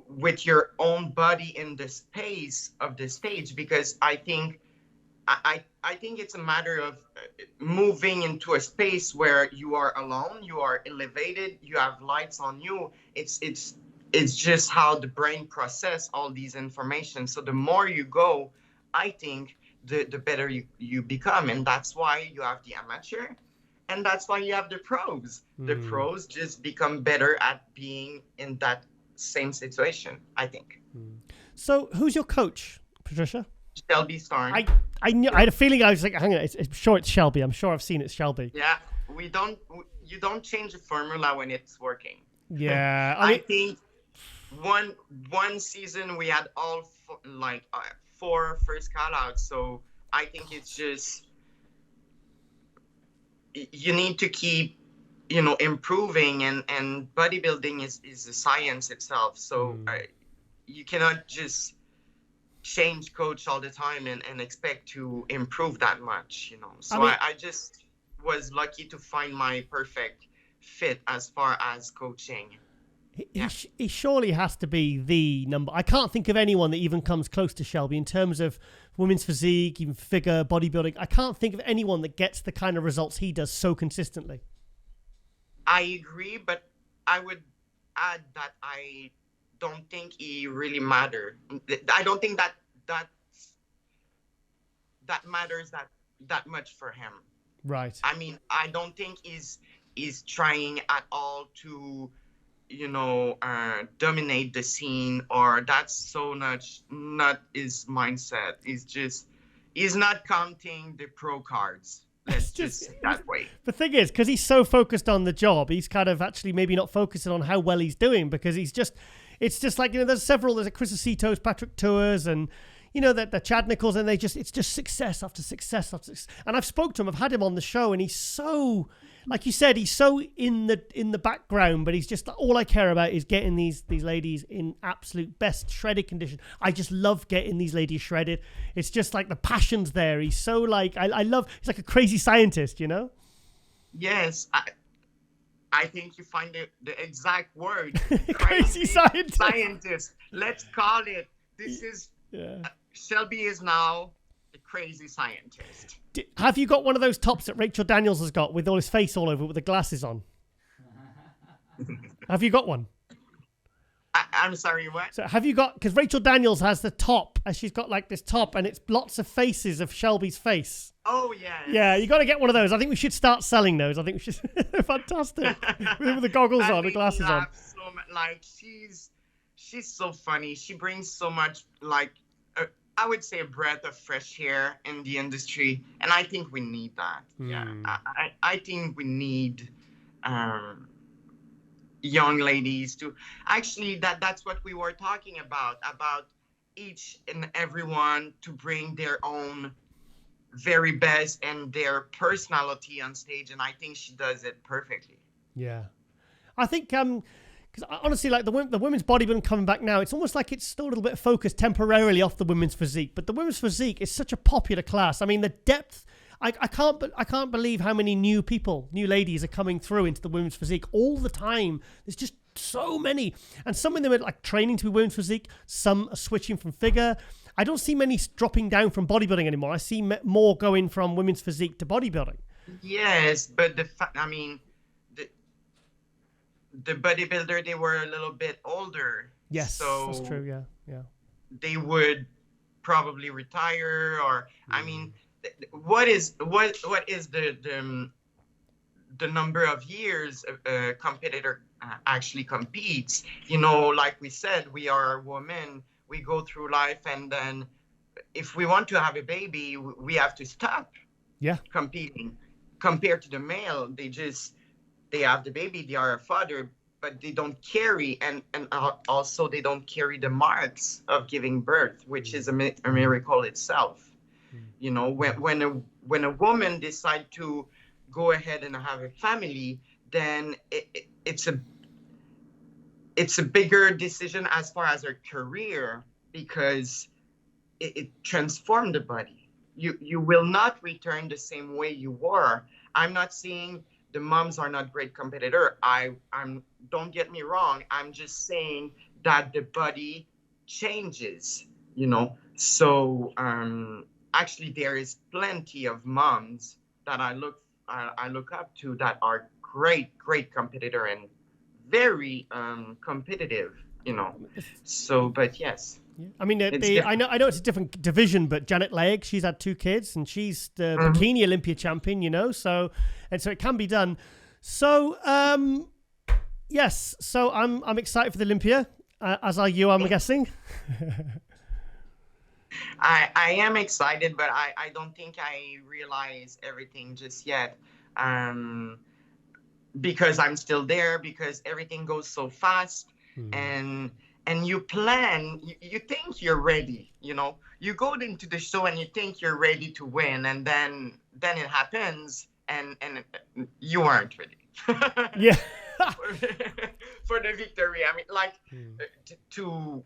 with your own body in the space of the stage, because I think it's a matter of moving into a space where you are alone, you are elevated, you have lights on you. It's just how the brain process all these information. So the more you go, I think the better you become. And that's why you have the amateur, and that's why you have the pros. The pros just become better at being in that same situation, I think. So who's your coach, Patricia? Shelby Starn. I knew. I had a feeling. I was like, hang on, I'm sure it's Shelby. I'm sure I've seen it's Shelby. Yeah, you don't change the formula when it's working. Yeah, I think one season we had all four first call outs, so I think it's just you need to keep improving, and bodybuilding is a science itself, so you cannot just change coach all the time and expect to improve that much, so I just was lucky to find my perfect fit as far as coaching. He surely has to be the number. I can't think of anyone that even comes close to Shelby in terms of women's physique, even figure, bodybuilding. I can't think of anyone that gets the kind of results he does so consistently. I agree, but I would add that I don't think he really mattered. I don't think that matters that much for him. Right. I mean, I don't think he's trying at all to dominate the scene, or that's so much not his mindset. He's not counting the pro cards. Let's just say that way. The thing is, because he's so focused on the job, he's kind of actually maybe not focusing on how well he's doing, because it's just like, there's a Chris Acetos, Patrick Tours, and the Chad Nichols, and it's just success after success after success. And I've spoke to him, I've had him on the show, and he's so, like you said, he's so in the background, but he's just, all I care about is getting these ladies in absolute best shredded condition. I just love getting these ladies shredded. It's just like the passion's there. He's so like, I love, he's like a crazy scientist, Yes, I think you find the exact word. Crazy scientist. Let's call it. This is, Shelby is now a crazy scientist. Have you got one of those tops that Rachel Daniels has got with all his face all over it with the glasses on? Have you got one? I'm sorry, what? So have you got, because Rachel Daniels has the top, and she's got like this top, and it's lots of faces of Shelby's face. Oh, yeah. Yeah, you got to get one of those. I think we should start selling those. I think we should. Fantastic. With the goggles on, the glasses on. So much. Like, she's so funny. She brings so much, I would say, a breath of fresh air in the industry, and I think we need that. Yeah, I think we need young ladies to actually that's what we were talking about each and everyone to bring their own very best and their personality on stage, and I think she does it perfectly. Yeah, I think because honestly, like the women's bodybuilding coming back now, it's almost like it's still a little bit of focus temporarily off the women's physique. But the women's physique is such a popular class. I mean, the depth, I can't believe how many new ladies are coming through into the women's physique all the time. There's just so many. And some of them are like training to be women's physique. Some are switching from figure. I don't see many dropping down from bodybuilding anymore. I see more going from women's physique to bodybuilding. Yes, but the bodybuilder, they were a little bit older. Yes, so that's true. Yeah. They would probably retire, or I mean, what is the number of years a competitor actually competes? Like we said, we are women. We go through life, and then if we want to have a baby, we have to stop. Yeah. Competing. Compared to the male, they have the baby, they are a father, but they don't carry, and also they don't carry the marks of giving birth, which is a miracle itself. When a woman decides to go ahead and have a family, then it's a bigger decision as far as her career, because it transformed the body. You will not return the same way you were. I'm not saying the moms are not great competitor. I'm don't get me wrong. I'm just saying that the body changes, you know. So actually there is plenty of moms that I look up to that are great competitor and very competitive, you know. So but yes. Yeah. I mean, I know it's a different division, but Janet Legg, she's had 2 kids, and she's the bikini Olympia champion, you know. So it can be done. So yes, so I'm excited for the Olympia, as are you, I'm guessing. I am excited, but I don't think I realize everything just yet. Because I'm still there, because everything goes so fast, and you plan, you think you're ready, you know. You go into the show and you think you're ready to win, and then it happens, and you aren't ready. Yeah. For the victory. I mean, like, to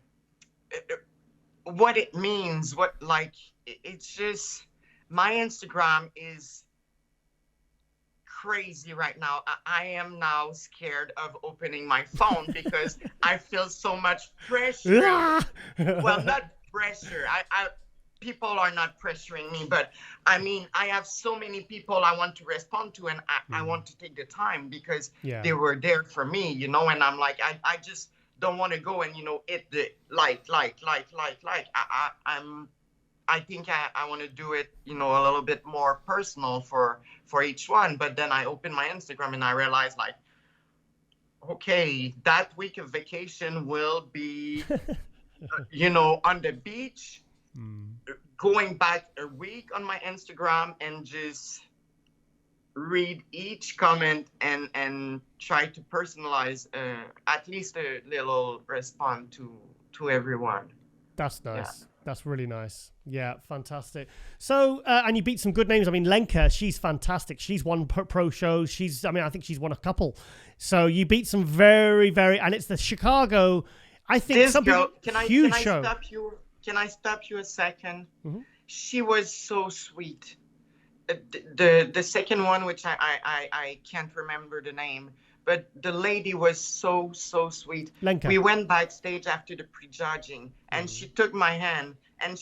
what it means, it's just, my Instagram is crazy right now. I am now scared of opening my phone because I feel so much pressure. Well, not pressure. People are not pressuring me, but I mean, I have so many people I want to respond to, and I want to take the time because they were there for me, you know, and I'm like, I just don't want to go and, you know, hit the like. I think I want to do it, you know, a little bit more personal for each one. But then I opened my Instagram and I realized, like, okay, that week of vacation will be, you know, on the beach, going back a week on my Instagram and just read each comment and try to personalize at least a little response to everyone. That's nice. Yeah. That's really nice. Yeah, fantastic. So, and you beat some good names. I mean, Lenka, she's fantastic. She's won pro shows. I think she's won a couple. So you beat some very, very, and it's the Chicago, I think, this some girl, huge show. Can I stop you a second? She was so sweet. The second one, which I can't remember the name, but the lady was so sweet. Lenka. We went backstage after the prejudging, and she took my hand, and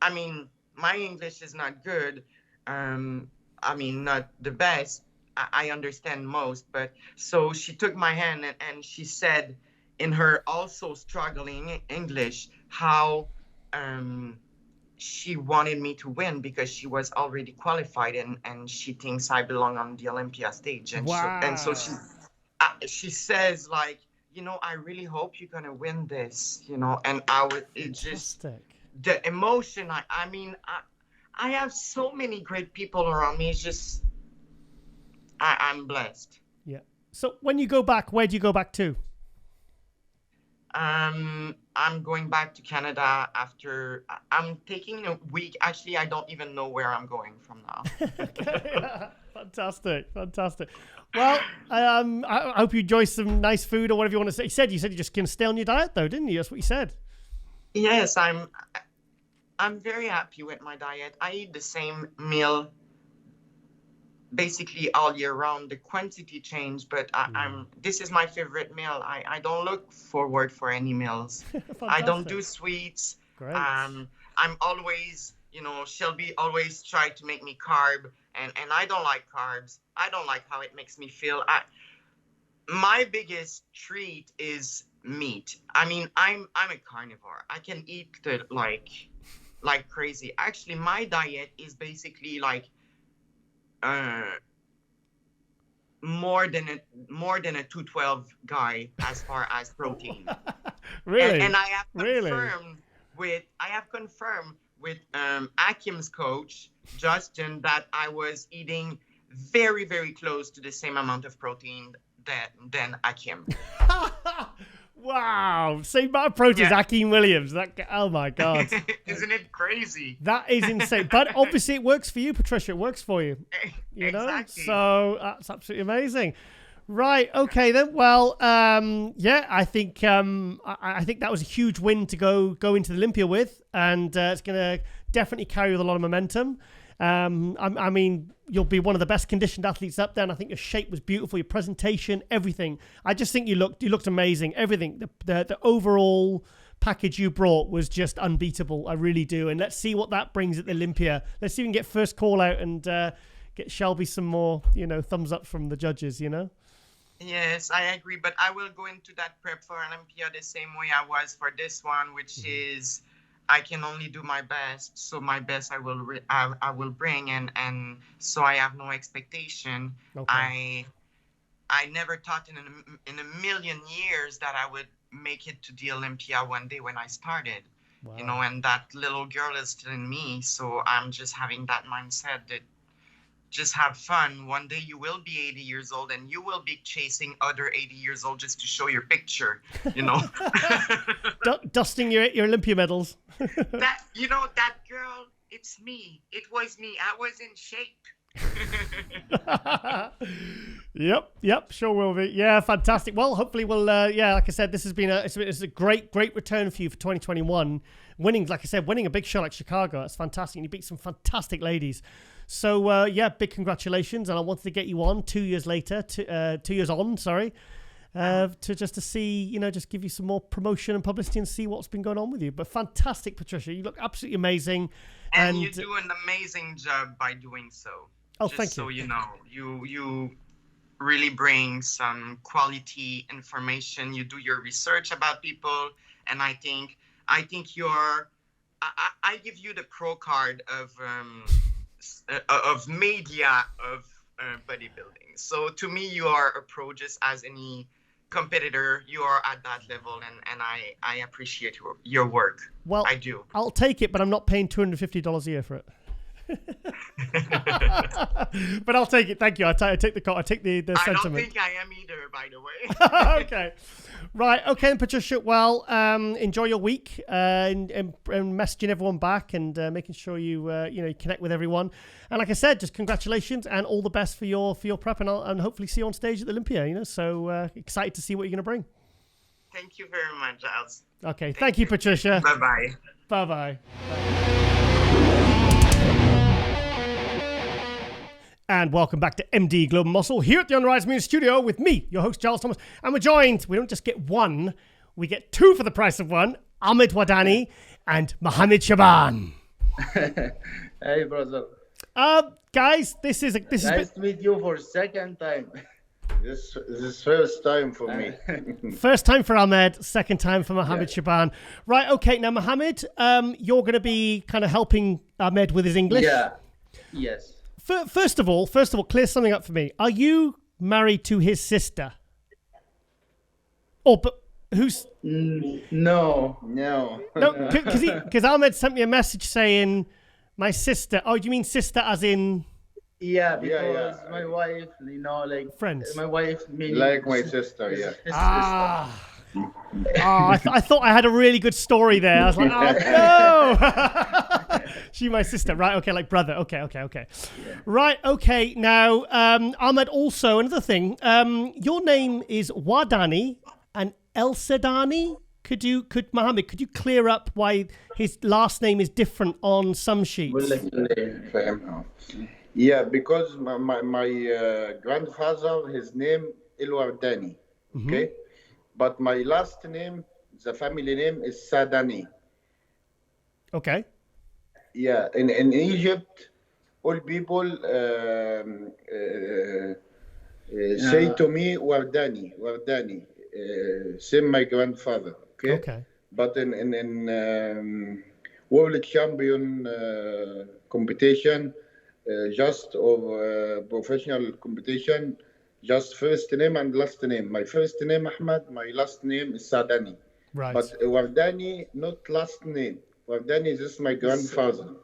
I mean, my English is not good. I mean, not the best. I understand most, but so she took my hand and she said in her also struggling English how she wanted me to win because she was already qualified and she thinks I belong on the Olympia stage. And so she says, like, you know, I really hope you're gonna win this, you know. And just the emotion. I mean, I have so many great people around me. It's just I'm blessed. Yeah. So when you go back, where do you go back to? I'm going back to Canada after. I'm taking a week. Actually, I don't even know where I'm going from now. Fantastic. Well, I hope you enjoy some nice food or whatever you want to say. You said you're just going to stay on your diet, though, didn't you? That's what you said. Yes, I'm very happy with my diet. I eat the same meal basically all year round. The quantity changed, but this is my favorite meal. I don't look forward for any meals. I don't do sweets. Great. I'm always, you know, Shelby always tried to make me carb, and I don't like carbs. I don't like how it makes me feel. My biggest treat is meat. I mean, I'm a carnivore. I can eat like crazy. Actually, my diet is basically like more than a 212 guy as far as protein. Really? And I have confirmed with Akim's coach Justin that I was eating very, very close to the same amount of protein than Akim. Wow, same amount of protein as Akeem Williams. Oh my God. Isn't it crazy? That is insane. But obviously it works for you, Patricia. It works for you. You know? Exactly. So that's absolutely amazing. Right. Okay then. Well, I think that was a huge win to go into the Olympia with, and it's going to definitely carry with a lot of momentum. I mean, you'll be one of the best conditioned athletes up there, and I think your shape was beautiful, your presentation, everything. I just think you looked amazing. Everything, the overall package you brought was just unbeatable. I really do. And let's see what that brings at the Olympia. Let's see if we can get first call out and get Shelby some more, thumbs up from the judges, Yes, I agree. But I will go into that prep for Olympia the same way I was for this one, which is I can only do my best. So my best I will bring, and so I have no expectation. Okay. I never thought in a million years that I would make it to the Olympia one day when I started. Wow. And that little girl is still in me. So I'm just having that mindset that just have fun. One day you will be 80 years old and you will be chasing other 80 years old just to show your picture, Dusting your Olympia medals. that girl, it's me. It was me. I was in shape. Yep, sure will be. Yeah, fantastic. Well, hopefully we'll, like I said, this has been it's a great return for you for 2021. Winning a big show like Chicago, that's fantastic. And you beat some fantastic ladies. So, big congratulations. And I wanted to get you on 2 years later, 2 years on, sorry, to see, just give you some more promotion and publicity and see what's been going on with you. But fantastic, Patricia. You look absolutely amazing. And you do an amazing job by doing so. Oh, thank you. So, you really bring some quality information. You do your research about people. And I think I give you the pro card of media of bodybuilding. So to me, you are a pro just as any competitor. You are at that level, and I appreciate your work. Well, I do. I'll take it, but I'm not paying $250 a year for it. But I'll take it. Thank you. I take the sentiment. I don't think I am either, by the way. Okay. Right. Okay, then, Patricia. Well, enjoy your week and messaging everyone back and making sure you connect with everyone. And like I said, just congratulations and all the best for your prep, and hopefully see you on stage at the Olympia. So excited to see what you're going to bring. Thank you very much, Giles. Okay. Thank you, Patricia. Bye-bye. Bye-bye. And welcome back to MD Global Muscle here at the Unrise Media Studio with me, your host, Giles Thomas. And we're joined, we don't just get one, we get two for the price of one, Ahmed Wardany and Mohammed Shaaban. Hey, brother. Guys, this is nice to meet you for second time. This is first time for me. First time for Ahmed, second time for Mohammed Shaaban. Right, okay, now Mohammed, you're going to be kind of helping Ahmed with his English. Yeah, yes. First of all, clear something up for me. Are you married to his sister? Oh, but who's... No. No, because Ahmed sent me a message saying, my sister... Oh, do you mean sister as in... Yeah, because my wife, friends. My wife, meaning like my sister, his I thought I had a really good story there. I was like, oh no, she my sister, right? Okay, like brother. Okay. Yeah. Right. Okay. Now, Ahmed. Also, another thing. Your name is Wardany and El Sedani. Could Mohammed? Could you clear up why his last name is different on some sheets? Yeah, because my grandfather, his name El Wardany. Okay. But my last name, the family name is Sadani. Okay. Yeah, in Egypt, all people say to me Wardany, same my grandfather. Okay. But in world champion competition, just or professional competition. Just first name and last name. My first name Ahmed, my last name is Sadani. Right. But Wardany, not last name. Wardany is my grandfather.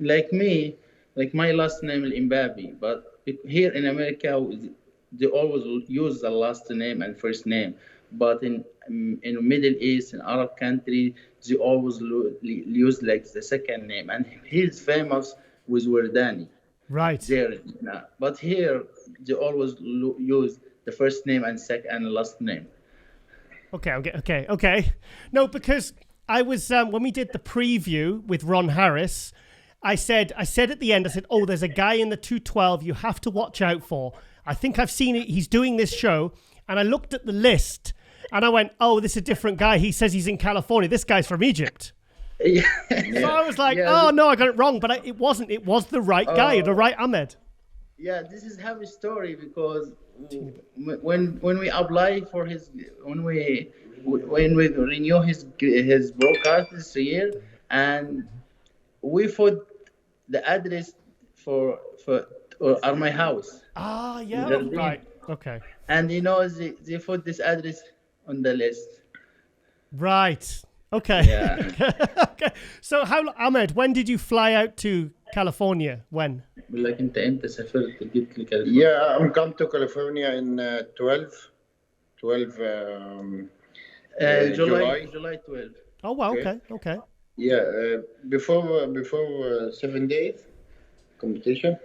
Like me, like my last name is Imbabi. But here in America, they always use the last name and first name. But in Middle East, in Arab country, they always use like the second name. And he's famous with Wardany. Right. There, but here they always use the first name and second and last name. Okay. No, because I was when we did the preview with Ron Harris, I said at the end, I said, oh, there's a guy in the 212 you have to watch out for. I think I've seen it. He's doing this show. And I looked at the list and I went, oh, this is a different guy. He says he's in California. This guy's from Egypt. Yeah. So I was like, oh, no, I got it wrong. But it wasn't. It was the right guy, the right Ahmed. Yeah, this is happy story because when we apply for his, when we renew his broadcast this year, and we put the address for my house. Ah, yeah, right, okay. And they put this address on the list. Right. Okay. Yeah. Okay. So Ahmed, when did you fly out to California? When? لك انت امتى سافرت جيت لكاليفورنيا؟ Yeah, I'm come to California in 12 July 12. Oh wow, okay. Yeah, before 7 days competition.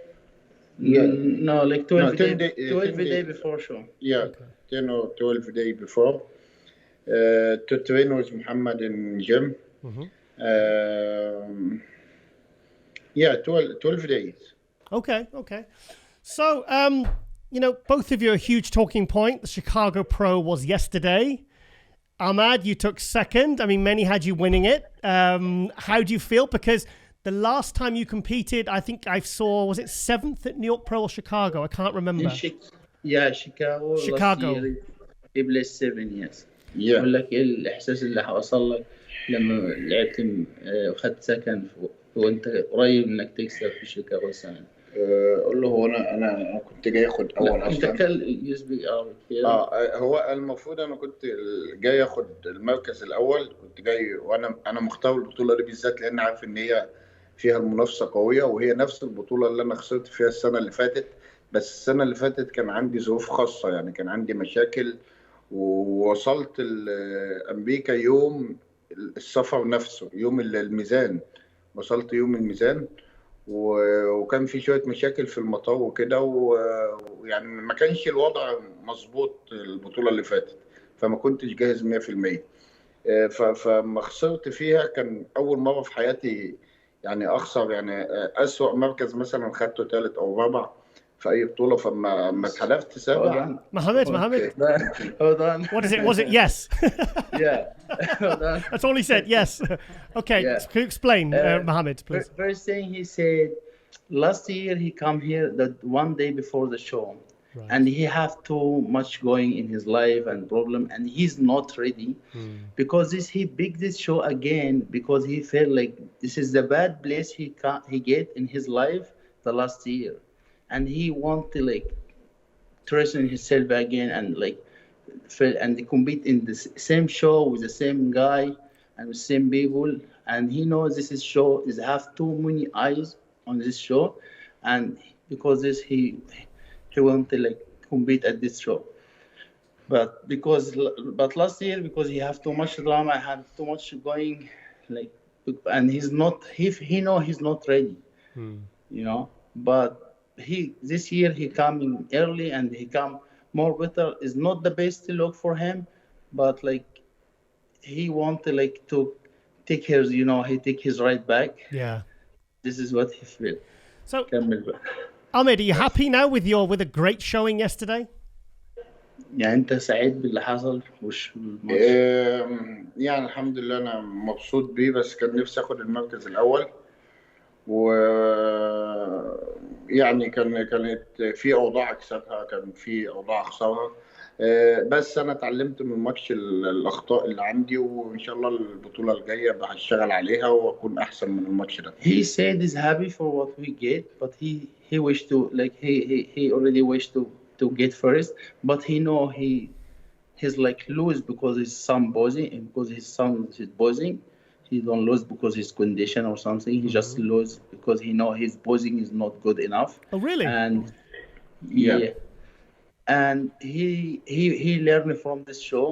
Yeah. No, like 12 10 day before show. Yeah, 10 or 12 days before. To train with Muhammad in gym. Yeah, 12 days. Okay. So, both of you are a huge talking point. The Chicago Pro was yesterday. Ahmed, you took second. I mean, many had you winning it. How do you feel? Because the last time you competed, I think I saw, was it 7th at New York Pro or Chicago? I can't remember. Chicago. Last year, he placed 7, yes. Yeah. بقول لك ايه الاحساس اللي حصل لك لما لعبت وخدت سكن وانت قريب انك تكسب في شيكاغو السنه. قول له هو انا كنت جاي اخد اول اصلا. انت يسبق هو المفروض انا كنت جاي اخد المركز الاول، كنت جاي وانا مختار البطوله دي بالذات لان عارف ان هي فيها المنافسه قويه، وهي نفس البطوله اللي انا خسرت فيها السنه اللي فاتت. بس السنه اللي فاتت كان عندي ظروف خاصه، يعني كان عندي مشاكل ووصلت لأمريكا يوم السفر نفسه، يوم الميزان. وصلت يوم الميزان وكان في شوية مشاكل في المطار وكده، ويعني ما كانش الوضع مظبوط البطولة اللي فاتت، فما كنتش جاهز 100%. فما خسرت فيها كان أول مرة في حياتي يعني أخسر، يعني أسوأ مركز مثلا خدته 3 أو 4 في أي بطولة. فما اتحدفت 7. Mohammed. Hold on. What is it? Was it yes? Yeah. Hold on. That's all he said, yes. Okay, Yeah. Can you explain, Mohammed, please? First thing he said, last year he come here that one day before the show. Right. And he have too much going in his life and problem, and he's not ready because he picked this show again because he felt like this is the bad place he get in his life the last year. And he want to trust in himself again and compete in the same show with the same guy and the same people. And he knows this show is have too many eyes on this show, and because he want to compete at this show. But last year because he have too much drama, had too much going, and he's not. He know he's not ready, But this year he coming early and he come more better. Is not the best look for him, but he want to take his he take his right back. Yeah, this is what he feel. So Ahmed, are you happy now with a great showing yesterday? يعني انت سعيد باللي حصل وش يعني الحمد لله انا مبسوط بيه، بس كان نفسي اخد المركز الاول. و يعني كانت في اوضاع اكسبها، كان في اوضاع اخسرها، بس انا اتعلمت من الماتش الاخطاء اللي عندي، وان شاء الله البطوله الجايه هشتغل عليها واكون احسن من الماتش ده. He said he's happy for what we get, but he wish to he already wish to get first, but he know he's lose because his son boxing, and because his son is boxing. He don't lose because his condition or something. He just lose because he know his posing is not good enough. Oh, really? And yeah. And he learned from this show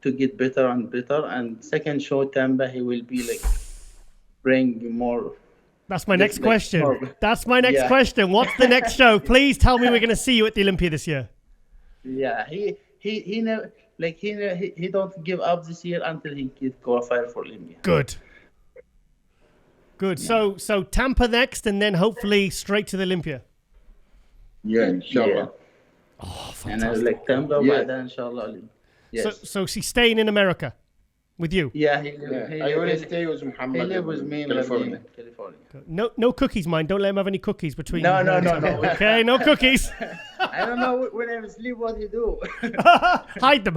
to get better and better. And second show Tampa, he will be bring more. That's my next question. That's my next question. What's the next show? Please tell me we're going to see you at the Olympia this year. Yeah, he never. He don't give up this year until he get qualified for Olympia. Good. Good. So Tampa next, and then hopefully straight to the Olympia. Yeah, inshallah. Oh, And I fantastic. like Tampa, but then inshallah. Yes. So she's staying in America with you. Yeah, I always stay with Muhammad. He live with me in California. California. No cookies, mind. Don't let him have any cookies between. No. Okay, no cookies. I don't know when I sleep what he do. hide them.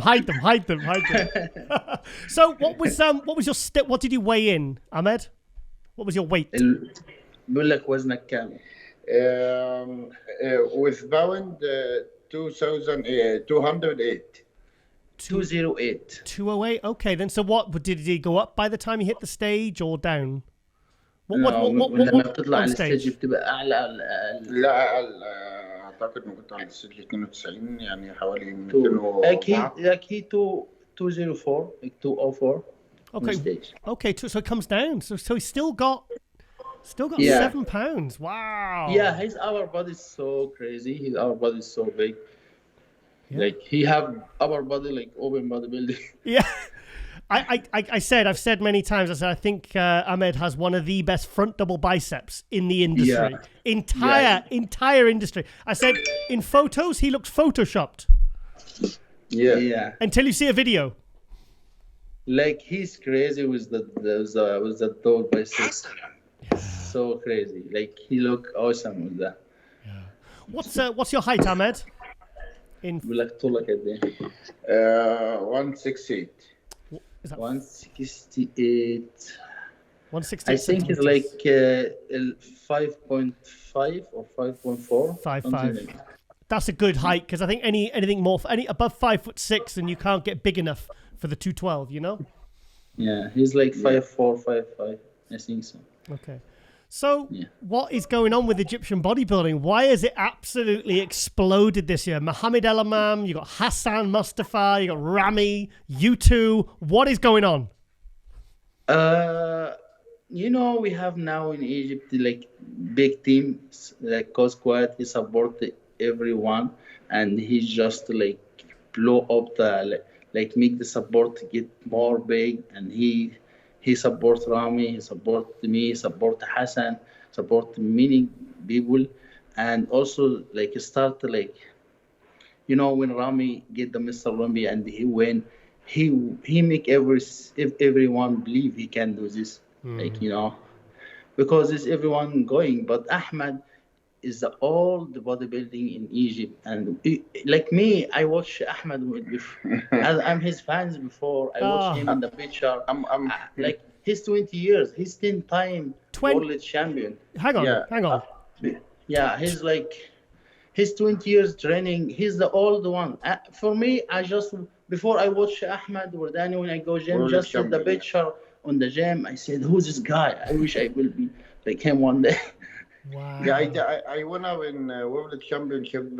So what was your what did you weigh in, Ahmed? What was your weight? بقول لك وزنك كام؟ With bound 208. 208. 208. Okay, then. So what did he go up by the time he hit the stage or down? لما بتطلع على الستيج بتبقى أعلى. لا أعتقد إنه كنت على الستيج 92 يعني حوالي 204. Like he 204, like 204. Okay. So it comes down. So he's still got 7 pounds. Wow. Yeah, his upper body is so crazy. His upper body is so big. Yeah. Like he have upper body like open bodybuilding. Yeah. I've said many times, I think Ahmed has one of the best front double biceps in the industry. Yeah. Entire industry. I said in photos he looks photoshopped. Yeah. Until you see a video. Like he's crazy with the double biceps. So crazy. Like he look awesome with that. Yeah. What's your height, Ahmed? like طولك قد ايه؟ 168. 168. 168. I think it's like 5.5 or 5.4. 5'5". That's a good height, because I think anything more above 5'6", and you can't get big enough for the 212. You know. Yeah, he's like 5'4", 5'5". I think so. Okay. So, what is going on with Egyptian bodybuilding? Why has it absolutely exploded this year? Mohammed El Imam, you got Hassan Mustafa, you got Rami, you two. What is going on? We have now in Egypt like big teams like Squad. He support everyone, and he just like blow up make the support get more big, and he supports Rami, he supports me, support Hassan, support many people, and also start when Rami get the Mr Olympia and he win, he make everyone believe he can do this, because it's everyone going. But Ahmed is the old bodybuilding in Egypt, and like me, I watch Ahmed I'm his fans before. I watch him in the picture. Like he's 20 years, he's 10-time world champion. Hang on. Yeah, he's 20 years training. He's the old one. For me, before I watch Ahmed Wardany, when I go gym, just with the picture on the gym, I said, who's this guy? I wish I will be like him one day. Wow. Yeah, I won up in World Championship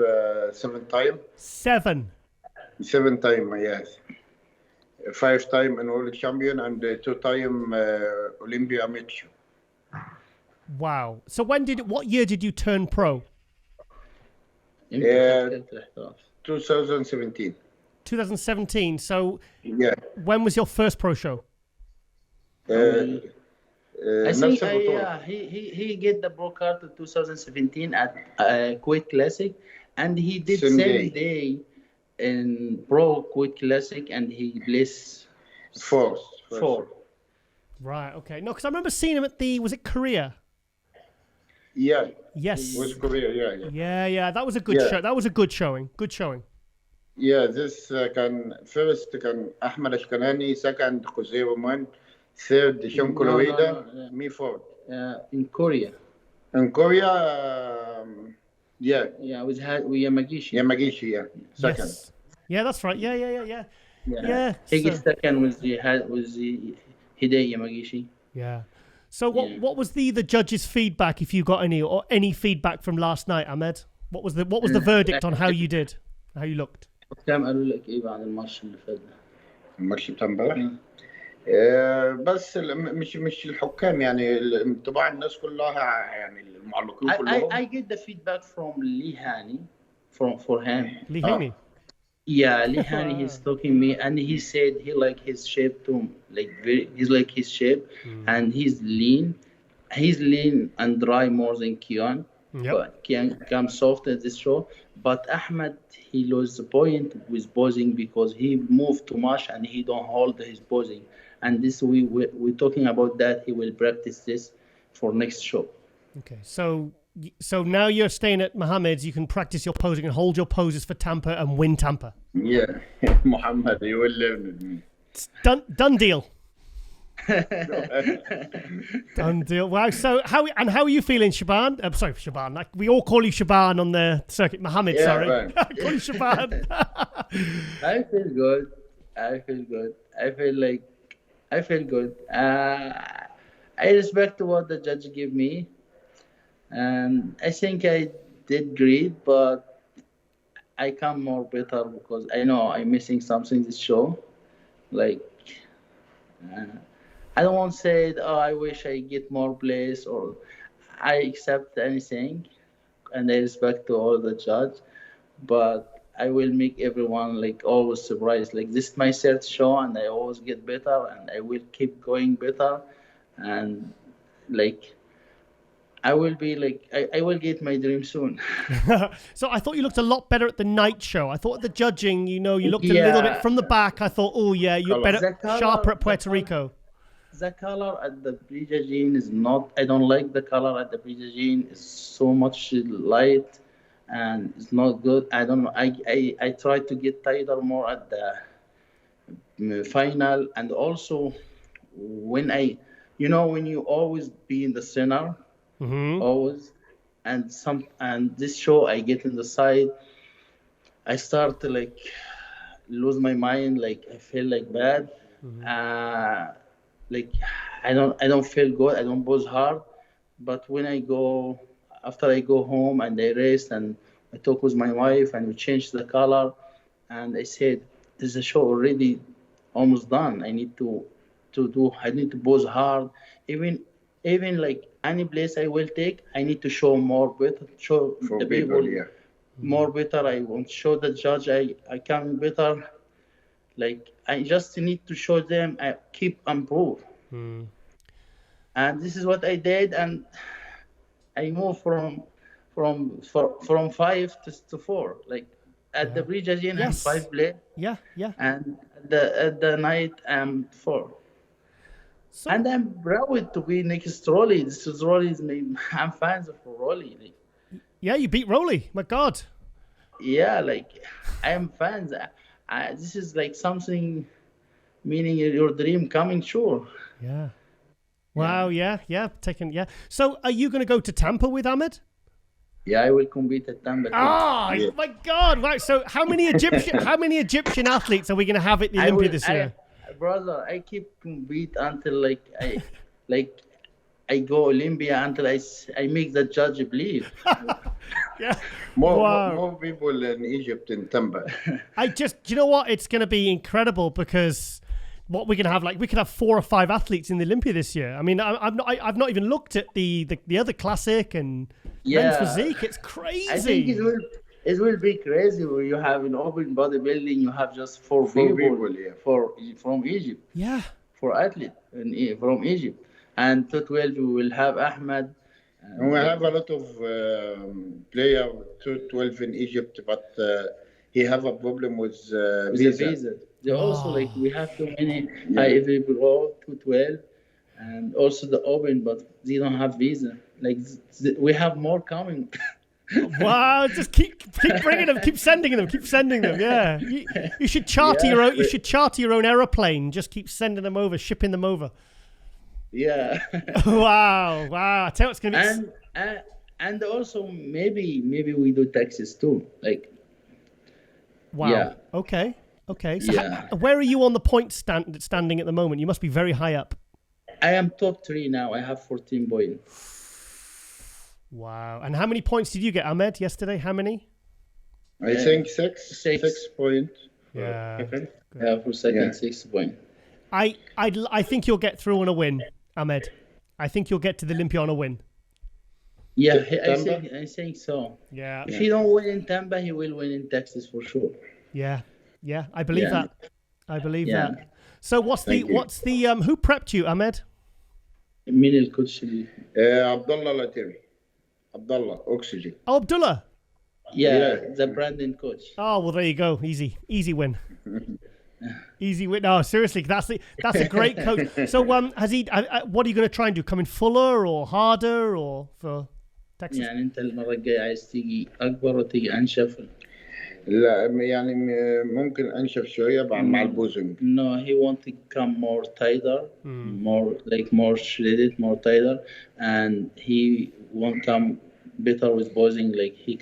7 times. 7 times, yes. 5 times in World Champion and 2 times Olympia amateur. Wow. So what year did you turn pro? 2017. 2017. So yeah. When was your first pro show? I think he get the pro card in 2017 at Kuwait Classic, and he did same day in Pro Kuwait Classic, and he placed fourth. Right. Okay. No, because I remember seeing him at was it Korea? Yeah. Yes. It was Korea. Yeah. That was a good show. That was a good showing. Yeah. This first كان أحمد الشكناني, second Jose Roman, third Shom Koloida, me fourth. In Korea. In Korea, Yeah, we Yamagishi. Yamagishi, yeah. Second. Yes. Yeah, that's right. Yeah. He gets second with the Hidei Yamagishi. Yeah. So what was the judges' feedback, if you got any feedback from last night, Ahmed? What was the verdict on how you did, how you looked? كم قالوا لك ايه بعد الماتش اللي فات ده؟ الماتش بتاع امبارح؟ بس مش الحكام, يعني انطباع الناس كلها, يعني المعلقين كلهم. I get the feedback from Lee Hani, for him. Lee Hani? Yeah, Lee Hani, he's talking me, and he said he like his shape too, he's like his shape, and he's lean, he's lean and dry more than Kian. Yep. But Kian comes soft at this show. But Ahmed, he lost the point with posing because he moved too much and he don't hold his posing. And this we're talking about that. He will practice this for next show. Okay, so now you're staying at Mohammed's. You can practice your posing and hold your poses for Tampa and win Tampa. Yeah, Mohammed, you will learn with me. It's done deal. Done deal. Wow. So how are you feeling, Shaaban? I'm sorry, Shaaban. Like, we all call you Shaaban on the circuit. Mohammed, Yeah, sorry. right. Call you Shaaban. I feel good. I feel good. I respect what the judge gave me, and I think I did great, but I come more better because I know I'm missing something this show. Like, I don't want to say, oh, I wish I get more place, or I accept anything, and I respect to all the judge, but I will make everyone like always surprised. Like, this is my third show, and I always get better, and I will keep going better, and like I will be like I will get my dream soon. So I thought you looked a lot better at the night show. I thought at the judging, you looked a Yeah. little bit from the back. I thought, oh yeah, you're better, sharper at Puerto Rico. The color at the pre-judging is not. I don't like the color at the pre-judging. It's so much light, and it's not good. I don't know. I try to get tighter more at the final, and also when when you always be in the center, always, and this show I get in the side, I start to like lose my mind. Like, I feel like bad. Like, I don't feel good. I don't pose hard. But when after I go home and I rest and I talk with my wife and we change the color, and I said, "This is a show already almost done. I need to pose hard. Even like any place I will take, I need to show more better. Show For the people, people yeah. more better. I want to show the judge I can better. Like, I just need to show them I keep improve." And this is what I did, and I moved from 5 to 4. Like, at the pre-judging, I'm 5 play. Yeah. And at the night, I'm 4. So, and I'm proud to be next to Roelly. This is Roelly's name. I'm fans of Roelly. Like, yeah, you beat Roelly. My God. yeah, like, I am fans. This is like something, meaning your dream coming true. Yeah. Wow. Yeah. So, are you going to go to Tampa with Ahmed? Yeah, I will compete at Tampa. Oh my God! Right. So, how many Egyptian athletes are we going to have at the Olympia this year? Brother, I keep compete until I go Olympia, until I make the judge believe. Yeah. More people in Egypt in Tampa. You know what? It's going to be incredible because what we're going to have, like, we could have 4 or 5 athletes in the Olympia this year. I mean, I've not even looked at the other classic and men's physique. It's crazy. I think it will be crazy where you have in open bodybuilding, you have just 4 people from Egypt. Yeah. For athlete from Egypt. And 212 we will have Ahmed. And we have a lot of player 212 in Egypt, but he have a problem with visa. They also, like, we have too many Ivy Pro 212 and also the open, but they don't have visa. Like, we have more coming. Wow! Just keep bringing them, keep sending them. Yeah, you should charter your own. You should charter your own aeroplane. Just keep sending them over, shipping them over. Yeah. Wow! I tell you, it's gonna be. And also maybe we do taxes too. Like. Wow. Yeah. Okay. So where are you on the point standing at the moment? You must be very high up. I am top 3 now. I have 14 points. Wow. And how many points did you get, Ahmed, yesterday? How many? I think 6 points. Yeah. For second, 6 points. I think you'll get through on a win, Ahmed. I think you'll get to the Olympia on a win. Yeah, I think so. Yeah. If he don't win in Tampa, he will win in Texas for sure. Yeah, I believe that. I believe that. So what's the who prepped you, Ahmed? مين الكوتش اللي عبد الله لاتيري. عبد الله اوكسجين. Oh, Abdullah. yeah the Brandon coach. Oh, well, there you go. Easy win. Easy win. No, seriously, that's a great coach. So, has he? What are you going to try and do? Come in fuller or harder or for Texas? يعني انت المرة الجاية عايز تيجي اكبر وتيجي انشف. لا يعني ممكن انشف شويه مع البوزنج. No, he want to come more tighter, more shredded, more tighter, and he won't come better with posing. Like he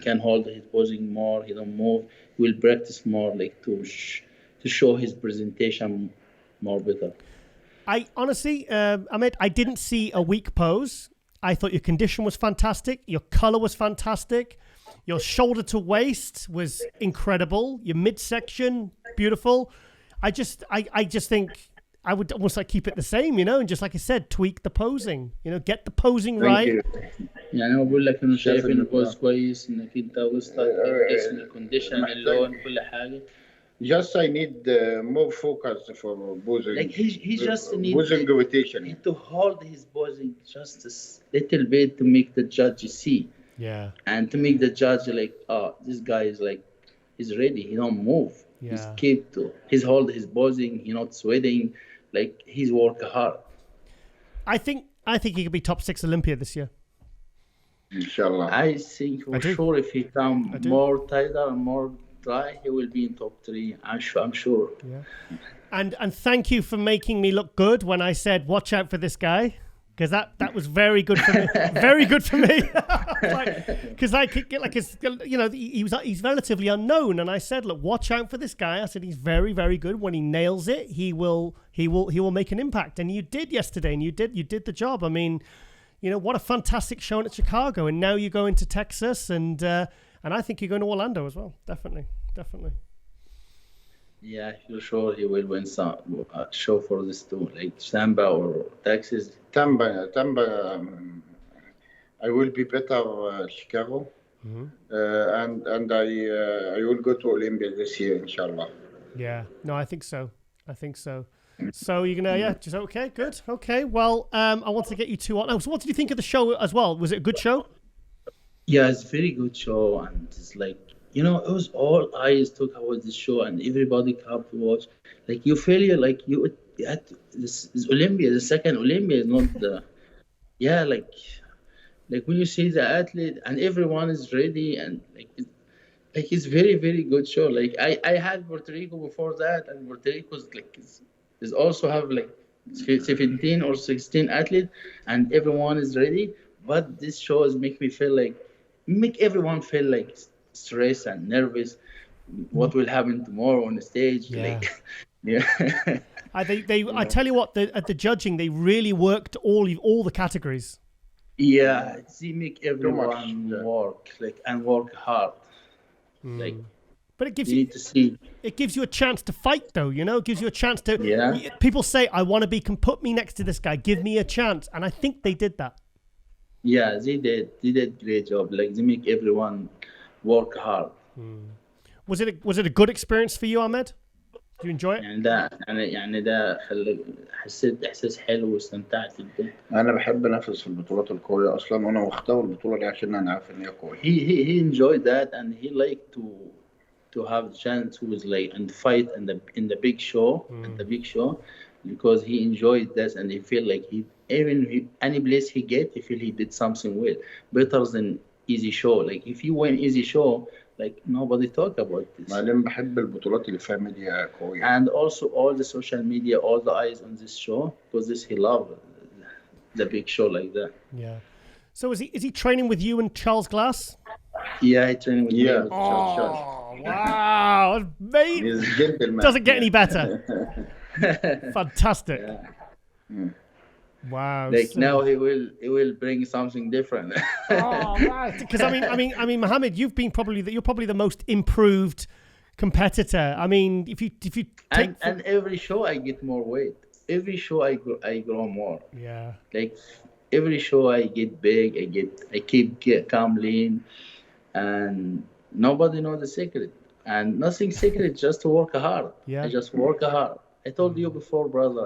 can hold his posing more. He don't move. He will practice more, like to show his presentation more better. I honestly, Ahmed, I didn't see a weak pose. I thought your condition was fantastic. Your color was fantastic. Your shoulder to waist was incredible. Your midsection, beautiful. I just think I would almost like keep it the same, and just like I said, tweak the posing. Get the posing right. يعني أنا بقول لك إنه شايف إنه البوز كويس، إنك أنت وسطك الجسم، الكونديشن، اللون، كل حاجة. Just I need more focus for posing. Like he just need posing rotation. To hold his posing just a little bit to make the judge see. Yeah. And to make the judge like, oh, this guy is like, he's ready. He don't move. Yeah. He's hold his posing. He not sweating. Like he's work hard. I think he could be top 6 Olympia this year. Inshallah. I think for sure if he come more tighter and more dry, he will be in top 3. I'm sure. Yeah. And thank you for making me look good when I said watch out for this guy. Because that was very good for me. Very good for me. Because I could get he's relatively unknown, and I said, look, watch out for this guy. I said he's very, very good. When he nails it, he will make an impact. And you did yesterday, and you did the job. I mean, what a fantastic showing at Chicago, and now you go into Texas, and I think you're going to Orlando as well. Definitely. Yeah, I feel sure he will win some show for this too, like Tampa or Texas. Tampa. I will be better Chicago, and I will go to Olympia this year, inshallah. Yeah, no, I think so. So you're gonna, just okay, good, okay. Well, I want to get you two on. Oh, so what did you think of the show as well? Was it a good show? Yeah, it's a very good show, and it's like. It was all eyes talk about this show, and everybody come to watch. Like you feel like you at this is Olympia, the second Olympia is not the, like when you see the athlete and everyone is ready and like it's very, very good show. Like I had Puerto Rico before that, and Puerto Rico's like is also have like 17 or 16 athletes, and everyone is ready. But this show is make everyone feel like stress and nervous. What will happen tomorrow on the stage? I tell you what, at the judging, they really worked all the categories. Yeah, they make everyone work hard. But it gives you a chance to fight, though. It gives you a chance to. Yeah. People say, "I want to put me next to this guy. Give me a chance," and I think they did that. Yeah, they did. They did great job. Like they make everyone work hard. Was it a good experience for you, Ahmed? Did you enjoy it? يعني ده حسيت إحساس حلو واستمتعت جدا. أنا بحب أنافس في البطولات القوية أصلاً، وأنا مختار البطولة دي عشان أنا عارف إن هي قوية. He enjoyed that, and he liked to have the chance to and fight in the big show, because he enjoyed this, and he feel like any place he get, he feel he did something well, better than easy show. Like if you win easy show, like nobody talk about this. بعدين بحب البطولات اللي فيها ميديا قوية. And also all the social media, all the eyes on this show, because he love the big show like that. Yeah. So is he training with you and Charles Glass? Yeah, he training with me. Yeah. Oh, wow, mate! He's a gentleman. Doesn't get any better. Fantastic. Yeah. Wow. Like now he will bring something different. Right. Because I mean, Mohammed, you're probably the most improved competitor. I mean, if you take and every show I get more weight. Every show I grow more. Yeah. Like every show I get big. I keep calm, lean, and nobody know the secret. And nothing secret, just to work hard. Yeah. I just work hard. I told you before, brother.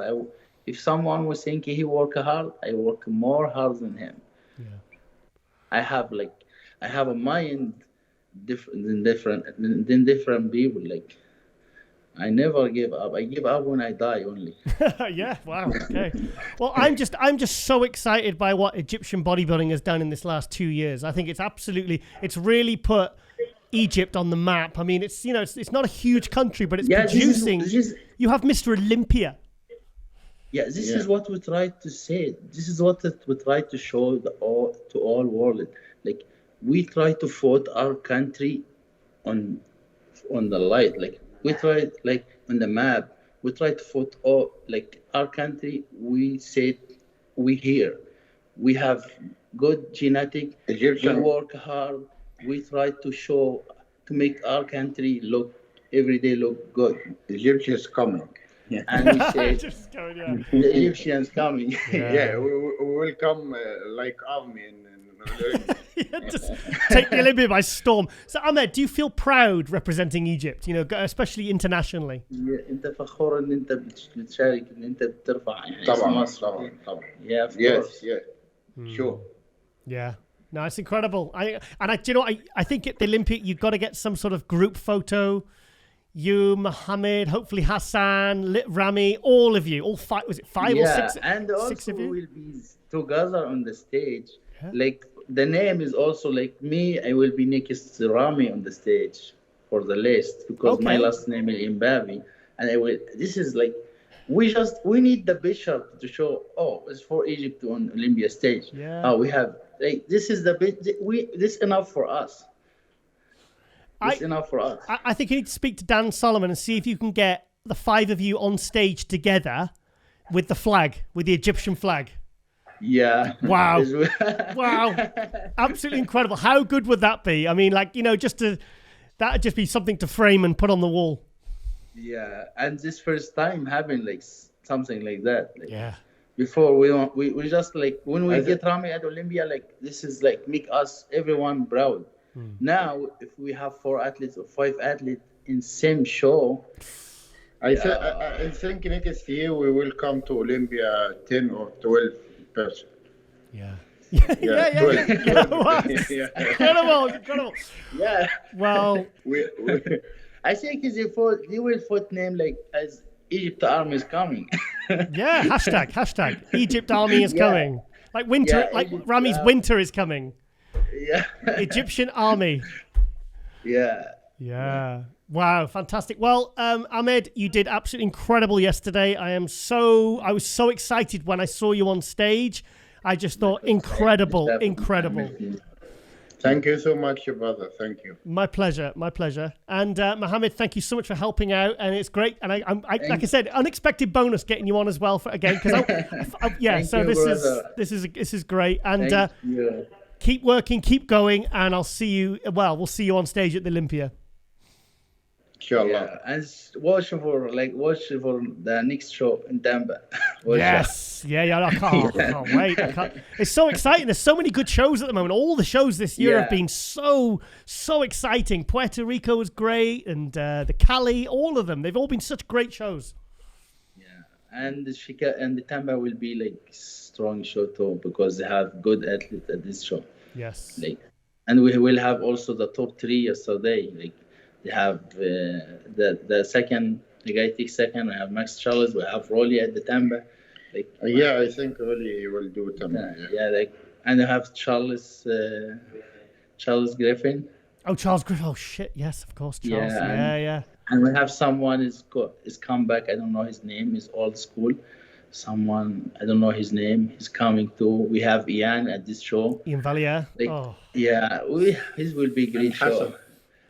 if someone was thinking he work hard, I work more hard than him. Yeah. I have a mind than different people. Like, I never give up. I give up when I die only. Yeah, wow. Okay. Well, I'm just so excited by what Egyptian bodybuilding has done in this last 2 years. I think it's really put Egypt on the map. I mean, it's not a huge country, but it's producing. You have Mr. Olympia. Yeah, this is what we try to say. This is what we try to show to all world. Like, we try to put our country on the light. Like, we try, like, on the map. We try to put our country. We said we here. We have good genetic. Egyptian. We work hard. We try to show, to make our country every day look good. Egyptians coming. Yeah. And we say the Egyptians coming. Yeah, we will come like army and just take the Olympia by storm. So Ahmed, do you feel proud representing Egypt? Especially internationally. انت فخور ان انت بتشارك ان انت بترفع يعني طبعا. Yeah, of course. Yes. Sure. Yeah. No, it's incredible. I think at the Olympic you've got to get some sort of group photo. You, Mohammed, hopefully Hassan, Rami, all of you, all five. Was it five or six? And also six of you? we'll be together on the stage. Yeah. Like, the name is also like me. I will be next to Rami on the stage for the list because my last name is Imbabi, and I will. This is like, we need the bishop to show. Oh, it's for Egypt on Olympia stage. Yeah. Oh, we have like this is this enough for us. It's enough for us. I think you need to speak to Dan Solomon and see if you can get the five of you on stage together with the flag, with the Egyptian flag. Yeah. Wow. Wow. Absolutely incredible. How good would that be? I mean, like, that'd just be something to frame and put on the wall. Yeah. And this first time having like something like that. Like, yeah. Before we just like, when we get Rami at Olympia, like, this is like make us, everyone proud. Now, if we have 4 athletes or 5 athletes in same show, I think next year we will come to Olympia 10 or 12 person. Yeah. Yeah. Incredible. Yeah. Well, I think they will put name like as Egypt Army is coming. Yeah. Hashtag Egypt Army is coming. Like winter, like Egypt, Rami's winter is coming. Yeah. Egyptian army. Yeah. Wow, fantastic. Well, Ahmed, you did absolutely incredible yesterday. I was so excited when I saw you on stage. I just thought incredible. Thank you so much, brother. Thank you. My pleasure. And Mohammed, thank you so much for helping out. And it's great. And I like I said, unexpected bonus getting you on as well because this is great. And keep working, keep going, and we'll see you on stage at the Olympia. Inshallah. Yeah, and watch for the next show in Denver. Yes. Yeah. I can't wait. It's so exciting. There's so many good shows at the moment. All the shows this year have been so exciting. Puerto Rico was great, and the Cali, all of them. They've all been such great shows. Yeah, and the Tampa will be like strong show too because they have good athletes at this show. Yes. And we will have also the top 3 yesterday. Like, they have the second. The guy takes second. We have Max Charles. We have Roelly at the Tampa. I think Roelly will do it. And they have Charles Griffin. Oh, Charles Griffin. Oh shit! Yes, of course, Charles. Yeah. And we have someone is come back. I don't know his name. He's old school. Someone, I don't know his name. He's coming too. We have Ian at this show. Ian Valier. Yeah, his will be great show.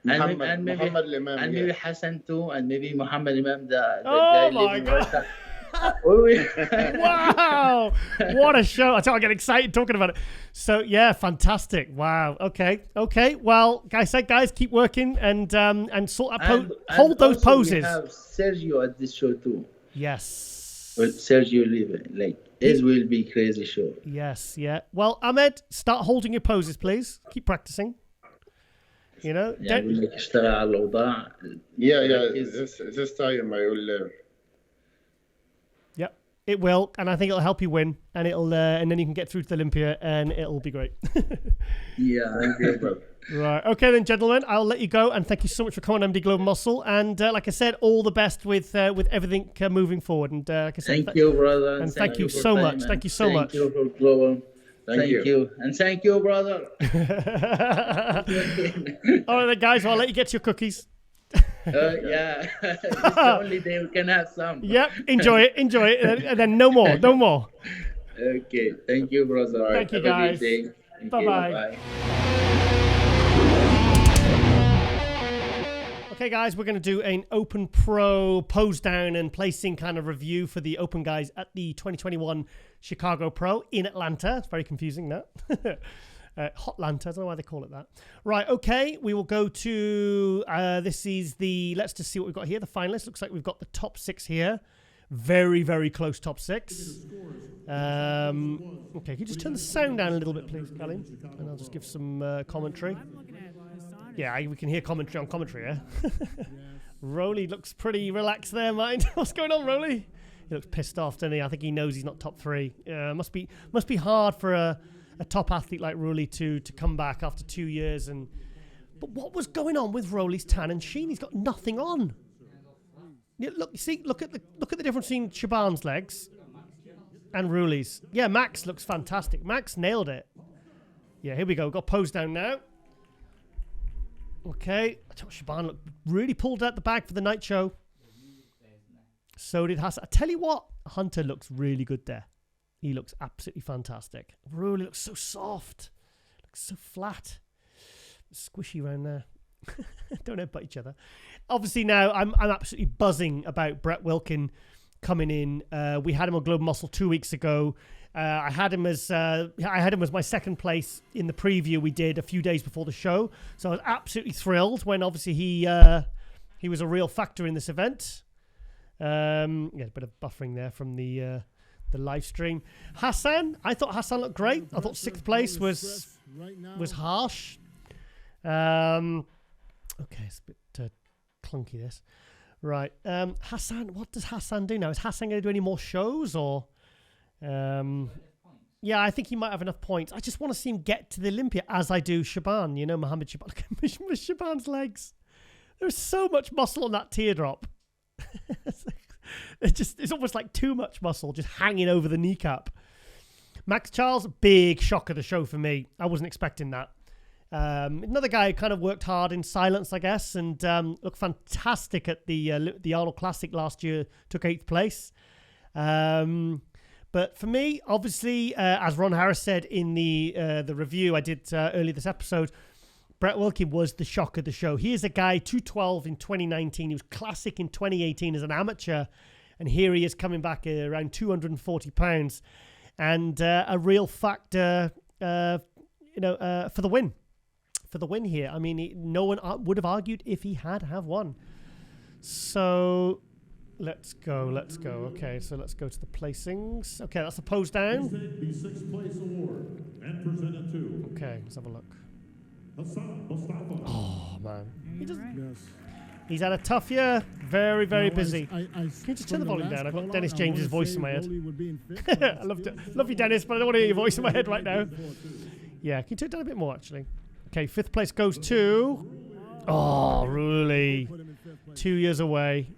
And maybe Hassan too, and maybe Mohammed Imam, the guy living God. Wow, what a show. I get excited talking about it. So yeah, fantastic. Wow. Okay. Well, guys, keep working and sort that hold those poses. We have Sergio at this show too. Yes. Well, Sergio Live, it will be crazy show. Yes, yeah. Well, Ahmed, start holding your poses, please. Keep practicing. Yeah. This time I will. Yep. It will, and I think it'll help you win, and and then you can get through to the Olympia, and it'll be great. Yeah, thank you, brother. Right. Okay, then, gentlemen, I'll let you go, and thank you so much for coming on MD Global Muscle. And like I said, all the best with everything moving forward. And like I said, thank you, brother. And thank you so much. Thank you so much. Thank you for Global. Thank you. And thank you, brother. All right, then, guys, well, I'll let you get to your cookies. Yeah, it's the only day we can have some. Yep, enjoy it, and then no more. Okay, thank you, brother. Thank you, guys. Bye-bye. Okay, guys, we're going to do an Open Pro pose down and placing kind of review for the Open guys at the 2021 Chicago Pro in Atlanta. It's very confusing, that. Hotlanta, I don't know why they call it that. Right, okay, we will go to, this is let's just see what we've got here. The finalists, looks like we've got the top 6 here. Very, very close top 6. Okay, can you just turn the sound down a little bit, please, Colin? And I'll just give some commentary. Yeah, we can hear commentary on commentary, yeah? Roelly looks pretty relaxed there, mind. What's going on, Roelly? He looks pissed off, doesn't he? I think he knows he's not top 3. Must be hard for a top athlete like Roelly to come back after 2 years. But what was going on with Roelly's tan and sheen? He's got nothing on. Yeah, look at the difference between Shaaban's legs and Roelly's. Yeah, Max looks fantastic. Max nailed it. Yeah, here we go. Got pose down now. Okay, I thought Shaaban really pulled out the bag for the night show. So did Hassan. I tell you what, Hunter looks really good there. He looks absolutely fantastic. Roelly looks so soft. Looks so flat. Squishy around there. Don't headbutt each other. Obviously now I'm absolutely buzzing about Brett Wilkin coming in. We had him on Global Muscle 2 weeks ago. I had him as my second place in the preview we did a few days before the show. So I was absolutely thrilled when obviously he was a real factor in this event. Yeah, a bit of buffering there from the live stream. Hassan, I thought Hassan looked great. I thought 6th place was harsh. Okay, it's a bit clunky this. Right, Hassan, what does Hassan do now? Is Hassan going to do any more shows or? Yeah, I think he might have enough points. I just want to see him get to the Olympia as I do Shaaban. You know, Mohammed Shaaban. Look at Shaaban's legs. There's so much muscle on that teardrop. It's almost like too much muscle just hanging over the kneecap. Max Charles, big shock of the show for me. I wasn't expecting that. Another guy who kind of worked hard in silence, I guess, and looked fantastic at the Arnold Classic last year. Took 8th place. But for me, obviously, as Ron Harris said in the review I did earlier this episode, Brett Wilkin was the shock of the show. He is a guy, 212 in 2019. He was classic in 2018 as an amateur. And here he is coming back around 240 pounds. And a real factor, for the win. For the win here. I mean, no one would have argued if he had won. So let's go. Okay, so let's go to the placings. Okay, that's the pose down. The 6th place award and presented to. Okay, let's have a look. Mustafa. Oh, man. He's had a tough year. Very, very busy. Can you just turn the volume down? I've got Dennis James's voice in my head. I love you, Dennis, but I don't want to hear your voice in my head right now. Yeah, can you turn it down a bit more, actually? Okay, 5th place goes to... Oh, Roelly. 2 years away.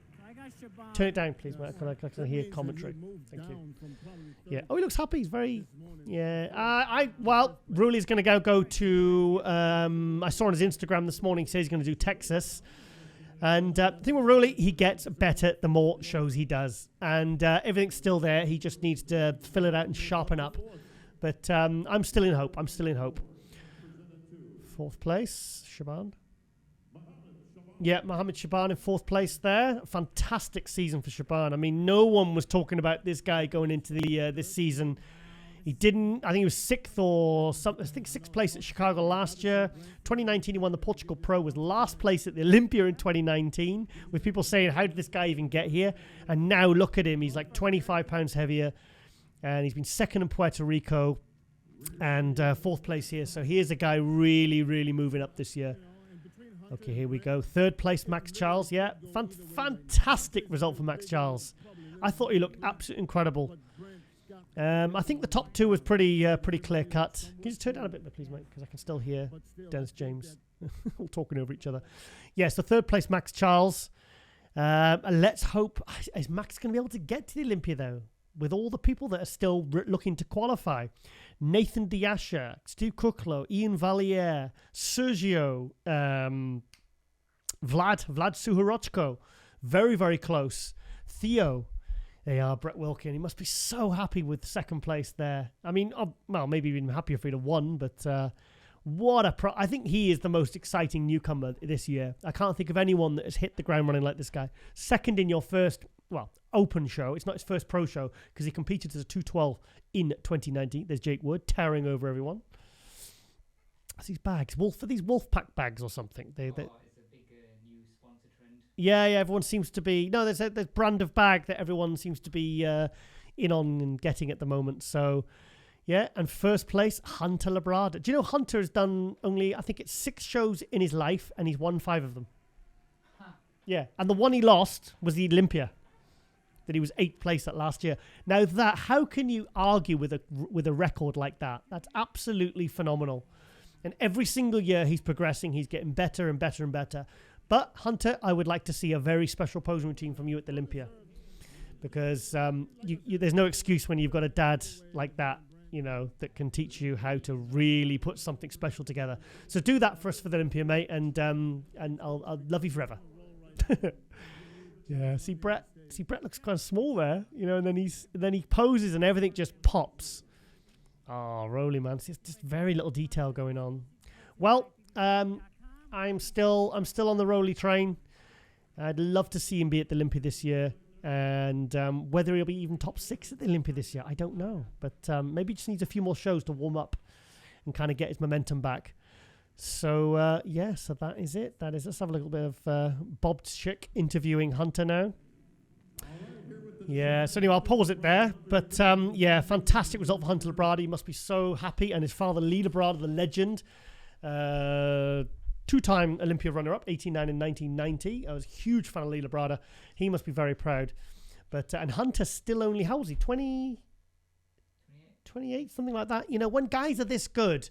Turn it down, please, mate. I can hear commentary. Thank you. Yeah. Oh, he looks happy. He's very... Yeah. Roelly's going to go to... I saw on his Instagram this morning, he says he's going to do Texas. And the thing with Roelly, he gets better the more shows he does. And everything's still there. He just needs to fill it out and sharpen up. But I'm still in hope. 4th place, Shaaban. Yeah, Mohammed Shaaban in 4th place there. Fantastic season for Shaaban. I mean, no one was talking about this guy going into the this season. He didn't, I think he was 6th or something. I think 6th place at Chicago last year. 2019, he won the Portugal Pro, was last place at the Olympia in 2019, with people saying, how did this guy even get here? And now look at him. He's like 25 pounds heavier. And he's been 2nd in Puerto Rico and 4th place here. So he is a guy really, really moving up this year. Okay, here we go. 3rd place, Max Charles. Yeah, fantastic result for Max Charles. I thought he looked absolutely incredible. I think the top two was pretty clear cut. Can you just turn down a bit, please, mate? Because I can still hear Dennis James all talking over each other. Yes, the third place, Max Charles. Let's hope. Is Max going to be able to get to the Olympia, though? With all the people that are still looking to qualify. Nathan Diasha, Steve Kuklo, Ian Valier, Sergio, Vlad Suhorochko. Very, very close. Theo. They are Brett Wilkin. He must be so happy with second place there. I mean, well, maybe even happier if he'd have won, but what a I think he is the most exciting newcomer this year. I can't think of anyone that has hit the ground running like this guy. Second in your first, open show. It's not his first pro show because he competed as a 212 in 2019. There's Jake Wood tearing over everyone. That's these bags. Are these Wolfpack bags or something? It's a big new sponsor trend. Yeah, everyone seems to be... No, there's brand of bag that everyone seems to be in on and getting at the moment. So, yeah, and first place, Hunter Labrada. Do you know Hunter has done only, I think it's 6 shows in his life and he's won 5 of them? Huh. Yeah, and the one he lost was the Olympia. That he was 8th place at last year. Now how can you argue with a record like that? That's absolutely phenomenal. And every single year he's progressing, he's getting better and better and better. But Hunter, I would like to see a very special posing routine from you at the Olympia, because there's no excuse when you've got a dad like that, that can teach you how to really put something special together. So do that for us for the Olympia, mate, and I'll love you forever. Yeah, see Brett looks kind of small there, and then he poses and everything just pops. Oh, Roelly, man, it's just very little detail going on. Well, I'm still on the Roelly train. I'd love to see him be at the Olympia this year, and whether he'll be even top 6 at the Olympia this year, I don't know. But maybe he just needs a few more shows to warm up and kind of get his momentum back. So, so that is it. Let's have a little bit of Bob Schick interviewing Hunter now. Yeah, so anyway, I'll pause it there. But, fantastic result for Hunter Labrada. He must be so happy. And his father, Lee Labrada, the legend, 2-time Olympia runner-up, 89 and 1990. I was a huge fan of Lee Labrada. He must be very proud. But and Hunter still only, how old is he? 28, something like that. When guys are this good...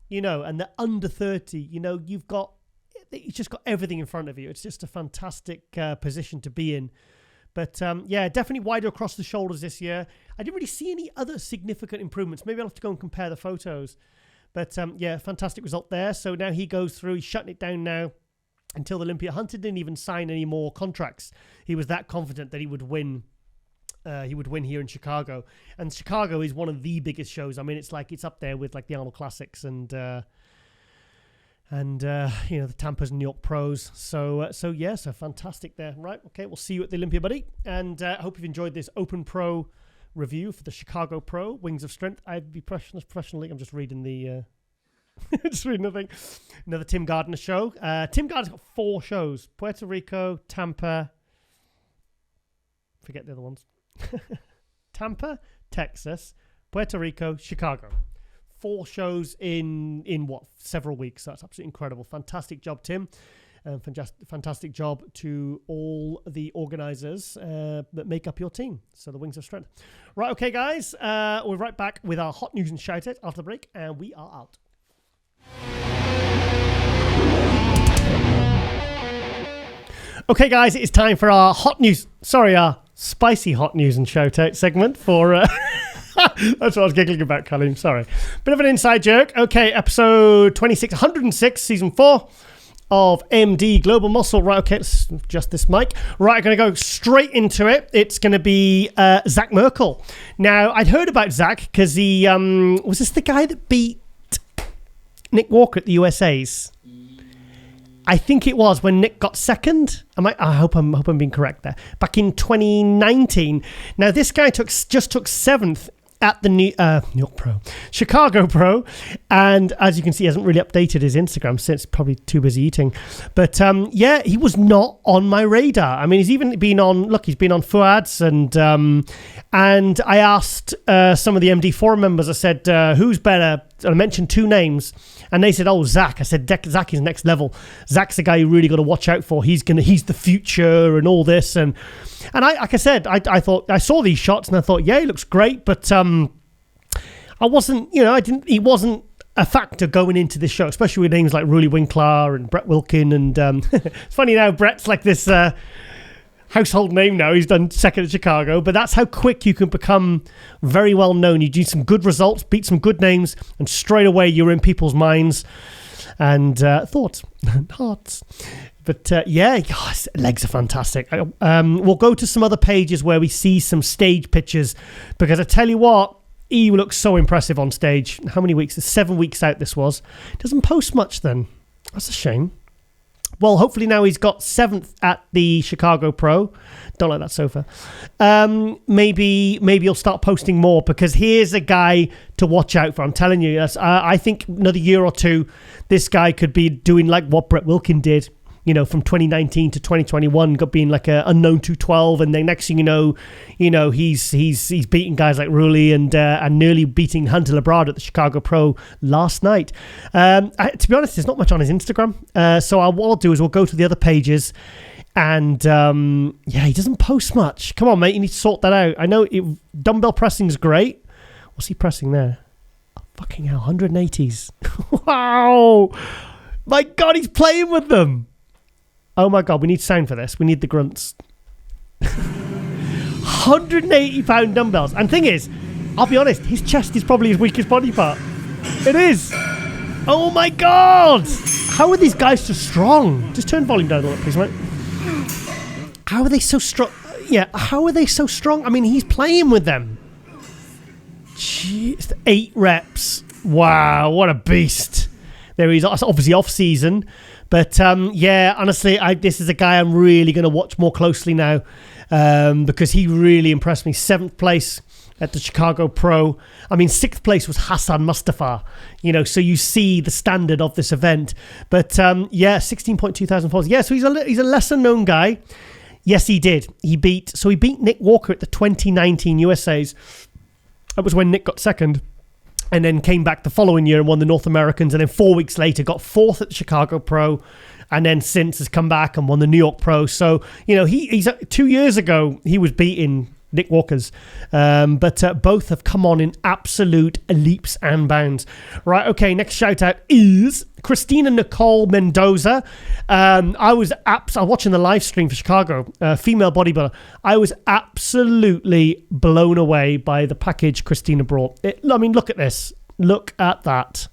and they're under 30, you've just got everything in front of you. It's just a fantastic position to be in. But, definitely wider across the shoulders this year. I didn't really see any other significant improvements. Maybe I'll have to go and compare the photos. But, fantastic result there. So now he goes through. He's shutting it down now until the Olympia. Hunter didn't even sign any more contracts. He was that confident that he would win. He would win here in Chicago, and Chicago is one of the biggest shows. I mean, it's up there with like the Arnold Classics and the Tampa's and New York Pros. So fantastic there. Right, okay, we'll see you at the Olympia, buddy. And I hope you've enjoyed this Open Pro review for the Chicago Pro Wings of Strength. I'd be professionally. I'm just reading the thing. Another Tim Gardner show. Tim Gardner's got 4 shows: Puerto Rico, Tampa. Forget the other ones. Tampa, Texas, Puerto Rico, Chicago. 4 shows in several weeks. So that's absolutely incredible. Fantastic job, Tim. Fantastic job to all the organizers that make up your team. So the Wings of Strength. Right, okay, guys. We're right back with our hot news and shout out after the break, and we are out. Okay, guys, it is time for our our spicy hot news and shout out segment for... That's what I was giggling about, Colin. Sorry. Bit of an inside joke. Okay, episode 106, season 4 of MD Global Muscle. Right, okay, let's adjust this mic. Right, I'm going to go straight into it. It's going to be Zach Merkel. Now, I'd heard about Zach because he... was this the guy that beat Nick Walker at the USA's? I think it was when Nick got second. I hope I'm being correct there. Back in 2019. Now, this guy just took 7th at the New York Pro, Chicago Pro, and as you can see, he hasn't really updated his Instagram since, probably too busy eating. But he was not on my radar. I mean, he's even been on. Look, he's been on Fuad's, and I asked some of the MD forum members. I said, "Who's better, I mentioned 2 names, and they said, "Oh, Zach." I said, "Zach is next level. Zach's the guy you really got to watch out for. He's the future and all this." And I, like I said, I thought I saw these shots and I thought, yeah, he looks great, but I wasn't, he wasn't a factor going into this show, especially with names like Roelly Winkler and Brett Wilkin. And it's funny now, Brett's like this household name now. He's done second at Chicago, but that's how quick you can become very well known. You do some good results, beat some good names, and straight away you're in people's minds and thoughts and hearts. But gosh, legs are fantastic. We'll go to some other pages where we see some stage pictures, because I tell you what, he looks so impressive on stage. How many weeks? 7 weeks out this was. Doesn't post much then. That's a shame. Well, hopefully now he's got 7th at the Chicago Pro. Don't like that sofa. Maybe he'll start posting more, because here's a guy to watch out for. I'm telling you, I think another year or two, this guy could be doing like what Brett Wilkin did. From 2019 to 2021, got being like a unknown 212, and then next thing you know, he's beating guys like Roelly and nearly beating Hunter Labrada at the Chicago Pro last night. To be honest, there's not much on his Instagram, so what I'll do is we'll go to the other pages, and he doesn't post much. Come on, mate, you need to sort that out. I know dumbbell pressing is great. What's he pressing there? Oh, fucking hell, 180s. Wow, my God, he's playing with them. Oh my God, we need sound for this. We need the grunts. 180 pound dumbbells. And thing is, I'll be honest, his chest is probably his weakest body part. It is. Oh my God. How are these guys so strong? Just turn volume down a little, please, mate. How are they so strong? Yeah, how are they so strong? I mean, he's playing with them. Jeez, 8 reps. Wow, what a beast. There he's obviously off season. But honestly, this is a guy I'm really going to watch more closely now, because he really impressed me. 7th place at the Chicago Pro. I mean, 6th place was Hassan Mustafa, so you see the standard of this event. But 16.2 thousand followers. Yeah, so he's a lesser known guy. Yes, he did. He beat Nick Walker at the 2019 USAs. That was when Nick got 2nd. And then came back the following year and won the North Americans. And then 4 weeks later got 4th at the Chicago Pro. And then since has come back and won the New York Pro. So, he's 2 years ago, he was beating Nick Walker's. But both have come on in absolute leaps and bounds. Right, okay, next shout out is Christina Nicole Mendoza. I was watching the live stream for Chicago, female bodybuilder. I was absolutely blown away by the package Christina brought. Look at this. Look at that.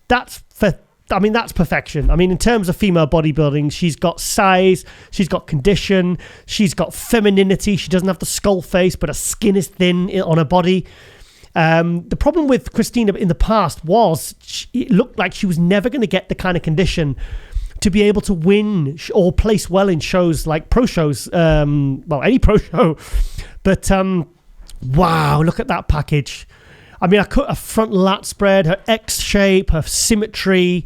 That's perfection. In terms of female bodybuilding, she's got size, she's got condition, she's got femininity. She doesn't have the skull face, but her skin is thin on her body. The problem with Christina in the past was it looked like she was never going to get the kind of condition to be able to win or place well in shows like pro shows, any pro show. But wow, look at that package. I cut her front lat spread, her X shape, her symmetry.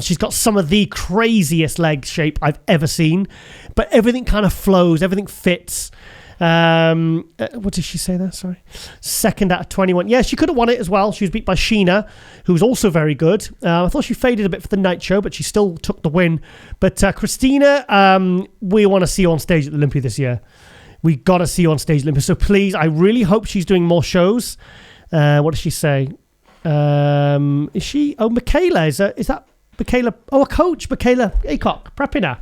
She's got some of the craziest leg shape I've ever seen. But everything kind of flows, everything fits. What did she say there? Sorry. 2nd out of 21. Yeah, she could have won it as well. She was beat by Sheena, who was also very good. I thought she faded a bit for the night show, but she still took the win. But Christina, we want to see her on stage at the Olympia this year. We got to see her on stage at Olympia. So please, I really hope she's doing more shows. What does she say? Is she? Oh, Michaela. Is that Michaela? Oh, a coach, Michaela Aycock, prepping her.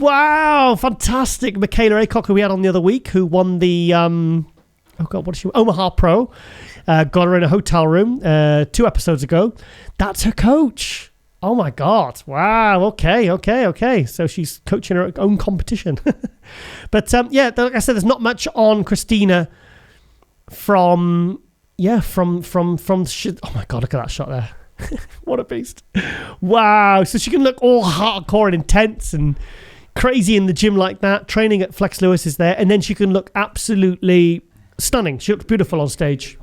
Wow, fantastic. Michaela Aycock, who we had on the other week, who won the Omaha Pro. Got her in a hotel room 2 episodes ago. That's her coach. Oh my God. Wow. Okay. So she's coaching her own competition. But like I said, there's not much on Christina from oh my God, look at that shot there. What a beast. Wow. So she can look all hardcore and intense and crazy in the gym like that. Training at Flex Lewis is there. And then she can look absolutely stunning. She looks beautiful on stage.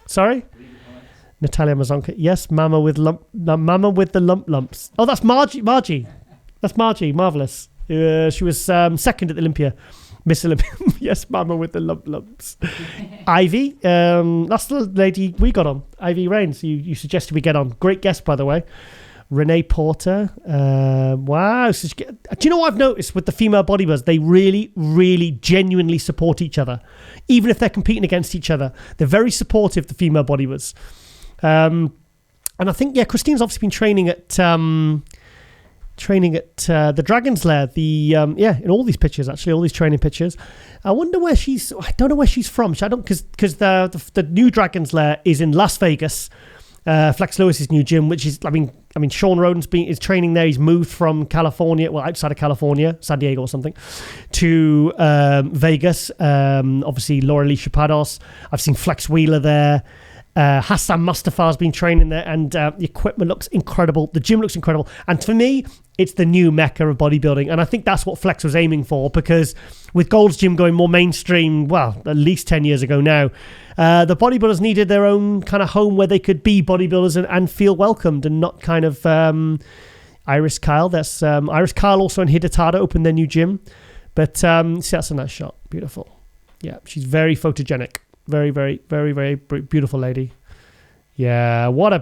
Sorry? Natalia Mazonka. Yes, Mama with the lumps. Oh, that's Margie. That's Margie. Marvelous. She was 2nd at the Olympia. Miss Olympia. Yes, Mama with the lumps. Ivy, that's the lady we got on. Ivy Rains, you suggested we get on. Great guest, by the way. Renee Porter. Wow. So do you know what I've noticed with the female bodybuilders? They really, really genuinely support each other. Even if they're competing against each other. They're very supportive, the female bodybuilders. And I think, Christine's obviously been training at the Dragon's Lair. In all these pictures, actually, all these training pictures. I wonder where I don't know where she's from. Because the new Dragon's Lair is in Las Vegas. Flex Lewis's new gym, which is, I mean, Sean Roden's is training there. He's moved from California, outside of California, San Diego or something, to Vegas. Obviously, Roelly Chapados. I've seen Flex Wheeler there. Hassan Mustafa's been training there, and the equipment looks incredible. The gym looks incredible. And for me, it's the new mecca of bodybuilding. And I think that's what Flex was aiming for, because with Gold's Gym going more mainstream, at least 10 years ago now, the bodybuilders needed their own kind of home where they could be bodybuilders and feel welcomed, and not kind of Iris Kyle. That's Iris Kyle also and Hidetada opened their new gym. But see, that's a nice shot. Beautiful. Yeah, she's very photogenic. Very, very, very, very beautiful lady. Yeah, what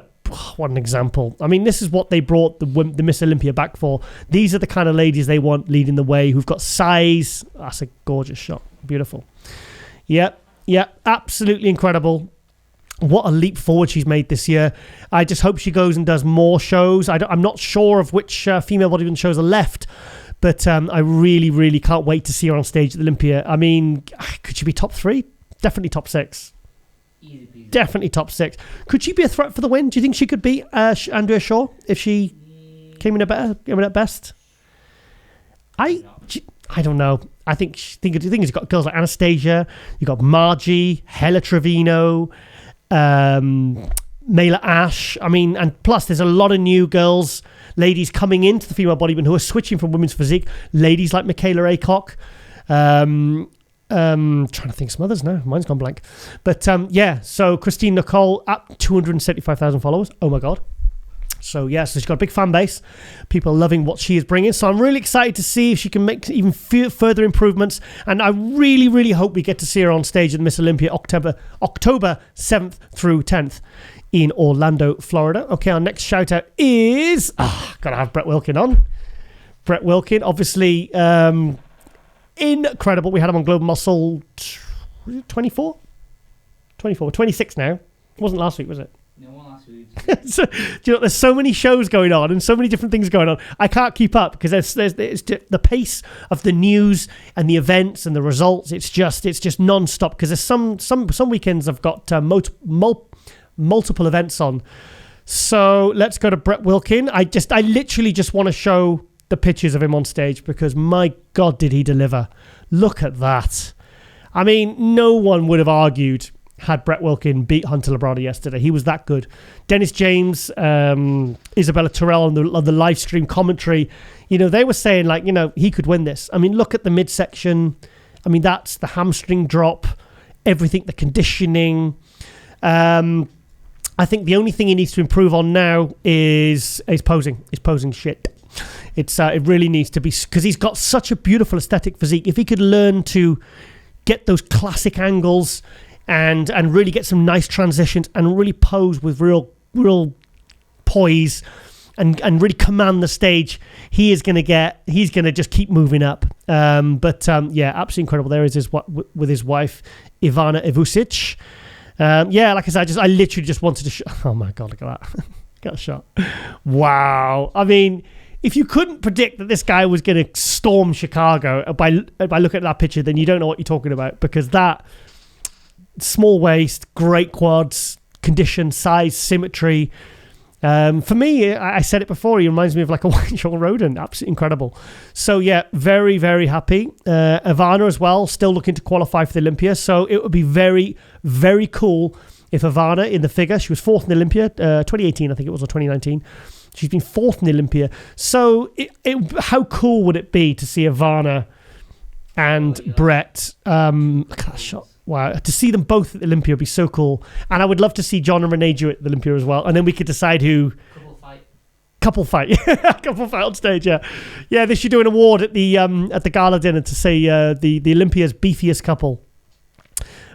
an example. I mean, this is what they brought the Miss Olympia back for. These are the kind of ladies they want leading the way, who've got size. That's a gorgeous shot. Beautiful. Yeah, absolutely incredible. What a leap forward she's made this year. I just hope she goes and does more shows. I'm not sure of which female bodybuilding shows are left, but I really, really can't wait to see her on stage at the Olympia. I mean, could she be top 3? Definitely top 6. Easy peasy. Definitely top 6. Could she be a threat for the win? Do you think she could beat Andrea Shaw if she came in at best? I don't know. I think you've got girls like Anastasia, you've got Margie, Hella Trevino, Mayla Ash. I mean, and plus there's a lot of new ladies coming into the female bodybuilding who are switching from women's physique. Ladies like Michaela Aycock. Trying to think of some others now. Mine's gone blank. But so Christine Nicole at 275,000 followers. Oh my God. So so she's got a big fan base. People are loving what she is bringing. So I'm really excited to see if she can make even further improvements. And I really, really hope we get to see her on stage at Miss Olympia October 7th through 10th in Orlando, Florida. Okay, our next shout out is gotta have Brett Wilkin on. Brett Wilkin, obviously incredible. We had him on Global Muscle 24? 26 now. It wasn't last week, was it? No, one last week. So, do you know, there's so many shows going on and so many different things going on. I can't keep up because there's the pace of the news and the events and the results. It's just non-stop because there's some weekends I've got multiple events on. So let's go to Brett Wilkin. I literally just want to show the pictures of him on stage because my God, did he deliver. Look at that. I mean, no one would have argued had Brett Wilkin beat Hunter Labrada yesterday. He was that good. Dennis James, Isabella Terrell on the live stream commentary, they were saying he could win this. I mean, look at the midsection. I mean, that's the hamstring drop, everything, the conditioning. I think the only thing he needs to improve on now is posing. His posing shit. It really needs to be, because he's got such a beautiful aesthetic physique. If he could learn to get those classic angles and really get some nice transitions and really pose with real poise and really command the stage, he's going to just keep moving up. Absolutely incredible. There is with his wife, Ivana Ivusic. Like I said, I literally just wanted to oh my God, look at that. Got a shot. Wow. I mean, if you couldn't predict that this guy was going to storm Chicago by looking at that picture, then you don't know what you're talking about, because that small waist, great quads, condition, size, symmetry. For me, I said it before, he reminds me of like a white Sean Roden. Absolutely incredible. So yeah, very, very happy. Ivana as well, still looking to qualify for the Olympia. So it would be very, very cool if Ivana in the figure, she was fourth in the Olympia, 2018 I think it was, or 2019. She's been fourth in the Olympia. So how cool would it be to see Ivana and Brett? Look at that shot. Wow. To see them both at the Olympia would be so cool. And I would love to see John and Renee do it at the Olympia as well. And then we could decide who... Couple fight. Couple fight on stage, yeah. Yeah, they should do an award at the gala dinner to say the Olympia's beefiest couple.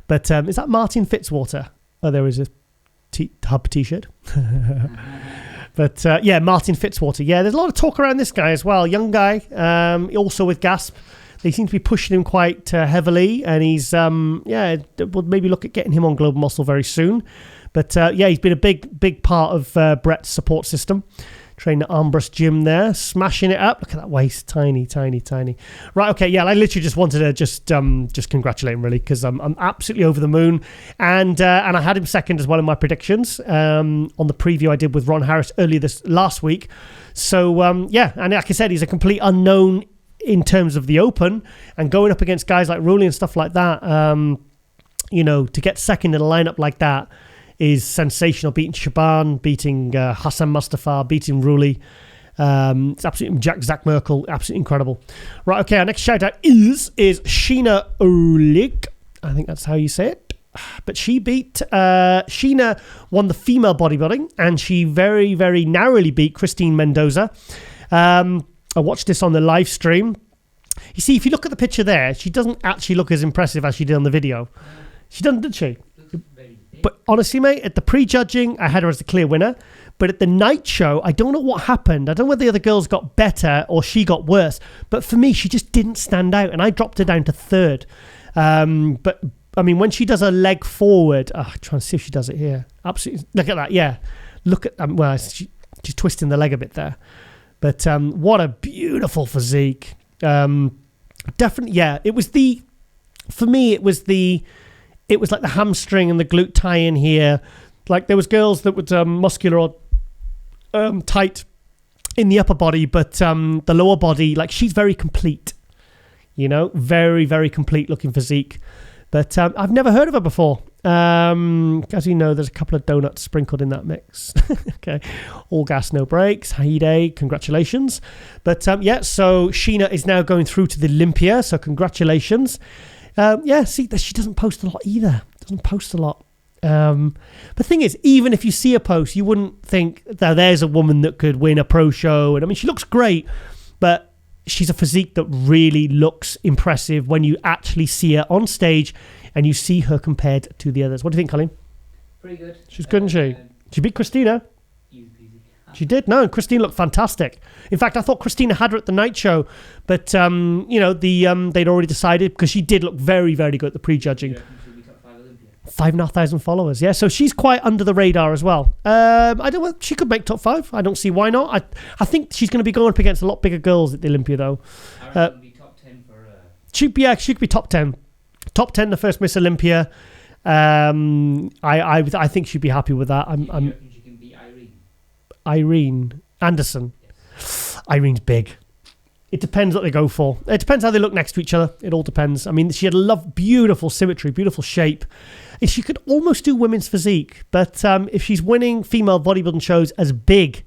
But is that Martin Fitzwater? Oh, there is a Hub t-shirt. But yeah, Martin Fitzwater. Yeah, there's a lot of talk around this guy as well. Young guy, also with Gasp. They seem to be pushing him quite heavily, and he's we'll maybe look at getting him on Global Muscle very soon. But yeah, he's been a big part of Brett's support system. Training at Armbrust Gym there, smashing it up. Look at that waist, tiny. Right, okay, yeah, I literally just wanted to just congratulate him really, because I'm absolutely over the moon, and I had him second as well in my predictions on the preview I did with Ron Harris earlier last week. So yeah, and like I said, he's a complete unknown in terms of the Open, and going up against guys like Roelly and stuff like that, to get second in a lineup like that is sensational. Beating Shaaban, beating Hassan Mustafa, beating Roelly. It's absolutely Zach Merkel, absolutely incredible. Right, okay, our next shout out is Sheena Olig. I think that's how you say it. But she beat Sheena won the female bodybuilding, and she very, very narrowly beat Christine Mendoza. I watched this on the live stream. You see, if you look at the picture there, she doesn't actually look as impressive as she did on the video. She doesn't, did she? But honestly, mate, at the pre-judging, I had her as the clear winner. But at the night show, I don't know what happened. I don't know whether the other girls got better or she got worse. But for me, she just didn't stand out, and I dropped her down to third. But, I mean, when she does her leg forward... trying to see if she does it here. Absolutely. Look at that, yeah. Look at... she's twisting the leg a bit there. But what a beautiful physique. Definitely, yeah. It was for me, it was like the hamstring and the glute tie-in here. Like there was girls that were muscular or tight in the upper body, but the lower body, like she's very complete. Very, very complete looking physique. But I've never heard of her before. As you know, there's a couple of donuts sprinkled in that mix. Okay. All gas, no brakes. Haide, congratulations. But yeah, so Sheena is now going through to the Olympia. So congratulations. Yeah, see, she doesn't post a lot either. Doesn't post a lot. But the thing is, even if you see a post, you wouldn't think that there's a woman that could win a pro show. And I mean, she looks great, but she's a physique that really looks impressive when you actually see her on stage and you see her compared to the others. What do you think, Colleen? Pretty good. She's good, isn't she? She beat Christina. She did. No, Christine looked fantastic. In fact, I thought Christina had her at the night show, but they'd already decided, because she did look very, very good at the pre-judging. 5,500 followers. Yeah, so she's quite under the radar as well. I don't know. She could make top 5. I don't see why not. I think she's going to be going up against a lot bigger girls at the Olympia, though. Be top 10 for. She could be top 10. Top 10, the first Miss Olympia. I think she'd be happy with that. She can beat Irene Anderson. Yes. Irene's big. It depends what they go for. It depends how they look next to each other. It all depends. I mean, she had beautiful symmetry, beautiful shape. And she could almost do women's physique. But if she's winning female bodybuilding shows as big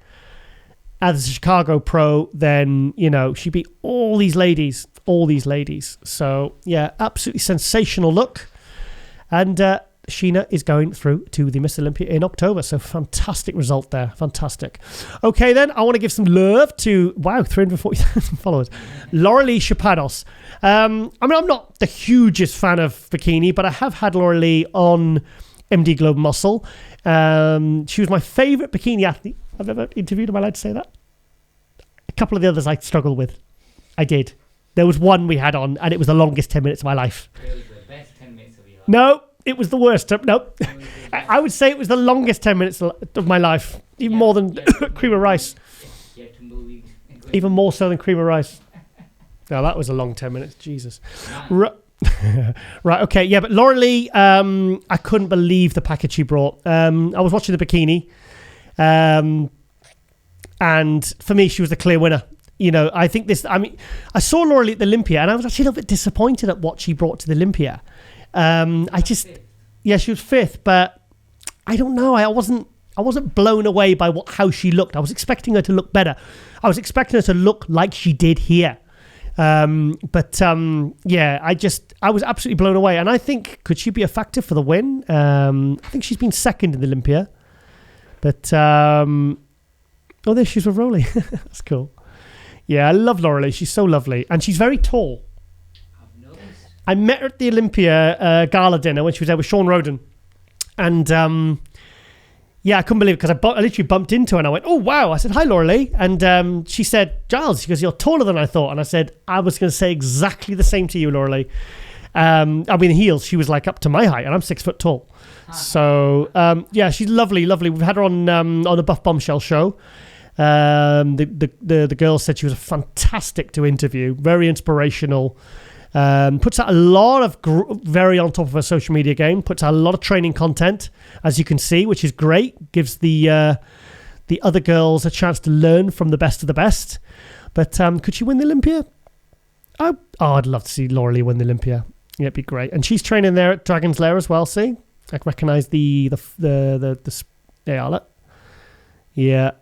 as the Chicago Pro, then, she beat all these ladies. So, yeah, absolutely sensational look. And Sheena is going through to the Miss Olympia in October. So fantastic result there. Fantastic. Okay, then I want to give some love to, 340,000 followers. Roelly Chapados. I mean, I'm not the hugest fan of bikini, but I have had Roelly on MD Globe Muscle. She was my favorite bikini athlete I've ever interviewed. Am I allowed to say that? A couple of the others I struggled with. I did. There was one we had on, and it was the longest 10 minutes of my life. It was the best 10 minutes of your life. No. It was the worst. No, I would say it was the longest 10 minutes of my life, even more than cream of rice. Even more so than cream of rice. No, that was a long 10 minutes. Jesus. Right, okay. Yeah, but Roelly, I couldn't believe the package she brought. I was watching the bikini, and for me, she was the clear winner. I think I saw Roelly at the Olympia, and I was actually a little bit disappointed at what she brought to the Olympia. She was fifth, but I don't know. I wasn't blown away by how she looked. I was expecting her to look better. I was expecting her to look like she did here. I was absolutely blown away. And I think, could she be a factor for the win? I think she's been second in the Olympia, but Oh, there she's with Roelly. That's cool. Yeah, I love Roelly. She's so lovely. And she's very tall. I met her at the Olympia gala dinner when she was there with Sean Roden. And yeah, I couldn't believe it because I literally bumped into her and I went, oh, wow. I said, hi, Roelly. And she said, Giles, she goes, you're taller than I thought. And I said, I was going to say exactly the same to you, Roelly. I mean, heels, she was like up to my height and I'm 6 foot tall. So, yeah, she's lovely, lovely. We've had her on the Buff Bombshell show. The girl said she was fantastic to interview, very inspirational. Puts out a lot of very on top of her social media game. Puts out a lot of training content, as you can see, which is great. Gives the other girls a chance to learn from the best of the best. But could she win the Olympia? Oh, I'd love to see Roelly win the Olympia. Yeah, it'd be great. And she's training there at Dragon's Lair as well. See, I can recognise the yeah, look. Yeah.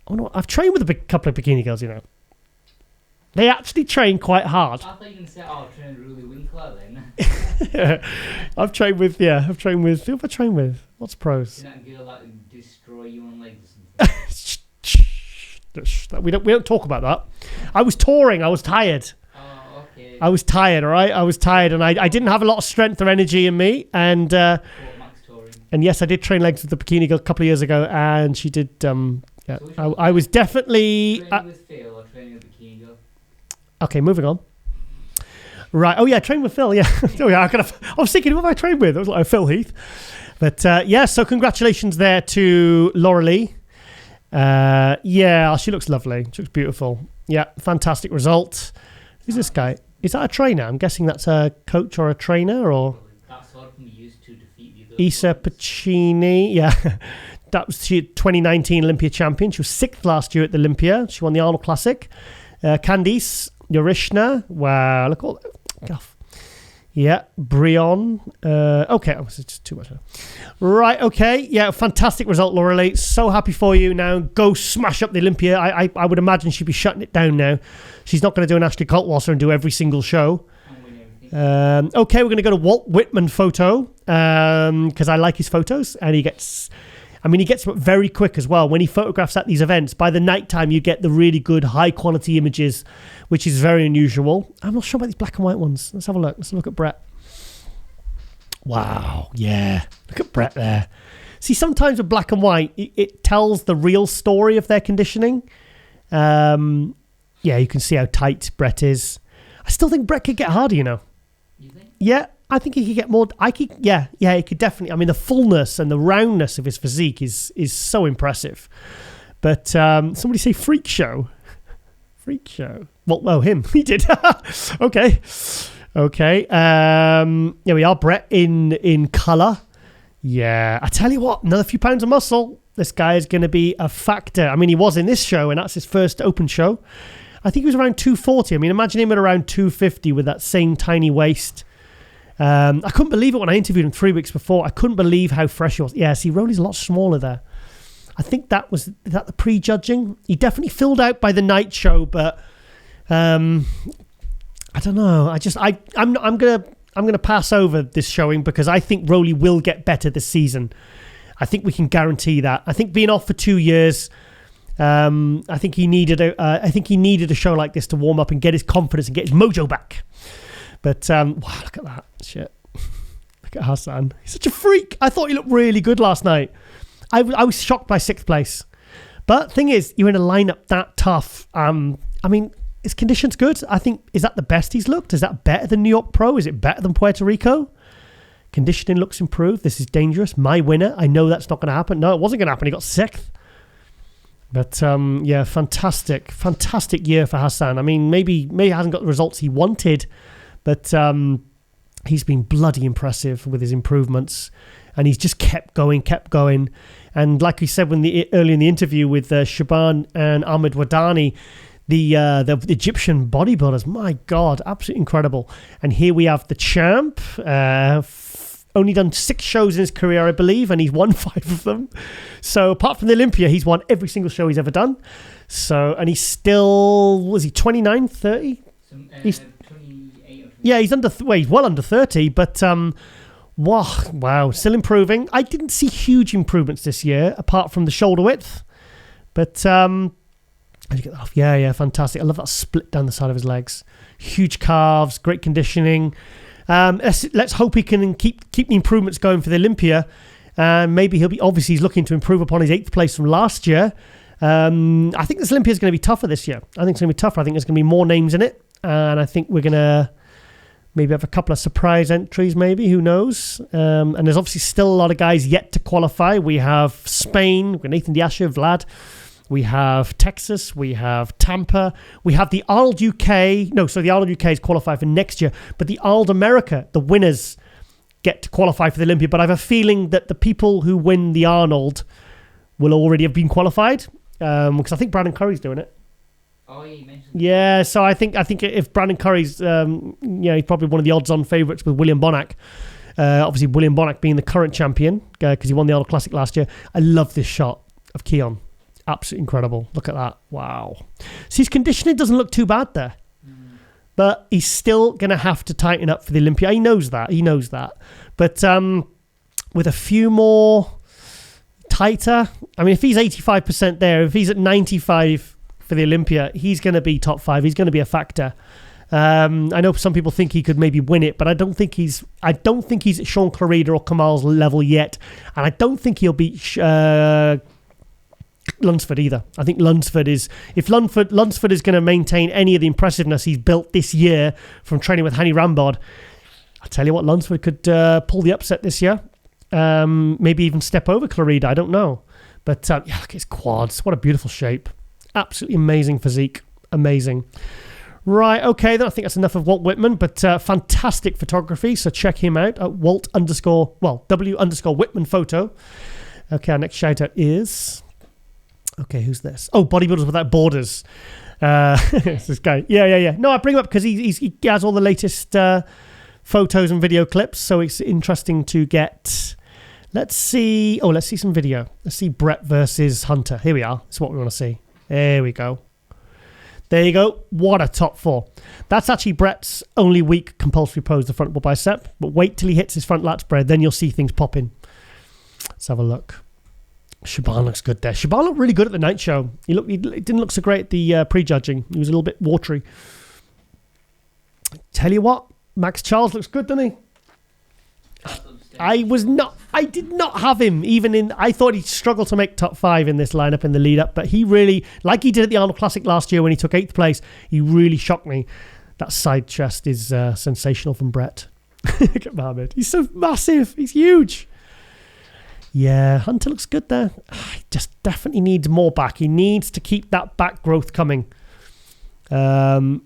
Oh no, I've trained with a couple of bikini girls, you know. They actually train quite hard. I thought you were going to say, oh, I've trained Roelly Winkler then. I've trained with, who have I trained with? What's pros? Isn't that a girl that would destroy you on legs? We don't talk about that. I was touring, I was tired. Oh, okay. I was tired, all right? I was tired and I didn't have a lot of strength or energy in me. And yes, I did train legs with the bikini girl a couple of years ago and she did, yeah. So I was definitely... Training with Phil or training with bikini girl? Okay, moving on. Right. Oh, yeah, trained with Phil, yeah. Oh, yeah, I was thinking, who have I trained with? I was like, Phil Heath. But, yeah, so congratulations there to Roelly. Yeah, she looks lovely. She looks beautiful. Yeah, fantastic result. Who's this guy? Is that a trainer? I'm guessing that's a coach or a trainer, or... That's what we used to defeat the other Isa Pacini, yeah. That was she 2019 Olympia champion. She was 6th last year at the Olympia. She won the Arnold Classic. Candice Yorishna. Wow, look all guff. Yeah, Brion. Okay, it's just too much. Right, okay. Yeah, fantastic result, Roelly. So happy for you. Now go smash up the Olympia. I would imagine she'd be shutting it down now. She's not going to do an Ashley Coltwasser and do every single show. Okay, we're going to go to Walt Whitman photo because I like his photos and he gets them very quick as well. When he photographs at these events, by the nighttime, you get the really good high-quality images, which is very unusual. I'm not sure about these black and white ones. Let's have a look. Let's look at Brett. Wow, yeah. Look at Brett there. See, sometimes with black and white, it tells the real story of their conditioning. Yeah, you can see how tight Brett is. I still think Brett could get harder, you know. You think? Yeah. I think he could get more. Yeah, he could definitely. I mean, the fullness and the roundness of his physique is so impressive. But somebody say freak show. Freak show. Well, him. He did. Okay. Yeah, we are Brett in colour. Yeah, I tell you what, another few pounds of muscle. This guy is going to be a factor. I mean, he was in this show, and that's his first open show. I think he was around 240. I mean, imagine him at around 250 with that same tiny waist. I couldn't believe it when I interviewed him 3 weeks before. I couldn't believe how fresh he was. Yeah, see, Roelly's a lot smaller there. I think that the pre-judging. He definitely filled out by the night show, but I don't know. I'm gonna pass over this showing because I think Roelly will get better this season. I think we can guarantee that. I think being off for 2 years, I think he needed a show like this to warm up and get his confidence and get his mojo back. But, wow, look at that. Shit. Look at Hassan. He's such a freak. I thought he looked really good last night. I was shocked by 6th place. But thing is, you're in a lineup that tough. I mean, his condition's good. I think, is that the best he's looked? Is that better than New York Pro? Is it better than Puerto Rico? Conditioning looks improved. This is dangerous. My winner. I know that's not going to happen. No, it wasn't going to happen. He got 6th. But, yeah, fantastic year for Hassan. I mean, maybe he hasn't got the results he wanted, but he's been bloody impressive with his improvements, and he's just kept going. And like we said earlier in the interview with Shaaban and Ahmed Wardany, the Egyptian bodybuilders, my God, absolutely incredible. And here we have the champ, only done 6 shows in his career, I believe, and he's won 5 of them. So apart from the Olympia, he's won every single show he's ever done. So, and he's still, was he 29, 30? He's 28 or yeah, he's he's well under 30, but wow, still improving. I didn't see huge improvements this year, apart from the shoulder width. But how do you get that off? Yeah, fantastic. I love that split down the side of his legs. Huge calves, great conditioning. Let's hope he can keep the improvements going for the Olympia. Maybe he's looking to improve upon his 8th place from last year. I think this Olympia is going to be tougher this year. I think it's going to be tougher. I think there's going to be more names in it. And I think we're going to maybe have a couple of surprise entries, maybe. Who knows? And there's obviously still a lot of guys yet to qualify. We have Spain, we've got Nathan Diasha, Vlad. We have Texas. We have Tampa. We have the Arnold UK. No, so the Arnold UK is qualified for next year. But the Arnold America, the winners, get to qualify for the Olympia. But I have a feeling that the people who win the Arnold will already have been qualified. Because I think Brandon Curry's doing it. Oh, yeah, you mentioned Yeah, so I think if Brandon Curry's, he's probably one of the odds-on favourites with William Bonac. Obviously, William Bonac being the current champion because he won the Arnold Classic last year. I love this shot of Keon. Absolutely incredible. Look at that. Wow. See, his conditioning doesn't look too bad there. But he's still going to have to tighten up for the Olympia. He knows that. But with a few more tighter, I mean, if he's 85% there, if he's at 95 for the Olympia, he's going to be top 5. He's going to be a factor. I know some people think he could maybe win it, but I don't think he's at Sean Clarida or Kamal's level yet. And I don't think he'll beat Lunsford either. I think Lunsford is going to maintain any of the impressiveness he's built this year from training with Hani Rambod. I tell you what, Lunsford could pull the upset this year. Maybe even step over Clarida. I don't know. But look at his quads. What a beautiful shape. Absolutely amazing physique. Amazing. Right, okay, then I think that's enough of Walt Whitman, but fantastic photography. So check him out at W_Whitman photo. Okay, our next shout out is... Okay, who's this? Oh, Bodybuilders Without Borders. It's this guy. Yeah. No, I bring him up because he has all the latest photos and video clips, so it's interesting to get. Let's see some video. Let's see Brett versus Hunter. Here we are. That's what we want to see. There we go. There you go. What a top 4. That's actually Brett's only weak compulsory pose, the front bicep. But wait till he hits his front lat spread, then you'll see things popping. Let's have a look. Shaaban looks good there. Shaaban looked really good at the night show. He didn't look so great at the prejudging. He was a little bit watery. Tell you what, Max Charles looks good, doesn't he? I did not have him even in. I thought he'd struggle to make top 5 in this lineup in the lead up, but he really, like he did at the Arnold Classic last year when he took 8th place, he really shocked me. That side chest is sensational from Brett. Look at Mohammed. He's so massive. He's huge. Yeah, Hunter looks good there. He just definitely needs more back. He needs to keep that back growth coming. I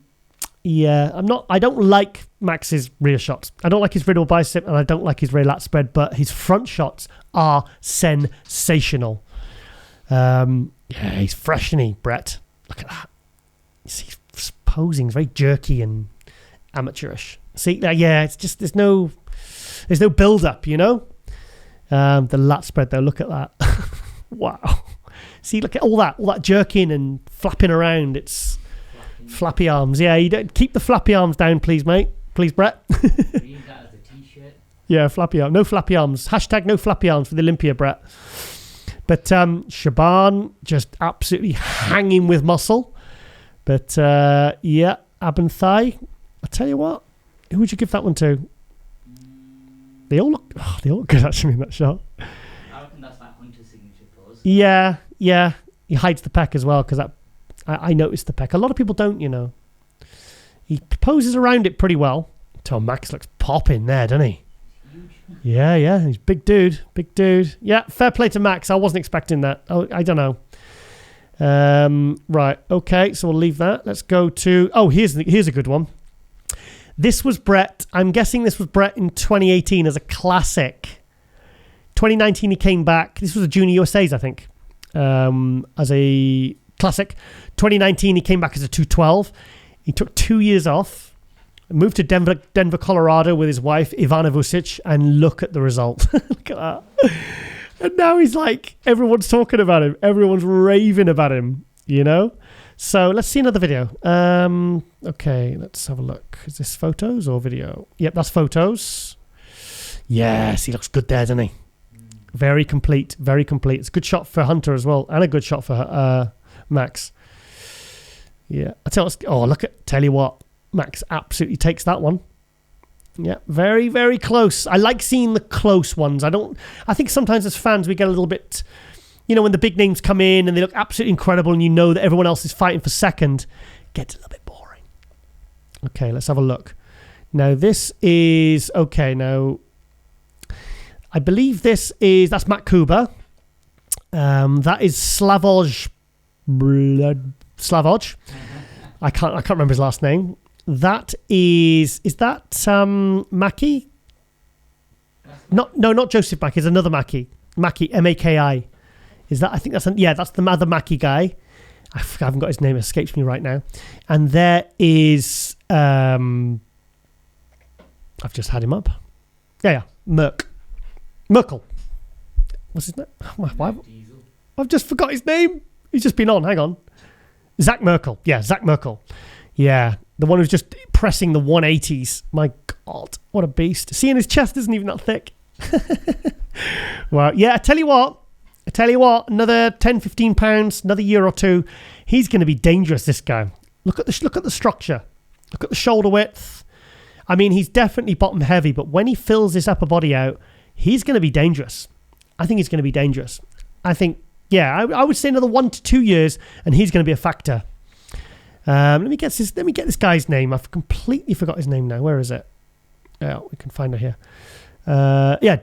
don't like Max's rear shots. I don't like his riddle bicep and I don't like his rear lat spread, but his front shots are sensational. He's fresh, isn't he, Brett? Look at that. He's posing. He's very jerky and amateurish. See, it's just there's no build up, you know? The lat spread though, look at that. Wow. See, look at all that jerking and flapping around. It's flappy arms. Yeah, you don't keep the flappy arms down, please, mate. Please, Brett. Use that as a t-shirt. Yeah, flappy arms. No flappy arms. # no flappy arms for the Olympia, Brett. But Shaaban just absolutely hanging with muscle. But ab and thigh. I tell you what, who would you give that one to? They all look good actually in that shot. I reckon that's like Hunter's signature pose. Yeah. He hides the pec as well because I noticed the pec. A lot of people don't, you know. He poses around it pretty well. Tom Max looks popping there, doesn't he? Huge. Yeah. He's big dude. Yeah, fair play to Max. I wasn't expecting that. I don't know. Right. Okay. So we'll leave that. Let's go to. Oh, here's a good one. This was Brett. I'm guessing this was Brett in 2018 as a classic. 2019 he came back. This was a Junior USA's, I think, as a classic. 2019 he came back as a 212. He took 2 years off, moved to Denver, Colorado with his wife Ivana Vucic, and look at the result. Look at that. And now he's like, everyone's talking about him. Everyone's raving about him, you know? So let's see another video. Okay, let's have a look. Is this photos or video? Yep, that's photos. Yes, he looks good there, doesn't he? Very complete. Very complete. It's a good shot for Hunter as well, and a good shot for Max. Yeah. Tell you what, Max absolutely takes that one. Yeah, very, very close. I like seeing the close ones. I think sometimes as fans we get a little bit, when the big names come in and they look absolutely incredible and you know that everyone else is fighting for second, it gets a little bit boring. Okay, let's have a look. Now this is, now I believe that's Matt Kuba. That is Slavoj. I can't remember his last name. That is that Mackie? Not Joseph Mackie. It's another Mackie. Mackie, Maki. Is that? I think that's the other Mackie guy. I haven't got his name. It escapes me right now. And there is I've just had him up. Yeah, Merkel. What's his name? Why? I've just forgot his name. He's just been on. Hang on. Zach Merkel. Yeah, Zach Merkel. Yeah, the one who's just pressing the 180s. My God, what a beast. Seeing his chest isn't even that thick. Well, yeah, I tell you what, another 10, 15 pounds, another year or two, he's going to be dangerous, this guy. Look at the structure. Look at the shoulder width. I mean, he's definitely bottom heavy, but when he fills his upper body out, he's going to be dangerous. I think he's going to be dangerous. I think, I would say another 1 to 2 years, and he's going to be a factor. Let me get this guy's name. I've completely forgot his name now. Where is it? Yeah, we can find it here.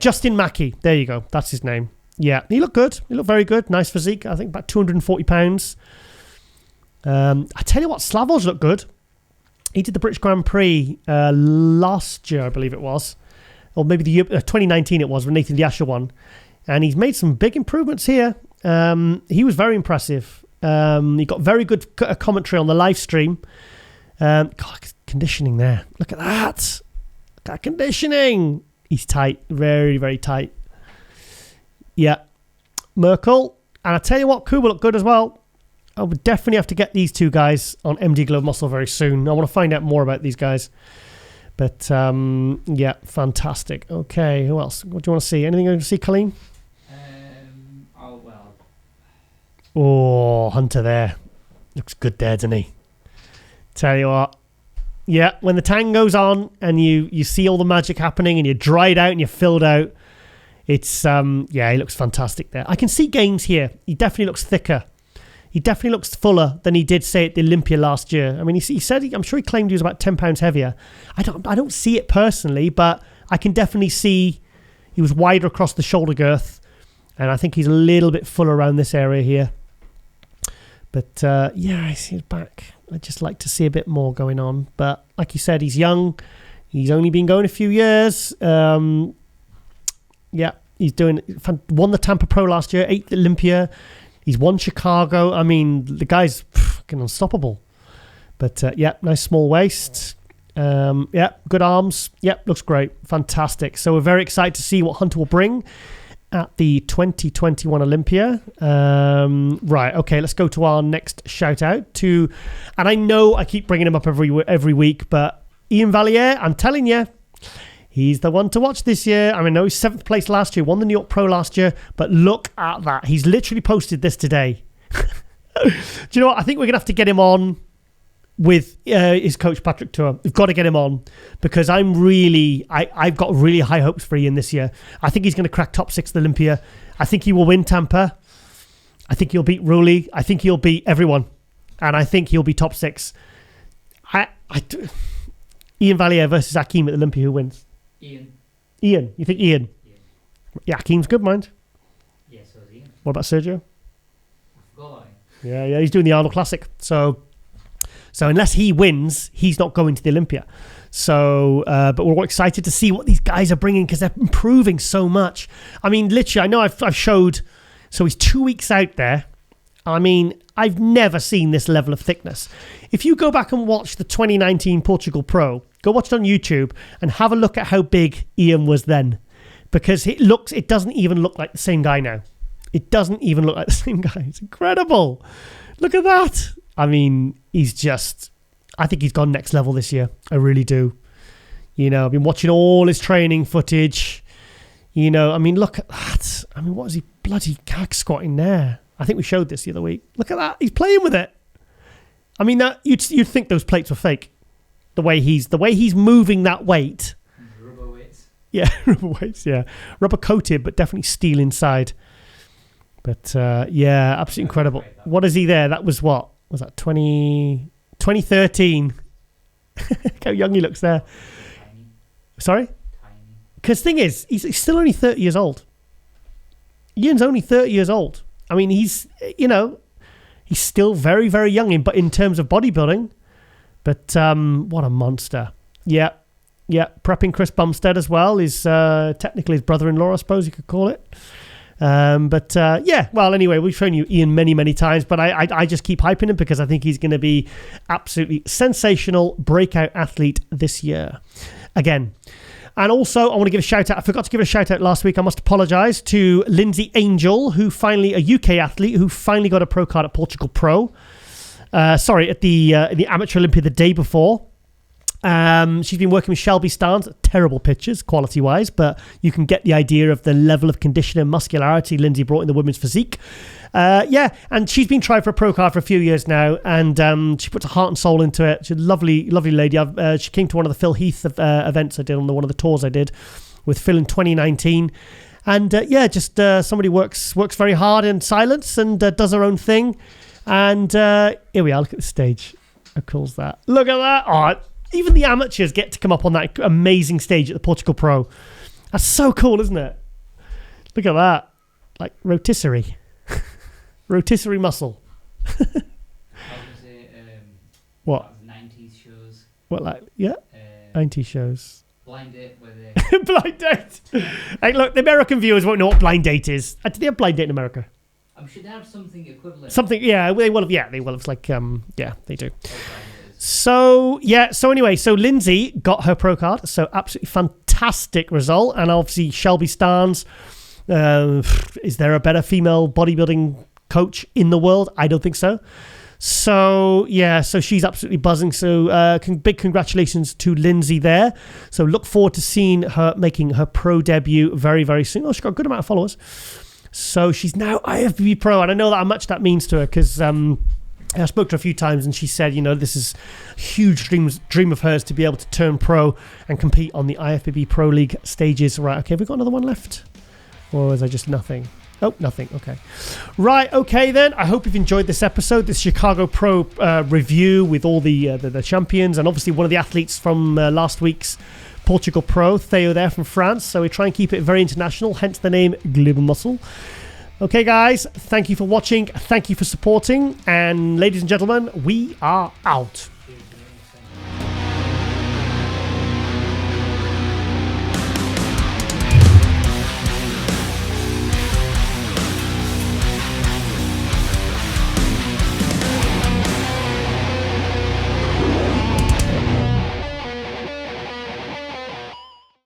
Justin Mackey. There you go. That's his name. Yeah, he looked good. He looked very good. Nice physique. I think about 240 pounds. I tell you what, Slavoj looked good. He did the British Grand Prix last year, I believe it was. Or maybe the year 2019 it was, when Nathan Yasha won. And he's made some big improvements here. He was very impressive. He got very good commentary on the live stream. God, conditioning there. Look at that. That conditioning. He's tight. Very, very tight. Yeah. Merkel. And I tell you what, Kuba looked good as well. I would definitely have to get these two guys on MD Glove Muscle very soon. I want to find out more about these guys. But, fantastic. Okay, who else? What do you want to see? Anything you want to see, Colleen? Oh, Hunter there. Looks good there, doesn't he? Tell you what. Yeah, when the tango's on and you see all the magic happening and you're dried out and you're filled out, it's, he looks fantastic there. I can see gains here. He definitely looks thicker. He definitely looks fuller than he did, say, at the Olympia last year. I mean, he said, I'm sure he claimed he was about 10 pounds heavier. I don't see it personally, but I can definitely see he was wider across the shoulder girth, and I think he's a little bit fuller around this area here. But, I see his back. I'd just like to see a bit more going on. But like you said, he's young. He's only been going a few years. He's won the Tampa Pro last year, 8th Olympia. He's won Chicago. I mean, the guy's fucking unstoppable. But, nice small waist. Good arms. Looks great. Fantastic. So we're very excited to see what Hunter will bring at the 2021 Olympia. Right, okay, let's go to our next shout out to, and I know I keep bringing him up every week, but Ian Valliere, I'm telling you, he's the one to watch this year. I mean, I know he's 7th place last year, won the New York Pro last year, but look at that. He's literally posted this today. Do you know what? I think we're going to have to get him on with his coach, Patrick Tour. We've got to get him on because I've got really high hopes for Ian this year. I think he's going to crack top 6 at Olympia. I think he will win Tampa. I think he'll beat Roelly. I think he'll beat everyone. And I think he'll be top 6. Ian Valliere versus Hakeem at Olympia, who wins? Ian. You think Ian? Yeah, Hakeem's good, mind. Yeah, so is Ian. What about Sergio? I forgot. Yeah, he's doing the Arnold Classic. So unless he wins, he's not going to the Olympia. So, but we're all excited to see what these guys are bringing because they're improving so much. I mean, literally, I know I've showed. So he's 2 weeks out there. I mean, I've never seen this level of thickness. If you go back and watch the 2019 Portugal Pro, go watch it on YouTube and have a look at how big Ian was then, because it doesn't even look like the same guy now. It doesn't even look like the same guy. It's incredible. Look at that. I mean, I think he's gone next level this year. I really do. You know, I've been watching all his training footage. You know, I mean, look at that. I mean, what is he bloody gag squatting there? I think we showed this the other week. Look at that. He's playing with it. I mean, that you'd think those plates were fake. The way he's moving that weight. Rubber weights. Yeah, rubber weights, yeah. Rubber coated, but definitely steel inside. But, yeah, absolutely incredible. What is he there? That was what? Was that 2013? Look how young he looks there. Tiny. Sorry? Tiny. Because the thing is, he's still only 30 years old. Ian's only 30 years old. I mean, he's still very, very young, but in terms of bodybuilding. But what a monster. Yeah. Prepping Chris Bumstead as well is technically his brother-in-law, I suppose you could call it. Yeah, well, anyway, we've shown you Ian many, many times, but I just keep hyping him because I think he's going to be absolutely sensational breakout athlete this year. Again. And also, I want to give a shout out. I forgot to give a shout out last week. I must apologise to Lindsay Angel, a UK athlete who finally got a pro card at Portugal Pro. At the Amateur Olympia the day before. She's been working with Shelby Starnes. Terrible pictures, quality-wise, but you can get the idea of the level of condition and muscularity Lindsay brought in the women's physique. And she's been trying for a pro card for a few years now, and she puts her heart and soul into it. She's a lovely, lovely lady. She came to one of the Phil Heath events I did on one of the tours I did with Phil in 2019. And somebody works very hard in silence and does her own thing. And here we are. Look at the stage. How cool's that? Look at that. Oh, even the amateurs get to come up on that amazing stage at the Portugal Pro. That's so cool, isn't it? Look at that. Like rotisserie. Rotisserie muscle. What? 90s shows. What, like, yeah? 90s shows. Blind Date where they... Blind Date. Hey, look, the American viewers won't know what Blind Date is. Did they have Blind Date in America? I'm sure they have something equivalent. Something, yeah, they will have. Yeah, they will have. It's like, yeah, they do. So anyway, Lindsay got her pro card. So absolutely fantastic result. And obviously Shelby Starnes. Is there a better female bodybuilding coach in the world? I don't think so. So she's absolutely buzzing. So big congratulations to Lindsay there. So look forward to seeing her making her pro debut very, very soon. Oh, she's got a good amount of followers. So she's now IFBB Pro, and I know how much that means to her because I spoke to her a few times, and she said, this is a huge dream of hers to be able to turn pro and compete on the IFBB Pro League stages. Right, okay, have we got another one left? Or is I just nothing? Oh, nothing, okay. Right, okay then. I hope you've enjoyed this episode, this Chicago Pro review with all the champions, and obviously one of the athletes from last week's Portugal Pro, Theo there from France. So we try and keep it very international, hence the name Global Muscle. Okay, guys, thank you for watching. Thank you for supporting. And ladies and gentlemen, we are out.